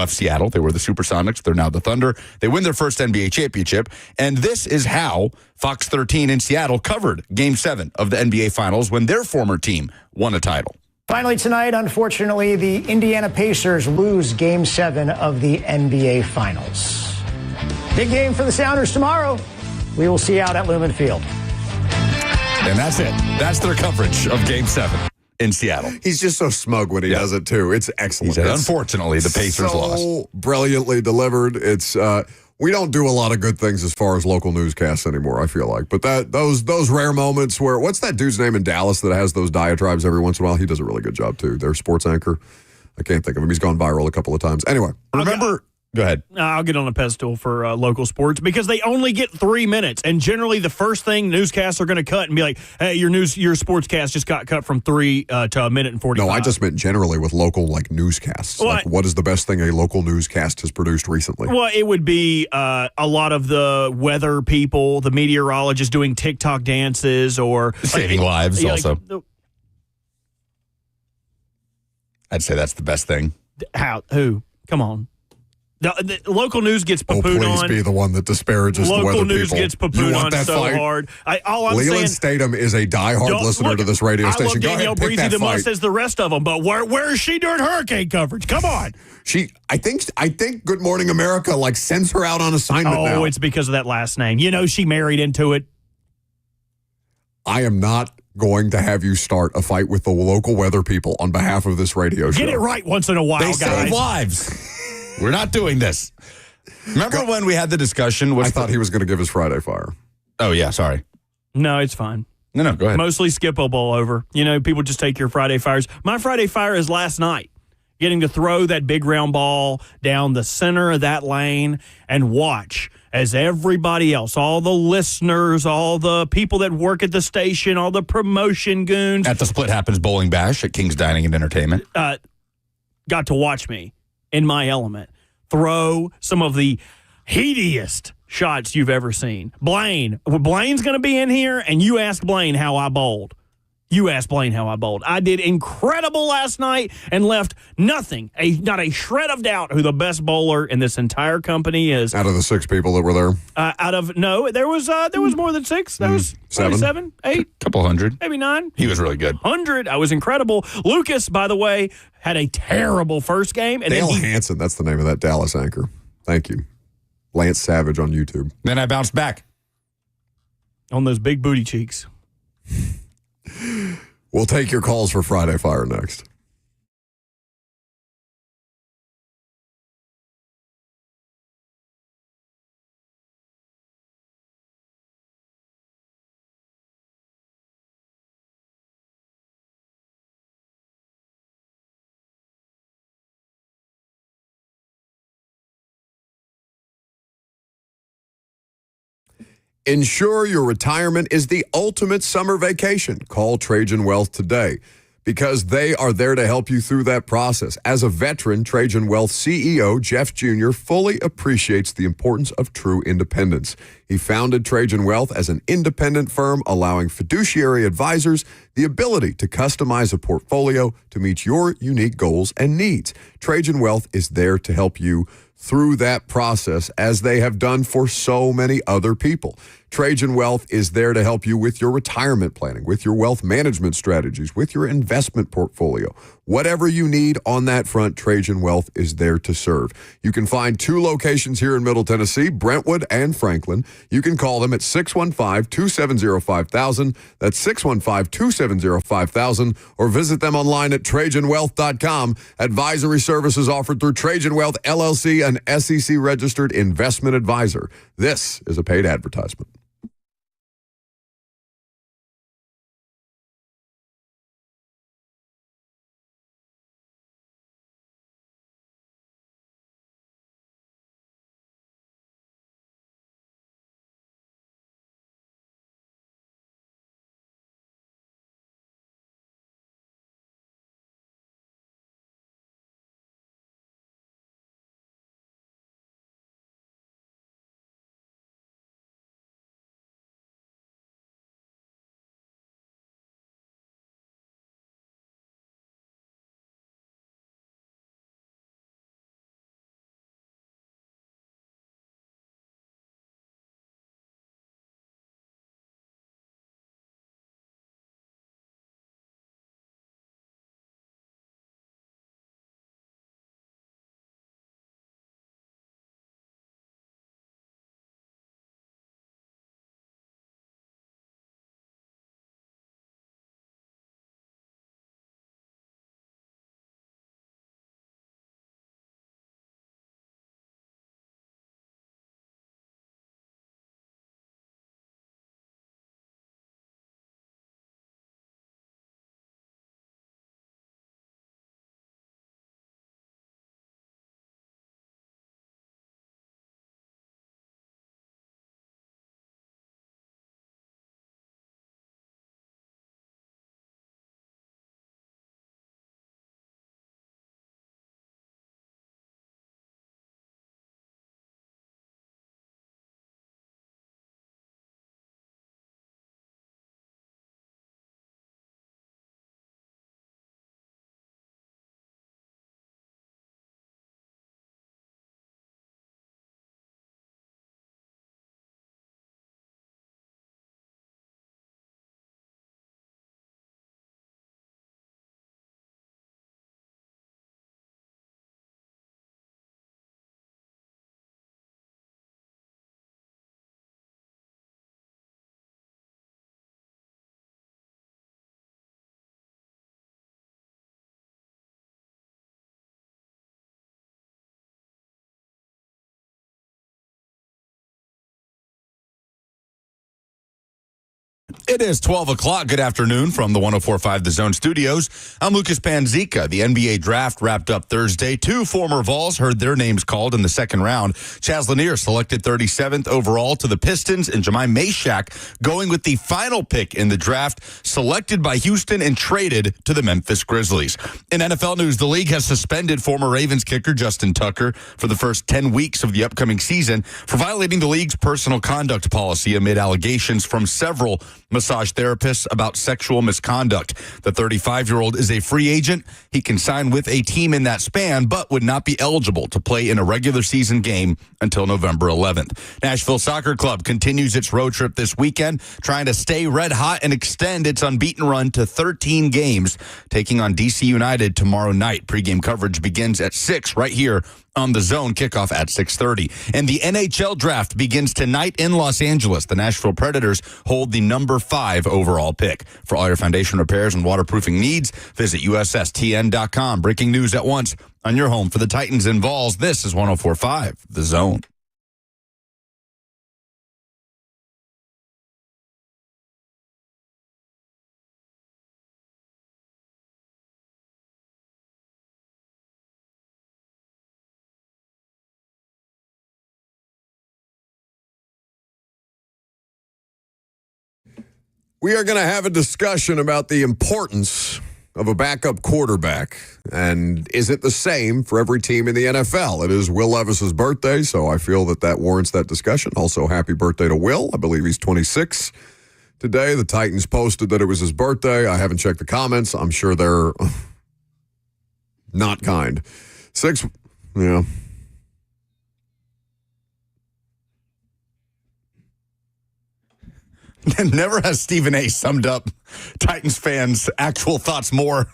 Seattle. They were the Supersonics. They're now the Thunder. They win their first NBA championship. And this is how Fox 13 in Seattle covered Game 7 of the NBA Finals when their former team won a title. Finally tonight, unfortunately, the Indiana Pacers lose Game 7 of the NBA Finals. Big game for the Sounders tomorrow. We will see you out at Lumen Field. And that's it. That's their coverage of Game 7 in Seattle. He's just so smug when he does it, too. It's excellent. He said, unfortunately, the Pacers lost. So brilliantly delivered. It's we don't do a lot of good things as far as local newscasts anymore, I feel like. But those rare moments where, what's that dude's name in Dallas that has those diatribes every once in a while? He does a really good job, too. Their sports anchor. I can't think of him. He's gone viral a couple of times. Anyway, remember... Go ahead. I'll get on a pedestal for local sports because they only get 3 minutes. And generally, the first thing newscasts are going to cut and be like, hey, your sportscast just got cut from 3 to a minute and 45. No, I just meant generally with local newscasts. Well, what is the best thing a local newscast has produced recently? Well, it would be a lot of the weather people, the meteorologists doing TikTok dances or saving lives also. I'd say that's the best thing. How? Who? Come on. The local news gets poo-pooed on. Please be the one that disparages the weather people. Local news gets poo-pooed on so fight? hard. All I'm Leland saying, Statham is a diehard listener to this radio station. I love Danielle Go ahead, Breezy the fight. most as the rest of them, but where is she during hurricane coverage? Come on. I think Good Morning America sends her out on assignment now. Oh, it's because of that last name. You know she married into it. I am not going to have you start a fight with the local weather people on behalf of this radio show. Get it right once in a while, they guys. save lives. We're not doing this. Remember when we had the discussion? I thought he was going to give his Friday fire. Oh, yeah, sorry. No, it's fine. No, go ahead. Mostly skippable over. People just take your Friday fires. My Friday fire is last night. Getting to throw that big round ball down the center of that lane and watch as everybody else, all the listeners, all the people that work at the station, all the promotion goons. At the Split Happens Bowling Bash at King's Dining and Entertainment. Got to watch me in my element throw some of the heatiest shots you've ever seen. Blaine. Blaine's going to be in here, and you ask Blaine how I bowled. I did incredible last night and left not a shred of doubt who the best bowler in this entire company is. Out of the 6 people that were there? There was more than 6. There was 7, 8. Couple hundred. Maybe 9. He was really good. 100. I was incredible. Lucas, by the way, had a terrible first game. And Dale Hansen, that's the name of that Dallas anchor. Thank you. Lance Savage on YouTube. Then I bounced back. On those big booty cheeks. We'll take your calls for Friday Fire next. Ensure your retirement is the ultimate summer vacation. Call Trajan Wealth today because they are there to help you through that process. As a veteran, Trajan Wealth CEO Jeff Jr. fully appreciates the importance of true independence. He founded Trajan Wealth as an independent firm, allowing fiduciary advisors the ability to customize a portfolio to meet your unique goals and needs. Trajan Wealth is there to help you through that process, as they have done for so many other people. Trajan Wealth is there to help you with your retirement planning, with your wealth management strategies, with your investment portfolio. Whatever you need on that front, Trajan Wealth is there to serve. You can find 2 locations here in Middle Tennessee, Brentwood and Franklin. You can call them at 615-270-5000. That's 615-270-5000. Or visit them online at TrajanWealth.com. Advisory services offered through Trajan Wealth, LLC, an SEC-registered investment advisor. This is a paid advertisement. It is 12 o'clock. Good afternoon from the 104.5 The Zone studios. I'm Lucas Panzica. The NBA draft wrapped up Thursday. 2 former Vols heard their names called in the second round. Chaz Lanier selected 37th overall to the Pistons, and Jemai Meshack going with the final pick in the draft, selected by Houston and traded to the Memphis Grizzlies. In NFL news, the league has suspended former Ravens kicker Justin Tucker for the first 10 weeks of the upcoming season for violating the league's personal conduct policy amid allegations from several massage therapists about sexual misconduct. The 35-year-old is a free agent. He can sign with a team in that span, but would not be eligible to play in a regular season game until November 11th. Nashville Soccer Club continues its road trip this weekend, trying to stay red hot and extend its unbeaten run to 13 games, taking on DC United tomorrow night. Pre-game coverage begins at 6 right here on The Zone, kickoff at 6:30. And the NHL draft begins tonight in Los Angeles. The Nashville Predators hold the number 5 overall pick. For all your foundation repairs and waterproofing needs, visit USSTN.com. Breaking news at once on your home for the Titans and Vols. This is 104.5 The Zone. We are going to have a discussion about the importance of a backup quarterback. And is it the same for every team in the NFL? It is Will Levis's birthday, so I feel that warrants that discussion. Also, happy birthday to Will. I believe he's 26 today. The Titans posted that it was his birthday. I haven't checked the comments. I'm sure they're not kind. Yeah. Never has Stephen A. summed up Titans fans' actual thoughts more.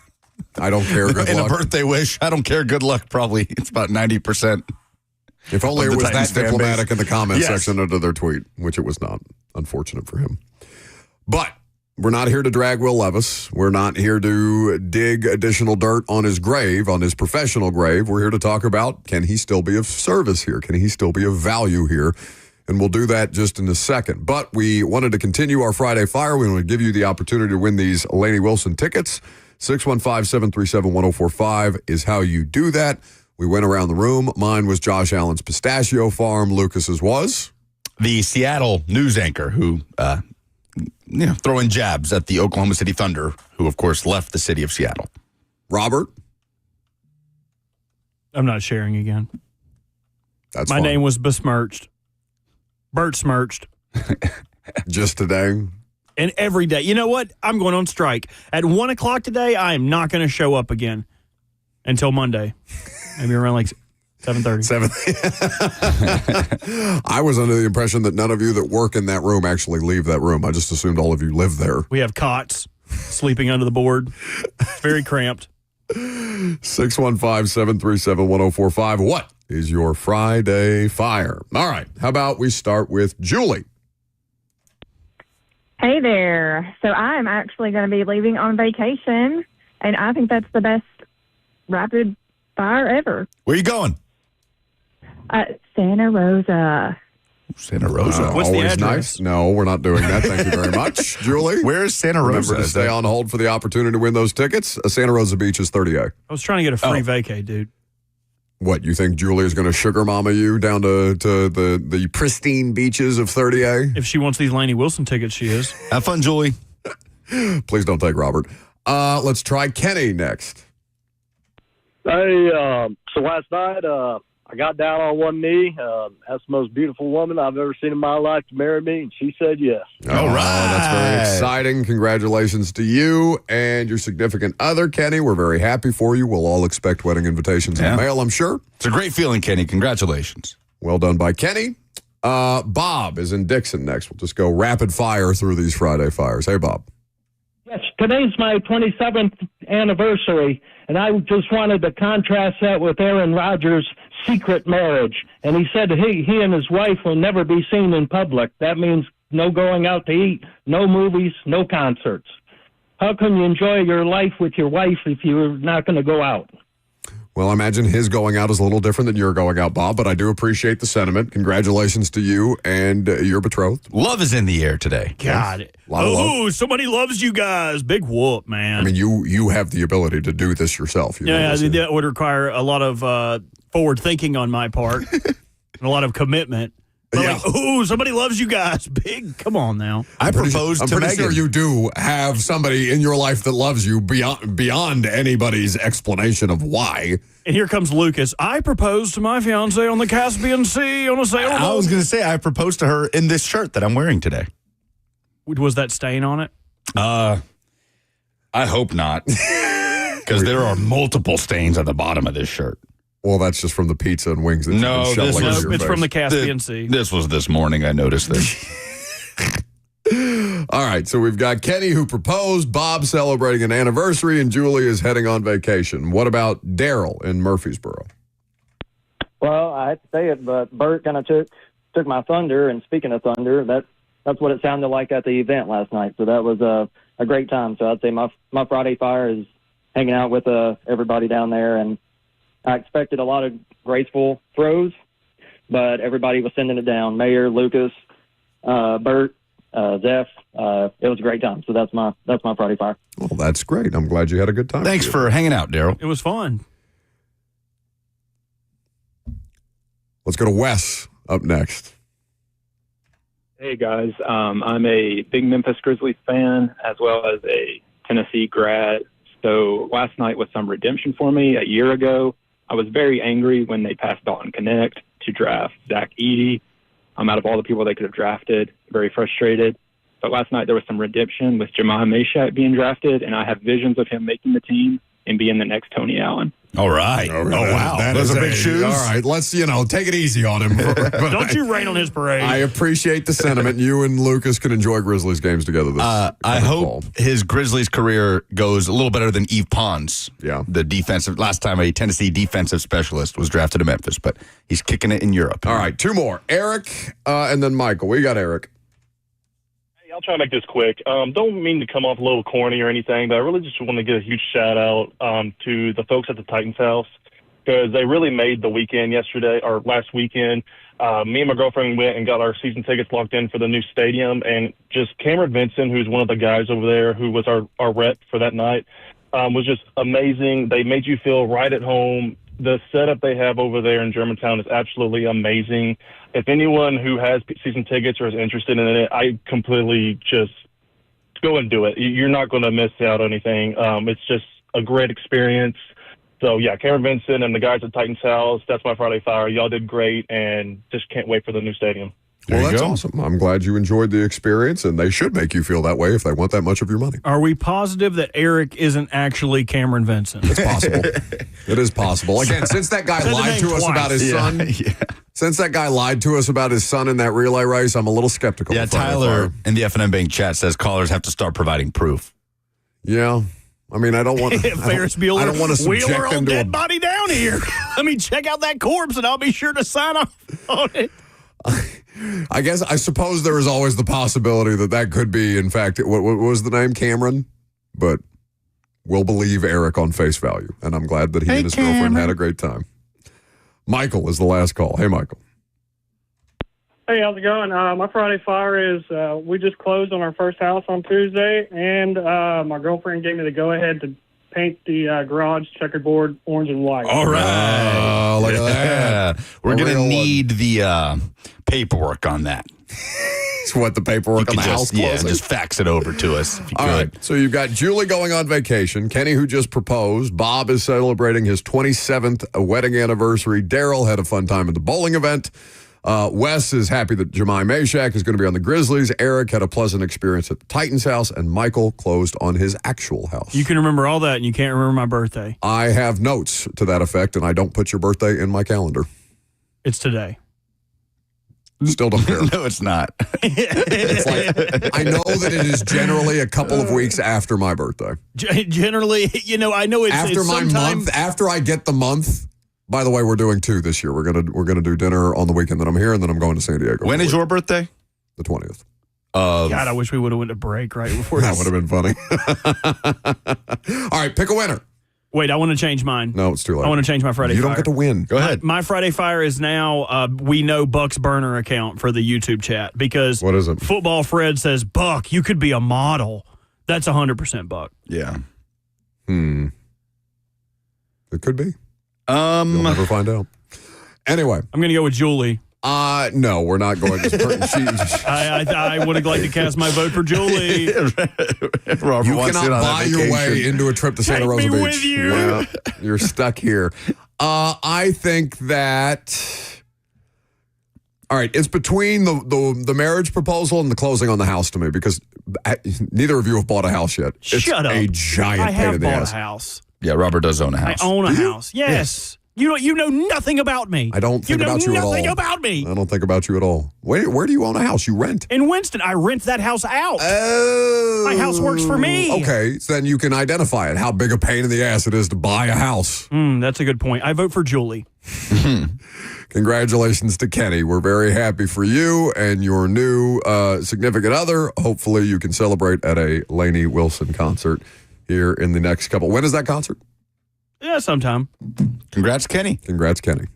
I don't care. Good in luck. A birthday wish. I don't care. Good luck. Probably it's about 90%. If only it was Titans that diplomatic in the comment Yes. section under their tweet, which it was not. Unfortunate for him. But we're not here to drag Will Levis. We're not here to dig additional dirt on his grave, on his professional grave. We're here to talk about, can he still be of service here? Can he still be of value here? And we'll do that just in a second. But we wanted to continue our Friday Fire. We want to give you the opportunity to win these Lainey Wilson tickets. 615-737-1045 is how you do that. We went around the room. Mine was Josh Allen's Pistachio Farm. Lucas's was? The Seattle news anchor who, throwing jabs at the Oklahoma City Thunder, who, of course, left the city of Seattle. Robert? I'm not sharing again. That's My fine. name was besmirched. Bert smirched. Just today? And every day. You know what? I'm going on strike. At 1 o'clock today, I am not going to show up again until Monday. Maybe around like 7:30. I was under the impression that none of you that work in that room actually leave that room. I just assumed all of you live there. We have cots sleeping under the board. Very cramped. 615-737-1045. What is your Friday Fire? All right. How about we start with Julie? Hey there. So I'm actually going to be leaving on vacation, and I think that's the best rapid fire ever. Where are you going? Santa Rosa. Santa Rosa. What's the Always address? nice. No, we're not doing that. Thank you very much. Julie? Where is Santa Rosa? Remember to stay on hold for the opportunity to win those tickets. Santa Rosa Beach is 30A. I was trying to get a free vacay, dude. What, you think Julie is going to sugar mama you down to the pristine beaches of 30A? If she wants these Lainey Wilson tickets, she is. Have fun, Julie. Please don't take Robert. Let's try Kenny next. Hey, so last night I got down on one knee. That's the most beautiful woman I've ever seen in my life to marry me, and she said yes. All right. That's very exciting. Congratulations to you and your significant other, Kenny. We're very happy for you. We'll all expect wedding invitations in the mail, I'm sure. It's a great feeling, Kenny. Congratulations. Well done by Kenny. Bob is in Dixon next. We'll just go rapid fire through these Friday Fires. Hey, Bob. Yes, today's my 27th anniversary, and I just wanted to contrast that with Aaron Rodgers' secret marriage. And he said he and his wife will never be seen in public. That means no going out to eat, no movies, no concerts. How can you enjoy your life with your wife if you're not going to go out? Well, I imagine his going out is a little different than your going out, Bob, but I do appreciate the sentiment. Congratulations to you and your betrothed. Love is in the air today. God. Oh, somebody loves you guys. Big whoop, man. I mean, you have the ability to do this yourself. That would require a lot of forward thinking on my part and a lot of commitment. But somebody loves you guys. Big, come on now. I'm pretty sure you do have somebody in your life that loves you beyond anybody's explanation of why. And here comes Lucas. I proposed to my fiance on the Caspian Sea on a sailboat. I was going to say I proposed to her in this shirt that I'm wearing today. Was that stain on it? I hope not, because there are multiple stains on the bottom of this shirt. Well, that's just from the pizza and wings that you've been shoveling in your it's face. from the Caspian Sea. This was this morning. I noticed this. All right, so we've got Kenny who proposed, Bob celebrating an anniversary, and Julie is heading on vacation. What about Daryl in Murfreesboro? Well, I hate to say it, but Bert kind of took my thunder. And speaking of thunder, that's what it sounded like at the event last night. So that was a great time. So I'd say my Friday fire is hanging out with everybody down there, and I expected a lot of graceful throws, but everybody was sending it down. Mayor, Lucas, Bert, Zeph. It was a great time. So that's my Friday fire. Well, that's great. I'm glad you had a good time. Thanks for hanging out, Daryl. It was fun. Let's go to Wes up next. Hey, guys. I'm a big Memphis Grizzlies fan as well as a Tennessee grad. So last night was some redemption for me. A year ago, I was very angry when they passed Dalton Connect to draft Zach Edey. Out of all the people they could have drafted, very frustrated. But last night there was some redemption with Jemiah Mashack being drafted, and I have visions of him making the team and being the next Tony Allen. All right. Oh, wow. Those are big shoes. All right. Let's, take it easy on him. Don't you rain on his parade. I appreciate the sentiment. You and Lucas can enjoy Grizzlies games together this I hope his Grizzlies career goes a little better than Yves Pons. Yeah. The last time a Tennessee defensive specialist was drafted in Memphis, but he's kicking it in Europe. All right. Two more. Eric and then Michael. We got Eric. I'll try to make this quick. Don't mean to come off a little corny or anything, but I really just want to give a huge shout out to the folks at the Titans house, because they really made the weekend last weekend. Me and my girlfriend went and got our season tickets locked in for the new stadium, and just Cameron Vincent, who's one of the guys over there who was our rep for that night, was just amazing. They made you feel right at home. The setup they have over there in Germantown is absolutely amazing. If anyone who has season tickets or is interested in it, I completely just go and do it. You're not going to miss out on anything. It's just a great experience. So, yeah, Cameron Vincent and the guys at Titans House, that's my Friday Fire. Y'all did great, and just can't wait for the new stadium. Well, that's awesome. I'm glad you enjoyed the experience, and they should make you feel that way if they want that much of your money. Are we positive that Eric isn't actually Cameron Vincent? It's possible. It is possible. Again, since that guy lied to us about his son, since that guy lied to us about his son in that relay race, I'm a little skeptical. Yeah, Tyler in the FNM Bank chat says callers have to start providing proof. Yeah. I mean, I don't want to. Ferris Bueller. I don't want to subject Wheeler them on to dead body down here. Let me check out that corpse, and I'll be sure to sign off on it. I suppose there is always the possibility that could be, in fact, what was the name? Cameron? But we'll believe Eric on face value. And I'm glad that he and his girlfriend had a great time. Michael is the last call. Hey, Michael. Hey, how's it going? My Friday Fire is we just closed on our first house on Tuesday, and my girlfriend gave me the go-ahead to paint the garage checkerboard orange and white. All right. Oh, look at that. We're going to need the paperwork on that. So what, the paperwork on the house closing? Yeah, just fax it over to us if you could. All right. So you've got Julie going on vacation, Kenny who just proposed, Bob is celebrating his 27th wedding anniversary, Daryl had a fun time at the bowling event, Wes is happy that Jemiah Mashack is going to be on the Grizzlies. Eric had a pleasant experience at the Titans house, and Michael closed on his actual house. You can remember all that, and you can't remember my birthday. I have notes to that effect, and I don't put your birthday in my calendar. It's today. Still don't care. No, it's not. It's like, I know that it is generally a couple of weeks after my birthday. Generally, I know it's after my month. After I get the month. By the way, we're doing 2 this year. We're gonna do dinner on the weekend that I'm here, and then I'm going to San Diego. When is your birthday? The 20th. God, I wish we would have went to break right before that would have been funny. All right, pick a winner. Wait, I want to change mine. No, it's too late. I want to change my Friday You Fire. don't get to win. Go ahead. My Friday Fire is now we know Buck's burner account for the YouTube chat because what is it? Football Fred says, Buck, you could be a model. That's 100% Buck. Yeah. It could be. You'll never find out. Anyway. I'm going to go with Julie. No, we're not going to. I would have liked to cast my vote for Julie. Robert You cannot buy your way into a trip to Santa Rosa Take me Beach. with you. Yeah, you're stuck here. I think that. All right, it's between the marriage proposal and the closing on the house to me because neither of you have bought a house yet. It's Shut up. a giant I pain have in the bought ass. a house. Yeah, Robert does own a house. I own a house. Yes. You know nothing about me. I don't think about you at all. You know nothing about me. I don't think about you at all. Where do you own a house? You rent? In Winston, I rent that house out. Oh. My house works for me. Okay, so then you can identify it, how big a pain in the ass it is to buy a house. That's a good point. I vote for Julie. Congratulations to Kenny. We're very happy for you and your new significant other. Hopefully you can celebrate at a Lainey Wilson concert here in the next couple. When is that concert? Yeah, sometime. Congrats, Kenny. Congrats, Kenny.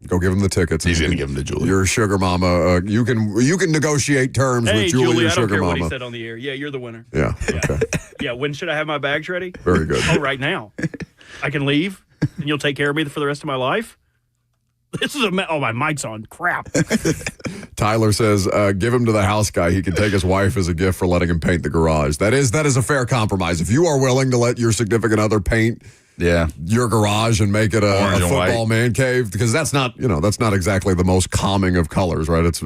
Go give him the tickets. He's going to give them to Julie. Your sugar mama. You can negotiate terms Hey, with Julie, Julie, your I don't sugar care mama. what he said on the air. Yeah, you're the winner. Yeah. Okay. Yeah, when should I have my bags ready? Very good. Oh, right now. I can leave, and you'll take care of me for the rest of my life? This is my mic's on. Crap. Tyler says, give him to the house guy. He can take his wife as a gift for letting him paint the garage. That is a fair compromise. If you are willing to let your significant other paint your garage and make it a football man cave, because that's not exactly the most calming of colors, right? It's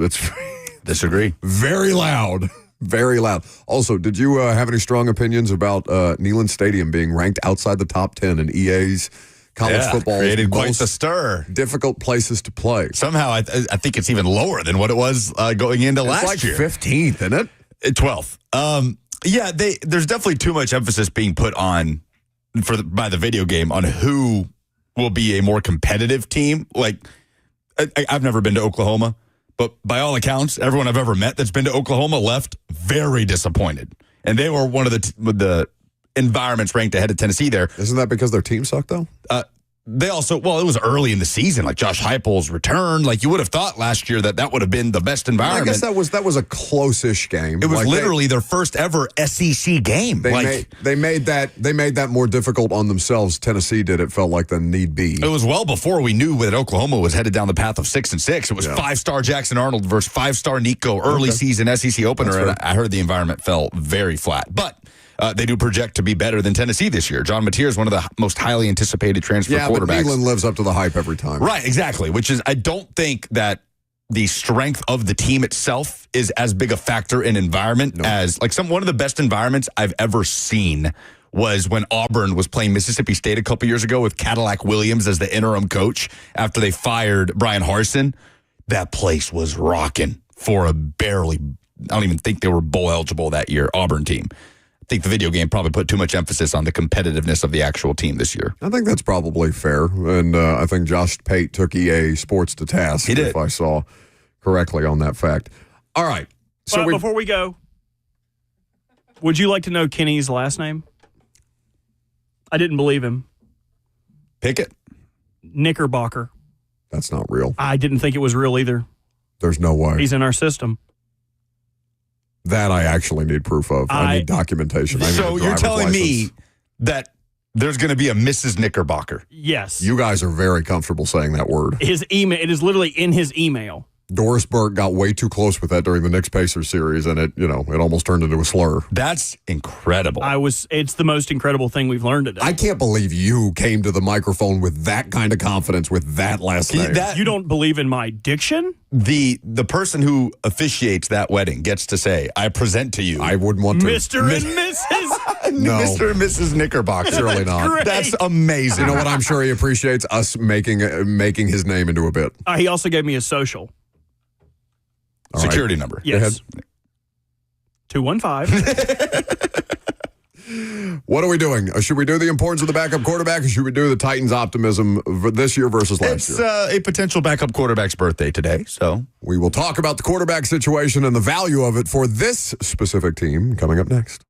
disagree. Very loud. Very loud. Also, did you have any strong opinions about Neyland Stadium being ranked outside the top 10 in EA's college football? Created quite the stir. Difficult places to play. Somehow, I think it's even lower than what it was going into last year. It's like 15th, isn't it? 12th. Yeah, there's definitely too much emphasis being put on by the video game on who will be a more competitive team. Like, I've never been to Oklahoma, but by all accounts, everyone I've ever met that's been to Oklahoma left very disappointed. And they were one of the environments ranked ahead of Tennessee there. Isn't that because their team sucked, though? They also, it was early in the season, like Josh Heupel's return. Like, you would have thought last year that would have been the best environment. I guess that was a close-ish game. It was literally their first ever SEC game. They made that more difficult on themselves. Tennessee did. It felt like the need be. It was well before we knew that Oklahoma was headed down the path of 6-6. It was 5-star Jackson Arnold versus 5-star Nico early season SEC opener, and I heard the environment fell very flat, but. They do project to be better than Tennessee this year. John Mateer is one of the most highly anticipated transfer quarterbacks. But Neyland lives up to the hype every time. Right, exactly, which is, I don't think that the strength of the team itself is as big a factor in environment as, like, one of the best environments I've ever seen was when Auburn was playing Mississippi State a couple years ago with Cadillac Williams as the interim coach after they fired Brian Harsin. That place was rocking for I don't even think they were bowl eligible that year, Auburn team. I think the video game probably put too much emphasis on the competitiveness of the actual team this year. I think that's probably fair. And I think Josh Pate took EA Sports to task, if I saw correctly on that fact. All right. So before we go, would you like to know Kenny's last name? I didn't believe him. Pick it. Knickerbocker. That's not real. I didn't think it was real either. There's no way. He's in our system. That I actually need proof of. I need documentation. So you're telling me that there's going to be a Mrs. Knickerbocker? Yes. You guys are very comfortable saying that word. His email. It is literally in his email. Doris Burke got way too close with that during the Knicks Pacers series, and it almost turned into a slur. That's incredible. It's the most incredible thing we've learned today. I can't believe you came to the microphone with that kind of confidence with that last name. You don't believe in my diction? The person who officiates that wedding gets to say, I present to you. I wouldn't want to. Mr. and Mrs. No. Mr. and Mrs. Knickerbocker. Surely not. Great. That's amazing. You know what? I'm sure he appreciates us making his name into a bit. He also gave me a social. All Security right. number. Yes. 215. What are we doing? Should we do the importance of the backup quarterback, or should we do the Titans' optimism this year versus last year? It's a potential backup quarterback's birthday today, so we will talk about the quarterback situation and the value of it for this specific team coming up next.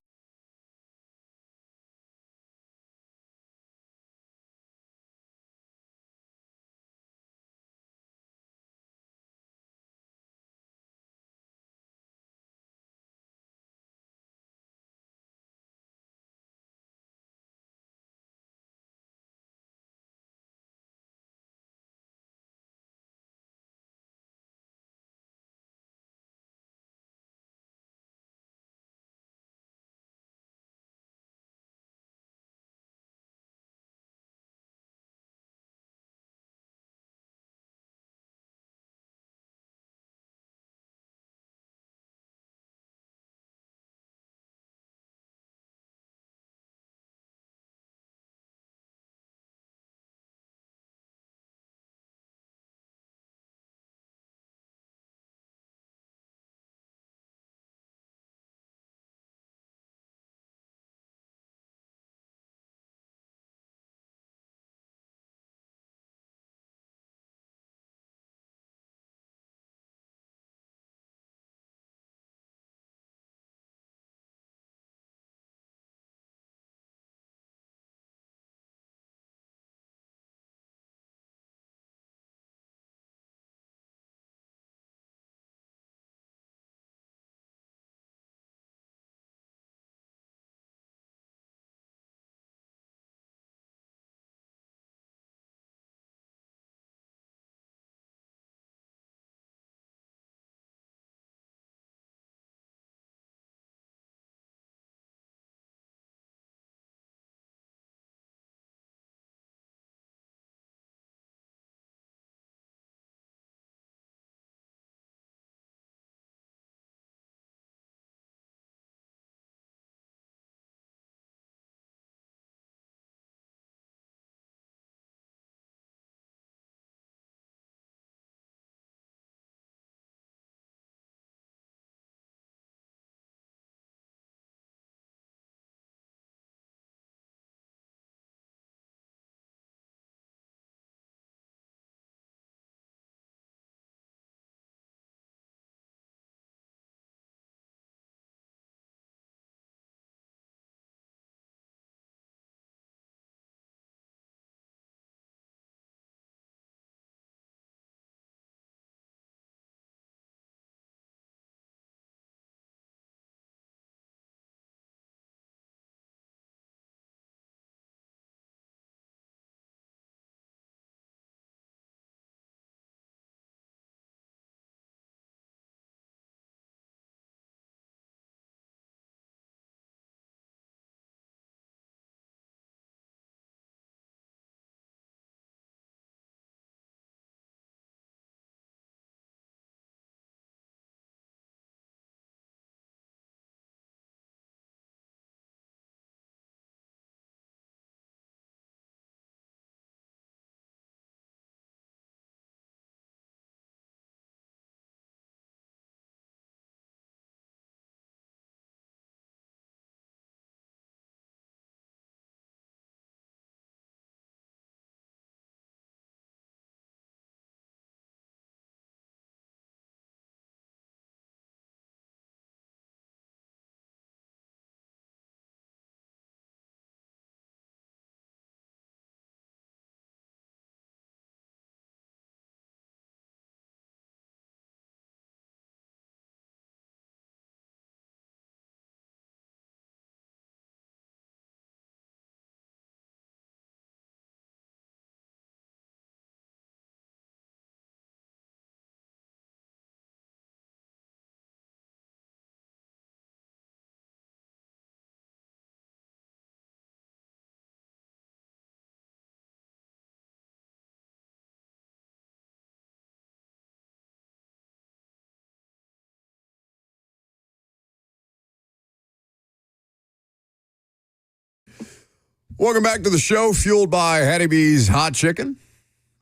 Welcome back to the show, fueled by Hattie B's Hot Chicken,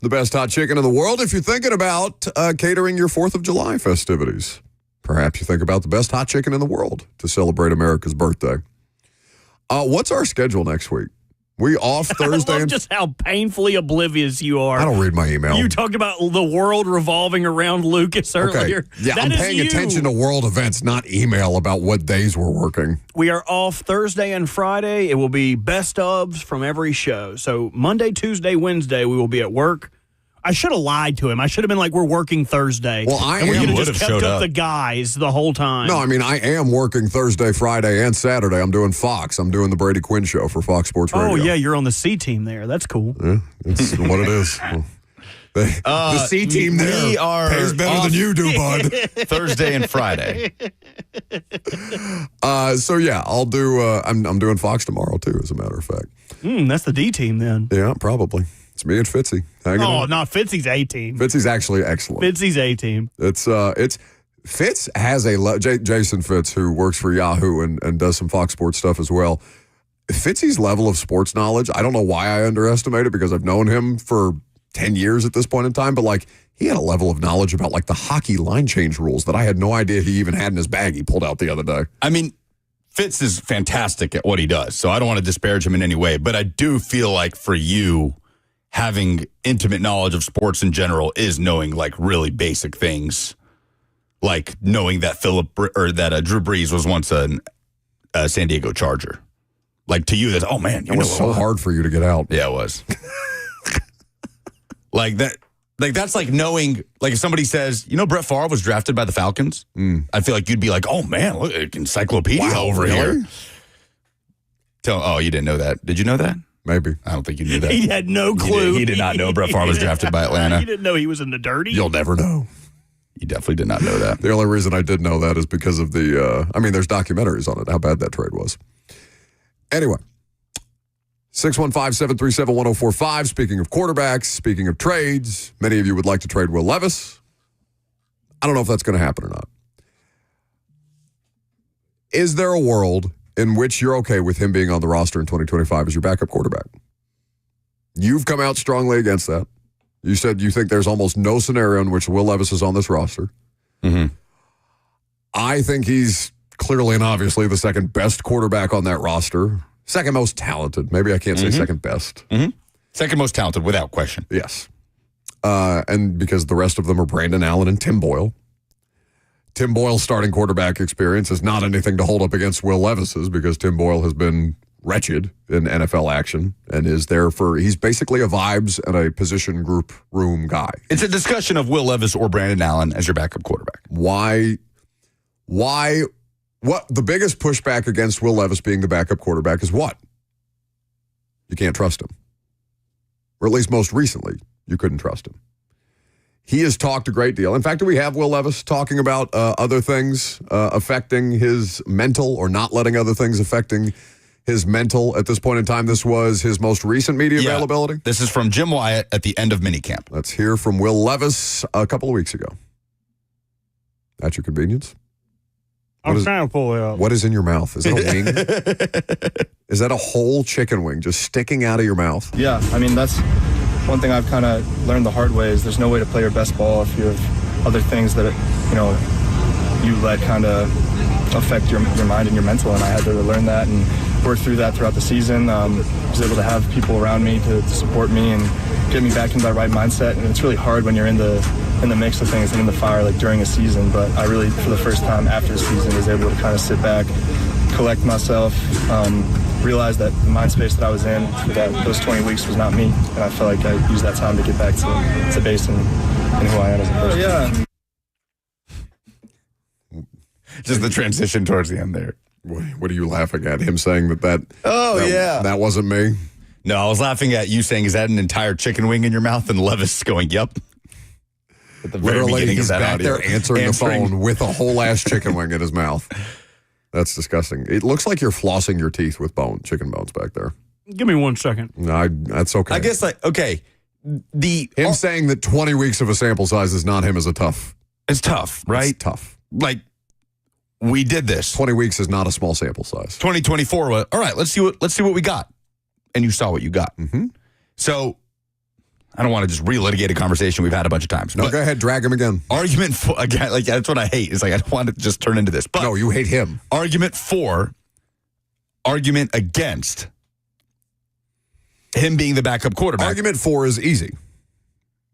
the best hot chicken in the world. If you're thinking about catering your 4th of July festivities, perhaps you think about the best hot chicken in the world to celebrate America's birthday. What's our schedule next week? We off Thursday? I love just how painfully oblivious you are. I don't read my email. You talked about the world revolving around Lucas earlier. Okay. Yeah, I'm paying attention to world events, not email about what days we're working. We are off Thursday and Friday. It will be best ofs from every show. So Monday, Tuesday, Wednesday, we will be at work. I should have lied to him. I should have been like, we're working Thursday. Well, we could have just kept up the guys the whole time. No, I mean, I am working Thursday, Friday, and Saturday. I'm doing Fox. I'm doing the Brady Quinn show for Fox Sports Radio. Oh, yeah, you're on the C team there. That's cool. Yeah, that's what it is. The C team there pays better than you do, bud. Thursday and Friday. So, yeah, I'll do, I'm doing Fox tomorrow, too, as a matter of fact. That's the D team then. Yeah, probably. It's me and Fitzy. No, Fitzy's A team. Fitzy's actually excellent. Fitzy's A team. It's Fitz has Jason Fitz, who works for Yahoo and does some Fox Sports stuff as well. Fitzy's level of sports knowledge, I don't know why I underestimate it because I've known him for 10 years at this point in time, but like he had a level of knowledge about like the hockey line change rules that I had no idea he even had in his bag he pulled out the other day. I mean, Fitz is fantastic at what he does, so I don't want to disparage him in any way, but I do feel like for you, having intimate knowledge of sports in general is knowing like really basic things, like knowing that Drew Brees was once a San Diego Charger. Like to you, that's it was so hard for you to get out. Yeah, it was. Like that. Like that's like knowing. Like if somebody says, Brett Favre was drafted by the Falcons, I feel like you'd be like, oh man, look, encyclopedia over here. You didn't know that? Did you know that? Maybe. I don't think you knew that. He had no clue. He did not know Brett Favre was drafted by Atlanta. He didn't know he was in the dirty. You'll never know. You definitely did not know that. The only reason I did know that is because of the, there's documentaries on it, how bad that trade was. Anyway, 615-737-1045. Speaking of quarterbacks, speaking of trades, many of you would like to trade Will Levis. I don't know if that's going to happen or not. Is there a world in which you're okay with him being on the roster in 2025 as your backup quarterback? You've come out strongly against that. You said you think there's almost no scenario in which Will Levis is on this roster. Mm-hmm. I think he's clearly and obviously the second best quarterback on that roster. Second most talented. Maybe I can't say second best. Mm-hmm. Second most talented, without question. Yes. And because the rest of them are Brandon Allen and Tim Boyle. Tim Boyle's starting quarterback experience is not anything to hold up against Will Levis's because Tim Boyle has been wretched in NFL action and is there he's basically a vibes and a position group room guy. It's a discussion of Will Levis or Brandon Allen as your backup quarterback. What the biggest pushback against Will Levis being the backup quarterback is what? You can't trust him. Or at least most recently, you couldn't trust him. He has talked a great deal. In fact, do we have Will Levis talking about other things affecting his mental or not letting other things affecting his mental at this point in time? This was his most recent media availability? This is from Jim Wyatt at the end of minicamp. Let's hear from Will Levis a couple of weeks ago. At your convenience? I'm trying to pull it up. What is in your mouth? Is it a wing? Is that a whole chicken wing just sticking out of your mouth? Yeah, I mean, that's one thing I've kind of learned the hard way is there's no way to play your best ball if you have other things that, you let kind of affect your mind and your mental. And I had to learn that and work through that throughout the season. I was able to have people around me to support me and get me back into that right mindset. And it's really hard when you're in the mix of things and in the fire, like during a season. But I really, for the first time after the season, was able to kind of sit back, collect myself, realize that the mind space that I was in for those 20 weeks was not me. And I felt like I used that time to get back to base and who I am as a person. Yeah. Just the transition towards the end there. What are you laughing at? Him saying that that wasn't me? No, I was laughing at you saying, is that an entire chicken wing in your mouth? And Levis going, yep. At the very beginning he's of that back audio. There answering the phone with a whole ass chicken wing in his mouth. That's disgusting. It looks like you're flossing your teeth with chicken bones back there. Give me 1 second. No, that's okay. I guess him saying that 20 weeks of a sample size is not him is tough. It's tough, right? It's tough. Like, we did this. 20 weeks is not a small sample size. 2024. All right, let's see what we got. and you saw what you got. Mm-hmm. So I don't want to just relitigate a conversation we've had a bunch of times. No, go ahead, drag him again. Argument for, again, like that's what I hate. It's like I don't want to just turn into this. But no, you hate him. Argument for, argument against him being the backup quarterback. Argument for is easy.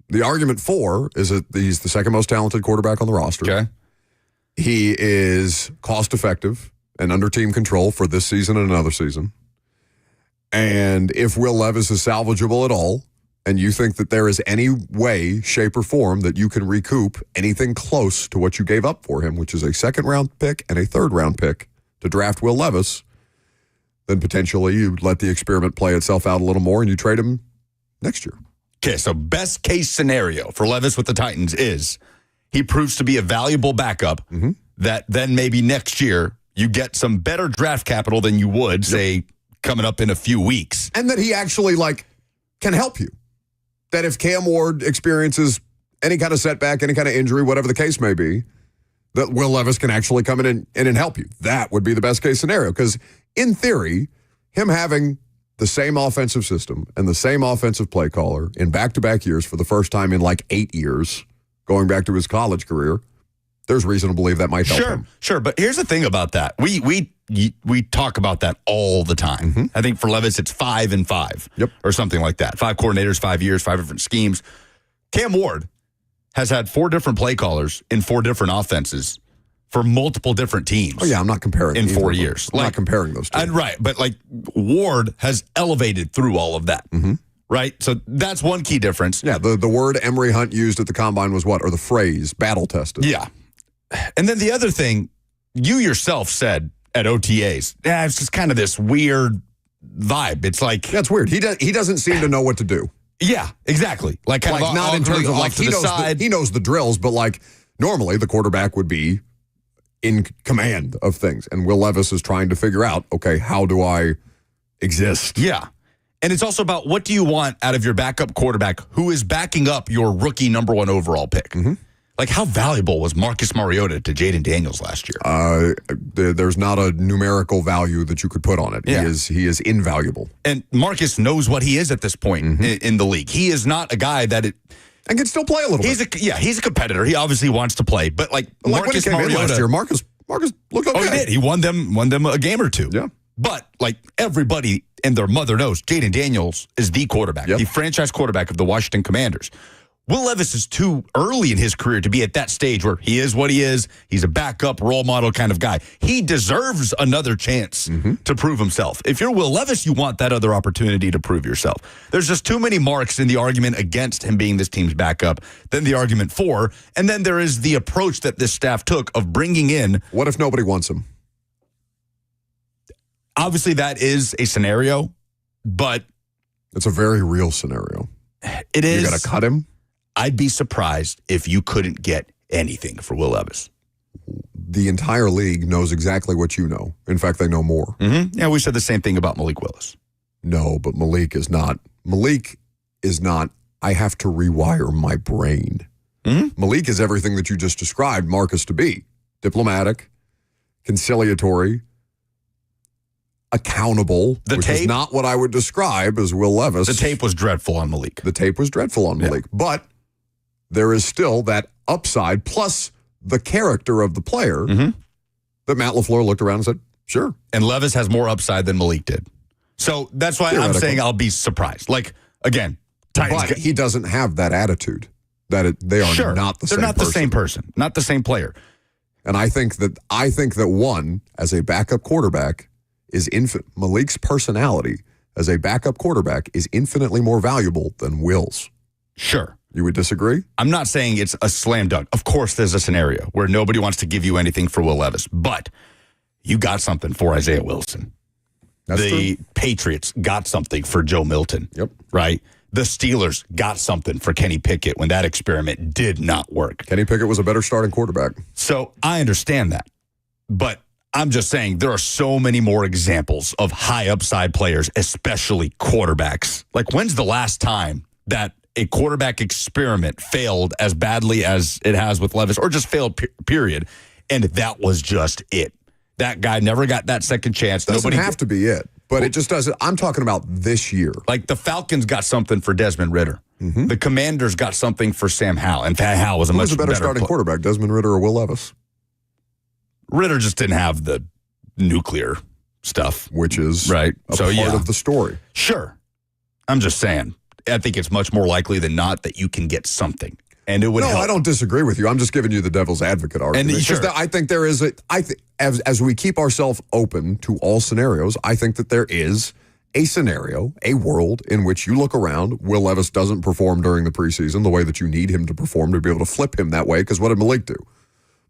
The argument for is that he's the second most talented quarterback on the roster. Okay. He is cost effective and under team control for this season and another season. And if Will Levis is salvageable at all, and you think that there is any way, shape, or form that you can recoup anything close to what you gave up for him, which is a second-round pick and a third-round pick to draft Will Levis, then potentially you let the experiment play itself out a little more and you trade him next year. Okay, so best case scenario for Levis with the Titans is he proves to be a valuable backup that then maybe next year you get some better draft capital than you would, say, coming up in a few weeks. And that he actually, can help you. That if Cam Ward experiences any kind of setback, any kind of injury, whatever the case may be, that Will Levis can actually come in and help you. That would be the best case scenario. Because in theory, him having the same offensive system and the same offensive play caller in back-to-back years for the first time in 8 years, going back to his college career, there's reason to believe that might help him. Sure, but here's the thing about that. We talk about that all the time. I think for Levis, it's 5 and 5 or something like that. 5 coordinators, 5 years, 5 different schemes. Cam Ward has had 4 different play callers in 4 different offenses for multiple different teams. Oh, yeah, I'm not comparing in 4 years. I'm not comparing those two. Right, but Ward has elevated through all of that. Right? So that's one key difference. Yeah, the word Emory Hunt used at the Combine was what? Or the phrase, battle tested. Yeah. And then the other thing, you yourself said at OTAs, it's just kind of this weird vibe. It's like... That's weird. He doesn't seem to know what to do. Yeah, exactly. Not in terms of he knows the drills, but normally the quarterback would be in command of things. And Will Levis is trying to figure out, okay, how do I exist? Yeah. And it's also about what do you want out of your backup quarterback who is backing up your rookie number 1 overall pick? How valuable was Marcus Mariota to Jaden Daniels last year? There's not a numerical value that you could put on it. Yeah. He is invaluable. And Marcus knows what he is at this point in the league. He is not a guy that and can still play a little bit. He's a competitor. He obviously wants to play, but Marcus Mariota last year, Marcus looked okay. Oh, he did. He won them a game or two. Yeah. But everybody and their mother knows, Jaden Daniels is the quarterback, the franchise quarterback of the Washington Commanders. Will Levis is too early in his career to be at that stage where he is what he is. He's a backup role model kind of guy. He deserves another chance to prove himself. If you're Will Levis, you want that other opportunity to prove yourself. There's just too many marks in the argument against him being this team's backup, then the argument for, and then there is the approach that this staff took of bringing in. What if nobody wants him? Obviously, that is a scenario, but it's a very real scenario. It is. You got to cut him? I'd be surprised if you couldn't get anything for Will Levis. The entire league knows exactly what you know. In fact, they know more. Yeah, we said the same thing about Malik Willis. No, but Malik is not. I have to rewire my brain. Malik is everything that you just described Marcus to be. Diplomatic, conciliatory, accountable, which is not what I would describe as Will Levis. The tape was dreadful on Malik. But there is still that upside plus the character of the player that Matt LaFleur looked around and said, sure. And Levis has more upside than Malik did. So that's why I'm saying I'll be surprised. Again, Titans. But he doesn't have that attitude. They are not the same person. They're not the same person, not the same player. And I think that one, as a backup quarterback, is Malik's personality as a backup quarterback is infinitely more valuable than Will's. Sure. You would disagree? I'm not saying it's a slam dunk. Of course, there's a scenario where nobody wants to give you anything for Will Levis, but you got something for Isaiah Wilson. That's the true. Patriots got something for Joe Milton. Yep. Right? The Steelers got something for Kenny Pickett when that experiment did not work. Kenny Pickett was a better starting quarterback. So I understand that. But I'm just saying there are so many more examples of high upside players, especially quarterbacks. When's the last time that a quarterback experiment failed as badly as it has with Levis, or just failed, period, and that was just it? That guy never got that second chance. Doesn't have to be it. But it just doesn't. I'm talking about this year. Like the Falcons got something for Desmond Ridder. Mm-hmm. The Commanders got something for Sam Howell. And Pat Howell was a much better starting quarterback, Desmond Ridder or Will Levis? Ridder just didn't have the nuclear stuff. Which is right. a part of the story. Sure. I'm just saying. I think it's much more likely than not that you can get something. And it would help. I don't disagree with you. I'm just giving you the devil's advocate argument. And sure. I think there is as we keep ourselves open to all scenarios, I think that there is a scenario, a world in which you look around, Will Levis doesn't perform during the preseason the way that you need him to perform to be able to flip him that way. Because what did Malik do?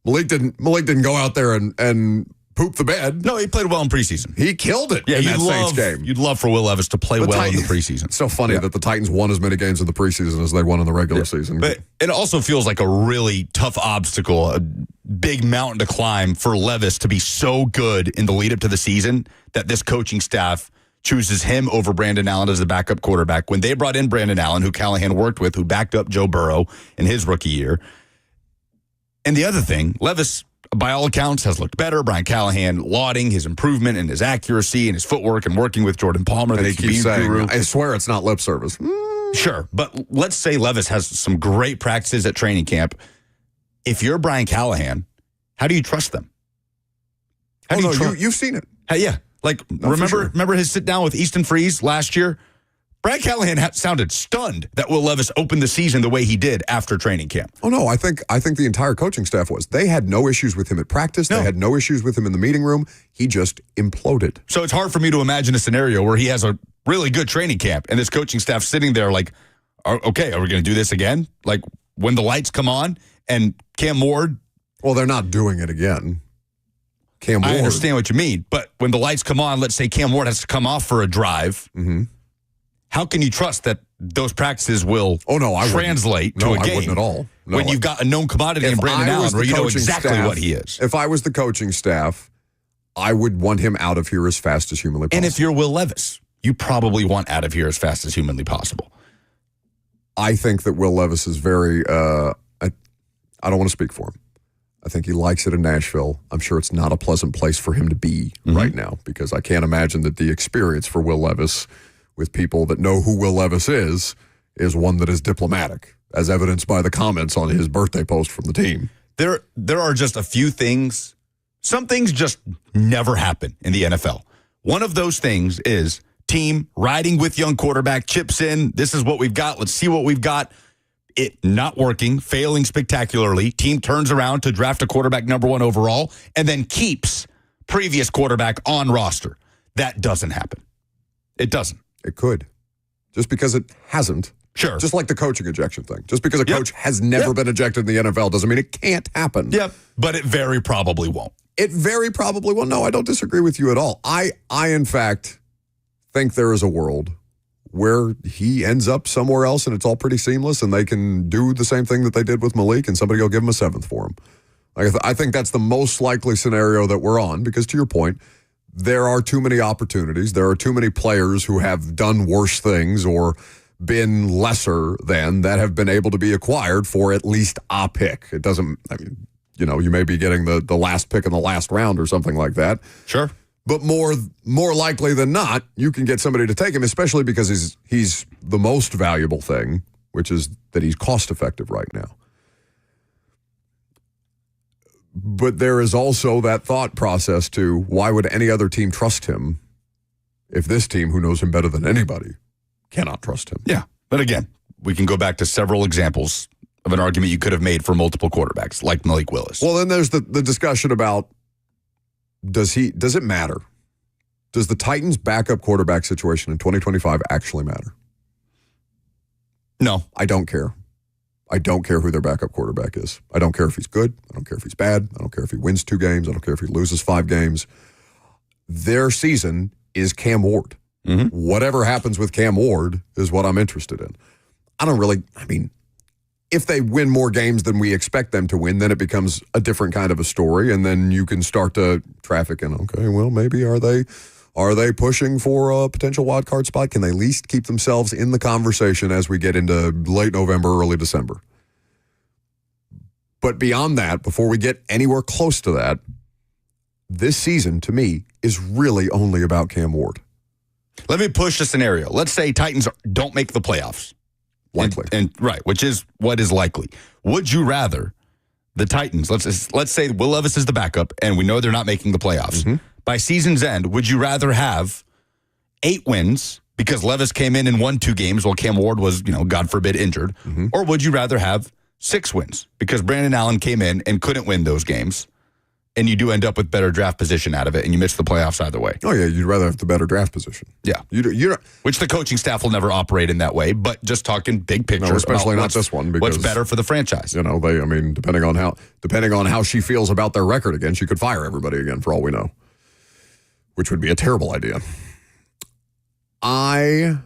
Malik didn't go out there and poop the bed. No, he played well in preseason. He killed it in that Saints game. You'd love for Will Levis to play well in the preseason. It's so funny that the Titans won as many games in the preseason as they won in the regular season. But it also feels like a really tough obstacle, a big mountain to climb for Levis to be so good in the lead up to the season that this coaching staff chooses him over Brandon Allen as the backup quarterback. When they brought in Brandon Allen, who Callahan worked with, who backed up Joe Burrow in his rookie year. And the other thing, Levis, by all accounts, has looked better. Brian Callahan lauding his improvement in his accuracy and his footwork and working with Jordan Palmer. And he keeps saying, I swear it's not lip service. Sure, but let's say Levis has some great practices at training camp. If you're Brian Callahan, how do you trust them? You've seen it. Yeah. Like, remember his sit down with Easton Freeze last year? Brad Callahan sounded stunned that Will Levis opened the season the way he did after training camp. Oh, no, I think the entire coaching staff was. They had no issues with him at practice. No. They had no issues with him in the meeting room. He just imploded. So it's hard for me to imagine a scenario where he has a really good training camp and this coaching staff sitting there like, okay, are we going to do this again? Like, when the lights come on and Cam Ward... Well, they're not doing it again. Cam Ward. I understand what you mean, but when the lights come on, let's say Cam Ward has to come off for a drive. Mm-hmm. How can you trust that those practices will translate to a game? I wouldn't at all. No, when you've got a known commodity in Brandon Allen where you know exactly what he is. If I was the coaching staff, I would want him out of here as fast as humanly possible. And if you're Will Levis, you probably want out of here as fast as humanly possible. I think that Will Levis is very, I don't want to speak for him. I think he likes it in Nashville. I'm sure it's not a pleasant place for him to be right now because I can't imagine that the experience for Will Levis with people that know who Will Levis is one that is diplomatic, as evidenced by the comments on his birthday post from the team. There are just a few things. Some things just never happen in the NFL. One of those things is team riding with young quarterback, chips in, this is what we've got, let's see what we've got. It not working, failing spectacularly. Team turns around to draft a quarterback number 1 overall and then keeps previous quarterback on roster. That doesn't happen. It doesn't. It could. Just because it hasn't. Sure. Just like the coaching ejection thing. Just because a coach has never been ejected in the NFL doesn't mean it can't happen. Yep. But it very probably won't. It very probably will. No, I don't disagree with you at all. I in fact, think there is a world where he ends up somewhere else and it's all pretty seamless and they can do the same thing that they did with Malik and somebody will give him a 7th for him. I think that's the most likely scenario that we're on because to your point, there are too many opportunities. There are too many players who have done worse things or been lesser than that have been able to be acquired for at least a pick. It doesn't, you may be getting the last pick in the last round or something like that. Sure. But more likely than not, you can get somebody to take him, especially because he's the most valuable thing, which is that he's cost effective right now. But there is also that thought process to why would any other team trust him if this team, who knows him better than anybody, cannot trust him? Yeah. But again, we can go back to several examples of an argument you could have made for multiple quarterbacks, like Malik Willis. Well, then there's the discussion about does it matter? Does the Titans' backup quarterback situation in 2025 actually matter? No. I don't care. I don't care who their backup quarterback is. I don't care if he's good. I don't care if he's bad. I don't care if he wins 2 games. I don't care if he loses 5 games. Their season is Cam Ward. Mm-hmm. Whatever happens with Cam Ward is what I'm interested in. If they win more games than we expect them to win, then it becomes a different kind of a story, and then you can start to traffic in, okay, well, maybe are they pushing for a potential wild card spot? Can they at least keep themselves in the conversation as we get into late November, early December? But beyond that, before we get anywhere close to that, this season, to me, is really only about Cam Ward. Let me push the scenario. Let's say Titans don't make the playoffs. Likely. Right, which is what is likely. Would you rather the Titans, let's say Will Levis is the backup, and we know they're not making the playoffs. Mm-hmm. By season's end, would you rather have 8 wins because Levis came in and won 2 games while Cam Ward was, God forbid, injured? Mm-hmm. Or would you rather have 6 wins because Brandon Allen came in and couldn't win those games, and you do end up with better draft position out of it, and you miss the playoffs either way? Oh, yeah, you'd rather have the better draft position. Yeah. You Which the coaching staff will never operate in that way, but just talking big picture. No, especially not this one. Because, what's better for the franchise? Depending on how she feels about their record again, she could fire everybody again for all we know, which would be a terrible idea. I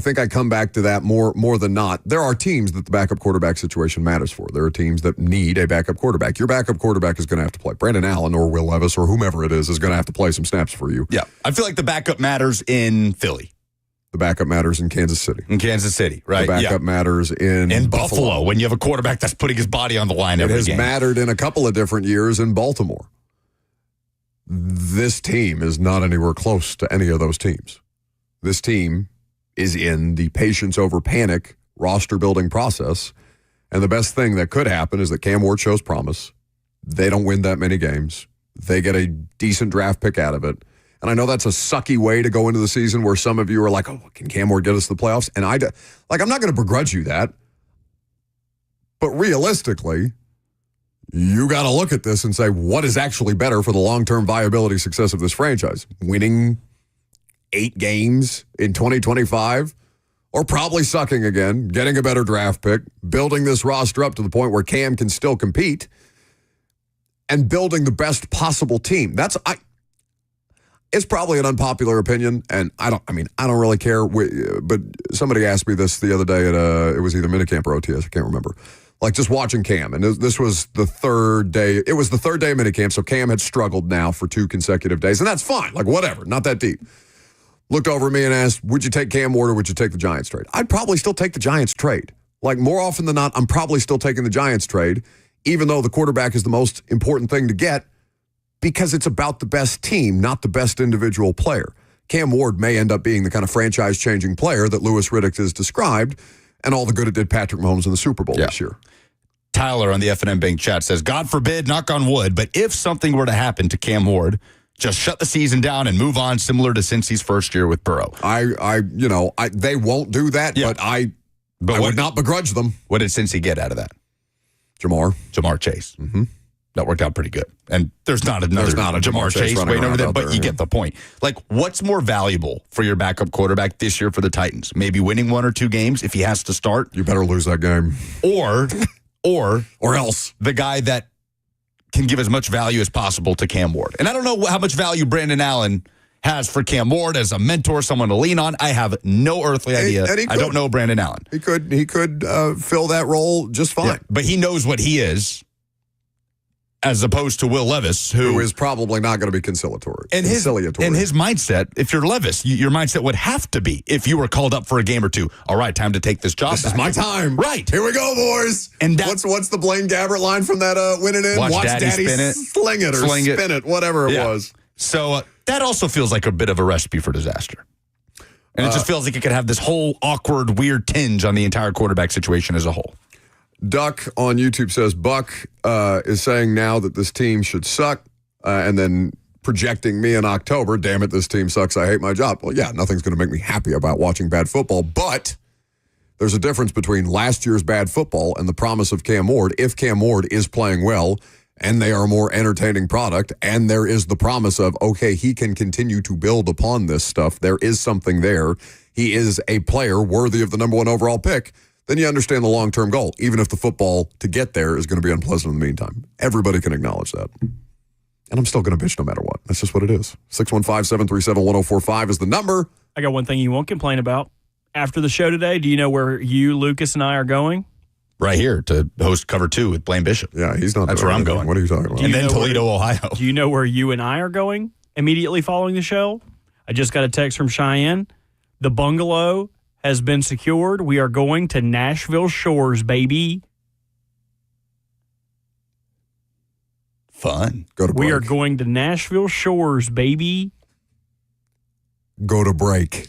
think I come back to that more than not. There are teams that the backup quarterback situation matters for. There are teams that need a backup quarterback. Your backup quarterback is going to have to play. Brandon Allen or Will Levis or whomever it is going to have to play some snaps for you. Yeah. I feel like the backup matters in Philly. The backup matters in Kansas City. Right. The backup matters in Buffalo when you have a quarterback that's putting his body on the line every game. It has mattered in a couple of different years in Baltimore. This team is not anywhere close to any of those teams. This team is in the patience over panic roster building process. And the best thing that could happen is that Cam Ward shows promise. They don't win that many games. They get a decent draft pick out of it. And I know that's a sucky way to go into the season where some of you are like, oh, can Cam Ward get us to the playoffs? And I'm not going to begrudge you that. But realistically, you got to look at this and say, what is actually better for the long-term viability success of this franchise? Winning 8 games in 2025, or probably sucking again, getting a better draft pick, building this roster up to the point where Cam can still compete, and building the best possible team. It's probably an unpopular opinion, and I don't really care. But somebody asked me this the other day at it was either minicamp or OTS, I can't remember. Like just watching Cam, and this was the 3rd day. It was the 3rd day of minicamp, so Cam had struggled now for 2 consecutive days, and that's fine. Like whatever, not that deep. Looked over at me and asked, would you take Cam Ward or would you take the Giants trade? I'd probably still take the Giants trade. Like more often than not, I'm probably still taking the Giants trade, even though the quarterback is the most important thing to get, because it's about the best team, not the best individual player. Cam Ward may end up being the kind of franchise-changing player that Louis Riddick has described, and all the good it did Patrick Mahomes in the Super Bowl this year. Tyler on the F&M Bank chat says, God forbid, knock on wood, but if something were to happen to Cam Ward, just shut the season down and move on, similar to Cincy's first year with Burrow. They won't do that, but I would not begrudge them. What did Cincy get out of that? Jamar Chase. Mm-hmm. That worked out pretty good. And there's not a Jamar Chase waiting over there, but you get the point. Like, what's more valuable for your backup quarterback this year for the Titans? Maybe winning 1 or 2 games if he has to start. You better lose that game. Or else the guy that can give as much value as possible to Cam Ward. And I don't know how much value Brandon Allen has for Cam Ward as a mentor, someone to lean on. I have no earthly idea. I don't know Brandon Allen. He could fill that role just fine. Yeah, but he knows what he is, as opposed to Will Levis, who is probably not going to be conciliatory. And his mindset, if you're Levis, your mindset would have to be, if you were called up for a game or 2, all right, time to take this job. This is my time. Right. Here we go, boys. And what's the Blaine Gabbert line from that Win It In? Watch Daddy spin it. Sling it or spin it, whatever it was. So that also feels like a bit of a recipe for disaster. And it just feels like it could have this whole awkward, weird tinge on the entire quarterback situation as a whole. Duck on YouTube says, Buck is saying now that this team should suck, and then projecting me in October, damn it, this team sucks, I hate my job. Well, yeah, nothing's going to make me happy about watching bad football, but there's a difference between last year's bad football and the promise of Cam Ward. If Cam Ward is playing well, and they are a more entertaining product, and there is the promise of, okay, he can continue to build upon this stuff, there is something there, he is a player worthy of the number 1 overall pick, then you understand the long-term goal, even if the football to get there is going to be unpleasant in the meantime. Everybody can acknowledge that. And I'm still going to bitch no matter what. That's just what it is. 615-737-1045 is the number. I got one thing you won't complain about. After the show today, do you know where you, Lucas, and I are going? Right here to host Cover 2 with Blaine Bishop. Yeah, he's not That's there. where I'm going. What are you talking about? And then Toledo, Ohio. Do you know where you and I are going immediately following the show? I just got a text from Cheyenne. The bungalow has been secured. We are going to Nashville Shores, baby. Fun. Go to We are going to Nashville Shores, baby. go to break.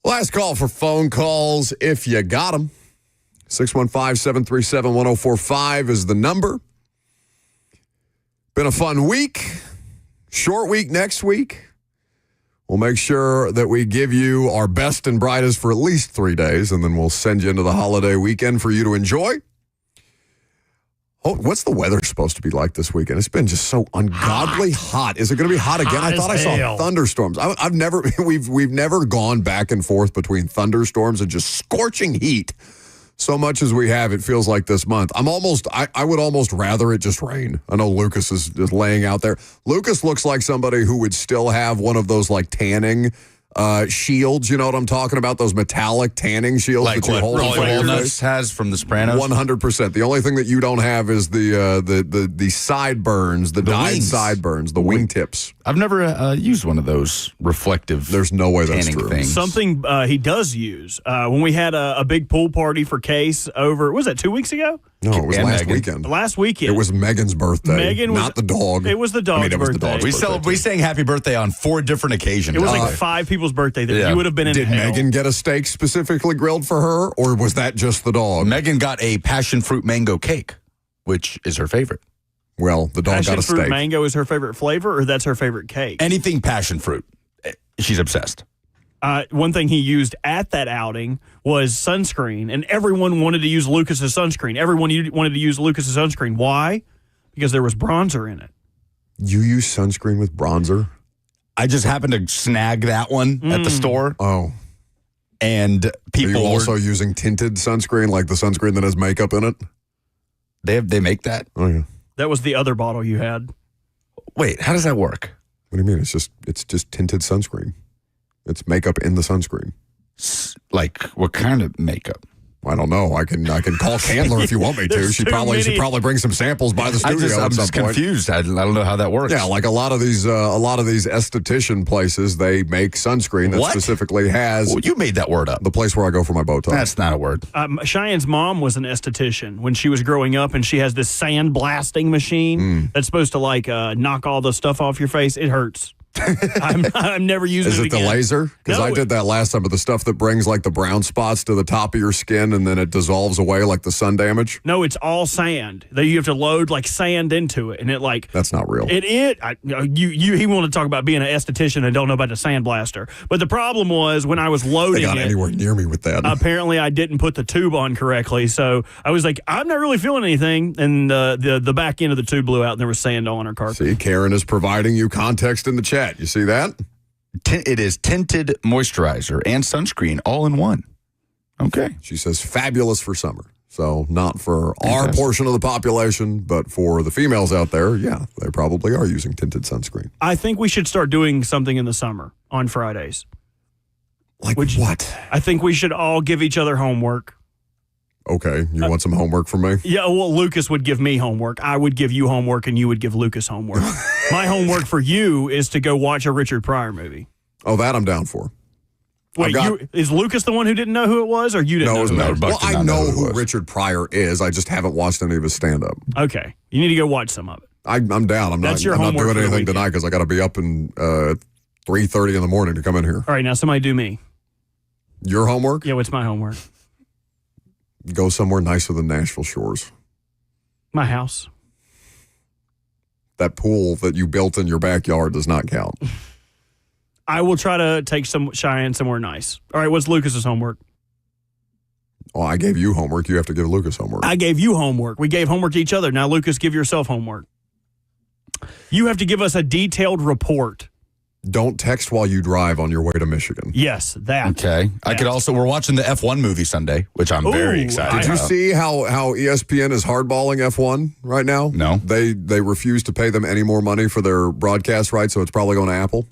Last call for phone calls if you got them. 615-737-1045 is the number. Been a fun week. Short week next week. We'll make sure that we give you our best and brightest for at least 3 days, and then we'll send you into the holiday weekend for you to enjoy. Oh, what's the weather supposed to be like this weekend? It's been just so ungodly hot. Is it going to be hot again? I thought I saw thunderstorms. We've never gone back and forth between thunderstorms and just scorching heat so much as we have. It feels like this month. I would almost rather it just rain. I know Lucas is just laying out there. Lucas looks like somebody who would still have one of those like tanning shields, you know what I'm talking about? Those metallic tanning shields like that you hold in front of your face. Has from The Sopranos. 100%. The only thing that you don't have is the sideburns, the dyed wings. Sideburns, the wingtips. I've never used one of those reflective. There's no way that's true. Things. Something he does use. When we had a big pool party for Case over, was that 2 weeks ago? No, it was last weekend. Last weekend. It was Megan's birthday, Megan was, not the dog. It was the dog's birthday. We sang happy birthday on 4 different occasions. It was like 5 people's birthday that you would have been in Did hell. Megan get a steak specifically grilled for her, or was that just the dog? Megan got a passion fruit mango cake, which is her favorite. Well, the dog got a steak. Passion fruit mango is her favorite flavor, or that's her favorite cake? Anything passion fruit. She's obsessed. One thing he used at that outing was sunscreen, and everyone wanted to use Lucas's sunscreen. Everyone wanted to use Lucas's sunscreen. Why? Because there was bronzer in it. You use sunscreen with bronzer? I just happened to snag that one at the store. Oh. And people Are you also using tinted sunscreen, like the sunscreen that has makeup in it? They make that? Oh, yeah. That was the other bottle you had. Wait, how does that work? What do you mean? It's just tinted sunscreen. It's makeup in the sunscreen. Like what kind of makeup? I don't know. I can call Candler if you want me to. She probably bring some samples by the studio. I'm just confused. I don't know how that works. Yeah, like a lot of these esthetician places, they make sunscreen that specifically has. Well, you made that word up. The place where I go for my Botox. That's not a word. Cheyenne's mom was an esthetician when she was growing up, and she has this sand blasting machine that's supposed to knock all the stuff off your face. It hurts. I'm never using it again. Is it the laser? Because I did that last time, but the stuff that brings like the brown spots to the top of your skin and then it dissolves away like the sun damage? No, it's all sand. You have to load like sand into it, and it like that's not real. He wanted to talk about being an esthetician and don't know about the sandblaster. But the problem was when I was loading they got anywhere near me with that. Apparently, I didn't put the tube on correctly, so I was like, I'm not really feeling anything, and the back end of the tube blew out, and there was sand all on her carpet. See, Karen is providing you context in the chat. You see that? It is tinted moisturizer and sunscreen all in one. Okay. She says fabulous for summer. So not for our portion of the population, but for the females out there, yeah, they probably are using tinted sunscreen. I think we should start doing something in the summer on Fridays. Like what? I think we should all give each other homework. Okay, you want some homework from me? Yeah, well, Lucas would give me homework. I would give you homework, and you would give Lucas homework. My homework for you is to go watch a Richard Pryor movie. Oh, that I'm down for. Wait, is Lucas the one who didn't know who it was, or you didn't know who it was? Well, I know who Richard Pryor is. I just haven't watched any of his stand-up. Okay, you need to go watch some of it. I'm down. I'm not doing anything tonight because I got to be up in 3:30 in the morning to come in here. All right, now somebody do me. Your homework? Yeah, what's my homework? Go somewhere nicer than Nashville Shores. My house. That pool that you built in your backyard does not count. I will try to take Cheyenne somewhere nice. All right, what's Lucas's homework? Oh, I gave you homework. You have to give Lucas homework. I gave you homework. We gave homework to each other. Now, Lucas, give yourself homework. You have to give us a detailed report. Don't text while you drive on your way to Michigan. Yes, that. Okay. I could also, we're watching the F1 movie Sunday, which I'm very excited about. Did you see how ESPN is hardballing F1 right now? No. They refuse to pay them any more money for their broadcast rights, so it's probably going to Apple.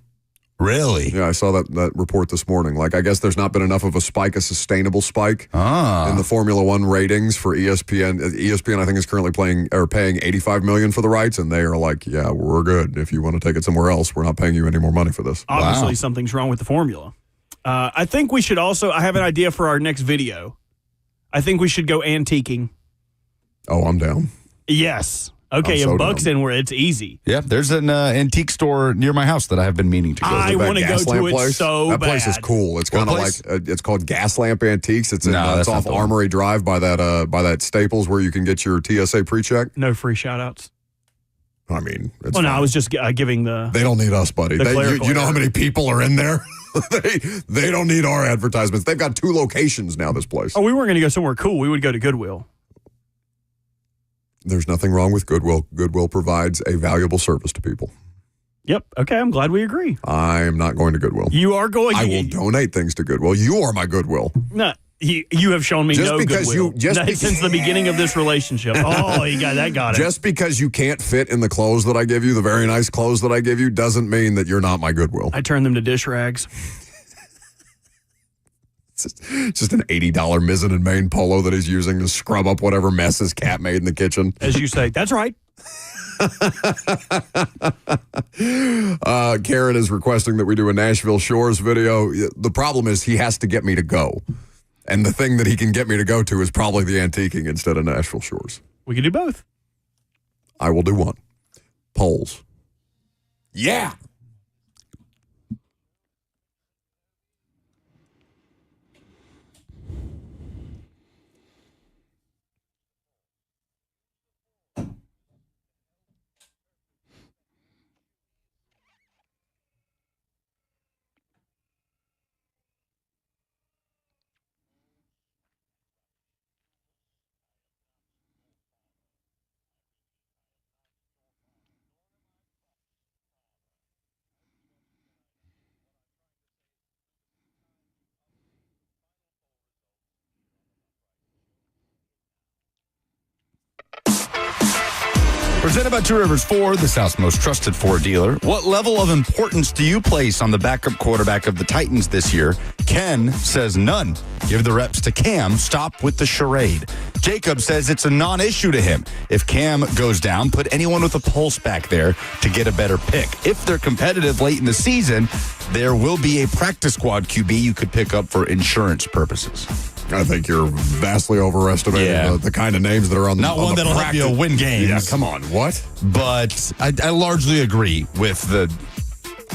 Really? Yeah, I saw that report this morning. Like, I guess there's not been enough of a sustainable spike in the Formula One ratings for ESPN. ESPN, I think, is currently paying $85 million for the rights, and they are like, yeah, we're good. If you want to take it somewhere else, we're not paying you any more money for this. Obviously, something's wrong with the formula. I think we should also, I have an idea for our next video. I think we should go antiquing. Oh, I'm down. Yes. Okay, in Buxton, where it's easy. Yeah, there's an antique store near my house that I have been meaning to go to. I want to go to it so bad. That place is cool. It's kind of like it's called Gas Lamp Antiques. It's off Armory Drive by that Staples where you can get your TSA pre-check. No free shout-outs. I mean, it's no, fine. I was just giving the. They don't need us, buddy. You know how many people are in there? they don't need our advertisements. They've got 2 locations now, this place. Oh, we weren't going to go somewhere cool. We would go to Goodwill. There's nothing wrong with Goodwill. Goodwill provides a valuable service to people. Yep. Okay, I'm glad we agree. I am not going to Goodwill. You are going. I will donate things to Goodwill. You are my Goodwill. No, you have shown me no goodwill since the beginning of this relationship. Oh, that got it. Just because you can't fit in the clothes that I give you, the very nice clothes that I give you, doesn't mean that you're not my Goodwill. I turn them to dish rags. It's just an $80 mizzen and main polo that he's using to scrub up whatever mess his cat made in the kitchen. As you say, that's right. Karen is requesting that we do a Nashville Shores video. The problem is he has to get me to go. And the thing that he can get me to go to is probably the antiquing instead of Nashville Shores. We can do both. I will do one. Polls. Yeah. Presented by Two Rivers Ford, the South's most trusted Ford dealer. What level of importance do you place on the backup quarterback of the Titans this year? Ken says none. Give the reps to Cam. Stop with the charade. Jacob says it's a non-issue to him. If Cam goes down, put anyone with a pulse back there to get a better pick. If they're competitive late in the season, there will be a practice squad QB you could pick up for insurance purposes. I think you're vastly overestimating the kind of names that are on the Not one that'll help you win games. Yeah, come on, what? But I largely agree with the...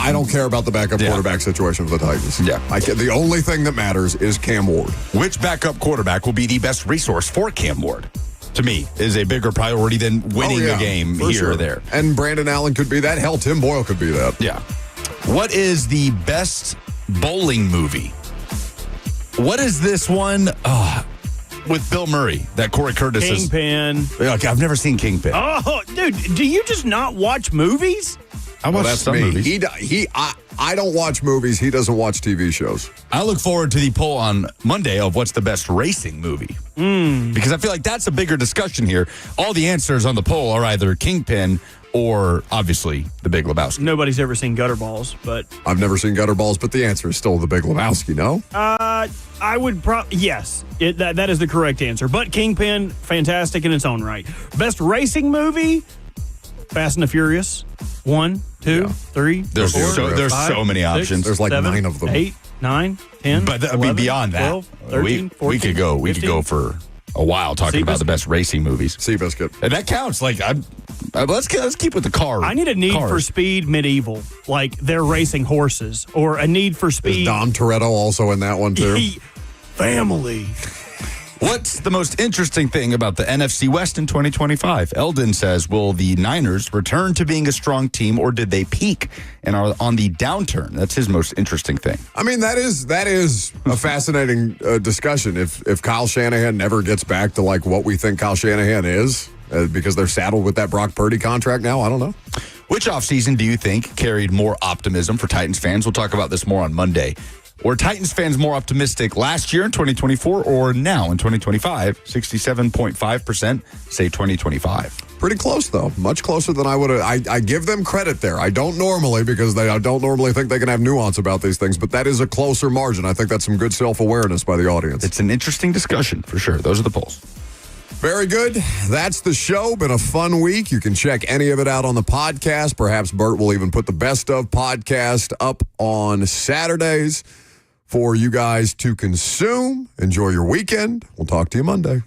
I don't care about the backup quarterback situation for the Titans. Yeah. The only thing that matters is Cam Ward. Which backup quarterback will be the best resource for Cam Ward? To me, is a bigger priority than winning a game here or there. And Brandon Allen could be that. Hell, Tim Boyle could be that. Yeah. What is the best bowling movie? What is this one with Bill Murray that Corey Curtis is? Kingpin. Okay, I've never seen Kingpin. Oh, dude, do you just not watch movies? I watch that's some me. movies. I don't watch movies. He doesn't watch TV shows. I look forward to the poll on Monday of what's the best racing movie. Because I feel like that's a bigger discussion here. All the answers on the poll are either Kingpin or, obviously, The Big Lebowski. Nobody's ever seen Gutterballs, but... I've never seen Gutterballs, but the answer is still The Big Lebowski, no? I would yes. That is the correct answer. But Kingpin, fantastic in its own right. Best racing movie? Fast and the Furious. 1, 2, 3, There's 4, there's 5, so many 6, options. There's like 7, 9 of them. 8, 9, 10. But 11, beyond that, 12, 13, 14, we could go. We 15. could go for a while talking about the best racing movies. Seabiscuit. And that counts. Like, let's keep with the car. I need a Need for Speed medieval, like they're racing horses, or a Need for Speed. Is Dom Toretto also in that one too? Family. What's the most interesting thing about the NFC West in 2025? Eldon says, will the Niners return to being a strong team, or did they peak and are on the downturn? That's his most interesting thing. I mean, that is a fascinating discussion. If Kyle Shanahan never gets back to like what we think Kyle Shanahan is, because they're saddled with that Brock Purdy contract now, I don't know. Which offseason do you think carried more optimism for Titans fans? We'll talk about this more on Monday. Were Titans fans more optimistic last year in 2024 or now in 2025? 67.5% say 2025. Pretty close, though. Much closer than I would have. I give them credit there. I don't normally, because I don't normally think they can have nuance about these things, but that is a closer margin. I think that's some good self-awareness by the audience. It's an interesting discussion, for sure. Those are the polls. Very good. That's the show. Been a fun week. You can check any of it out on the podcast. Perhaps Bert will even put the best of podcast up on Saturdays for you guys to consume. Enjoy your weekend. We'll talk to you Monday.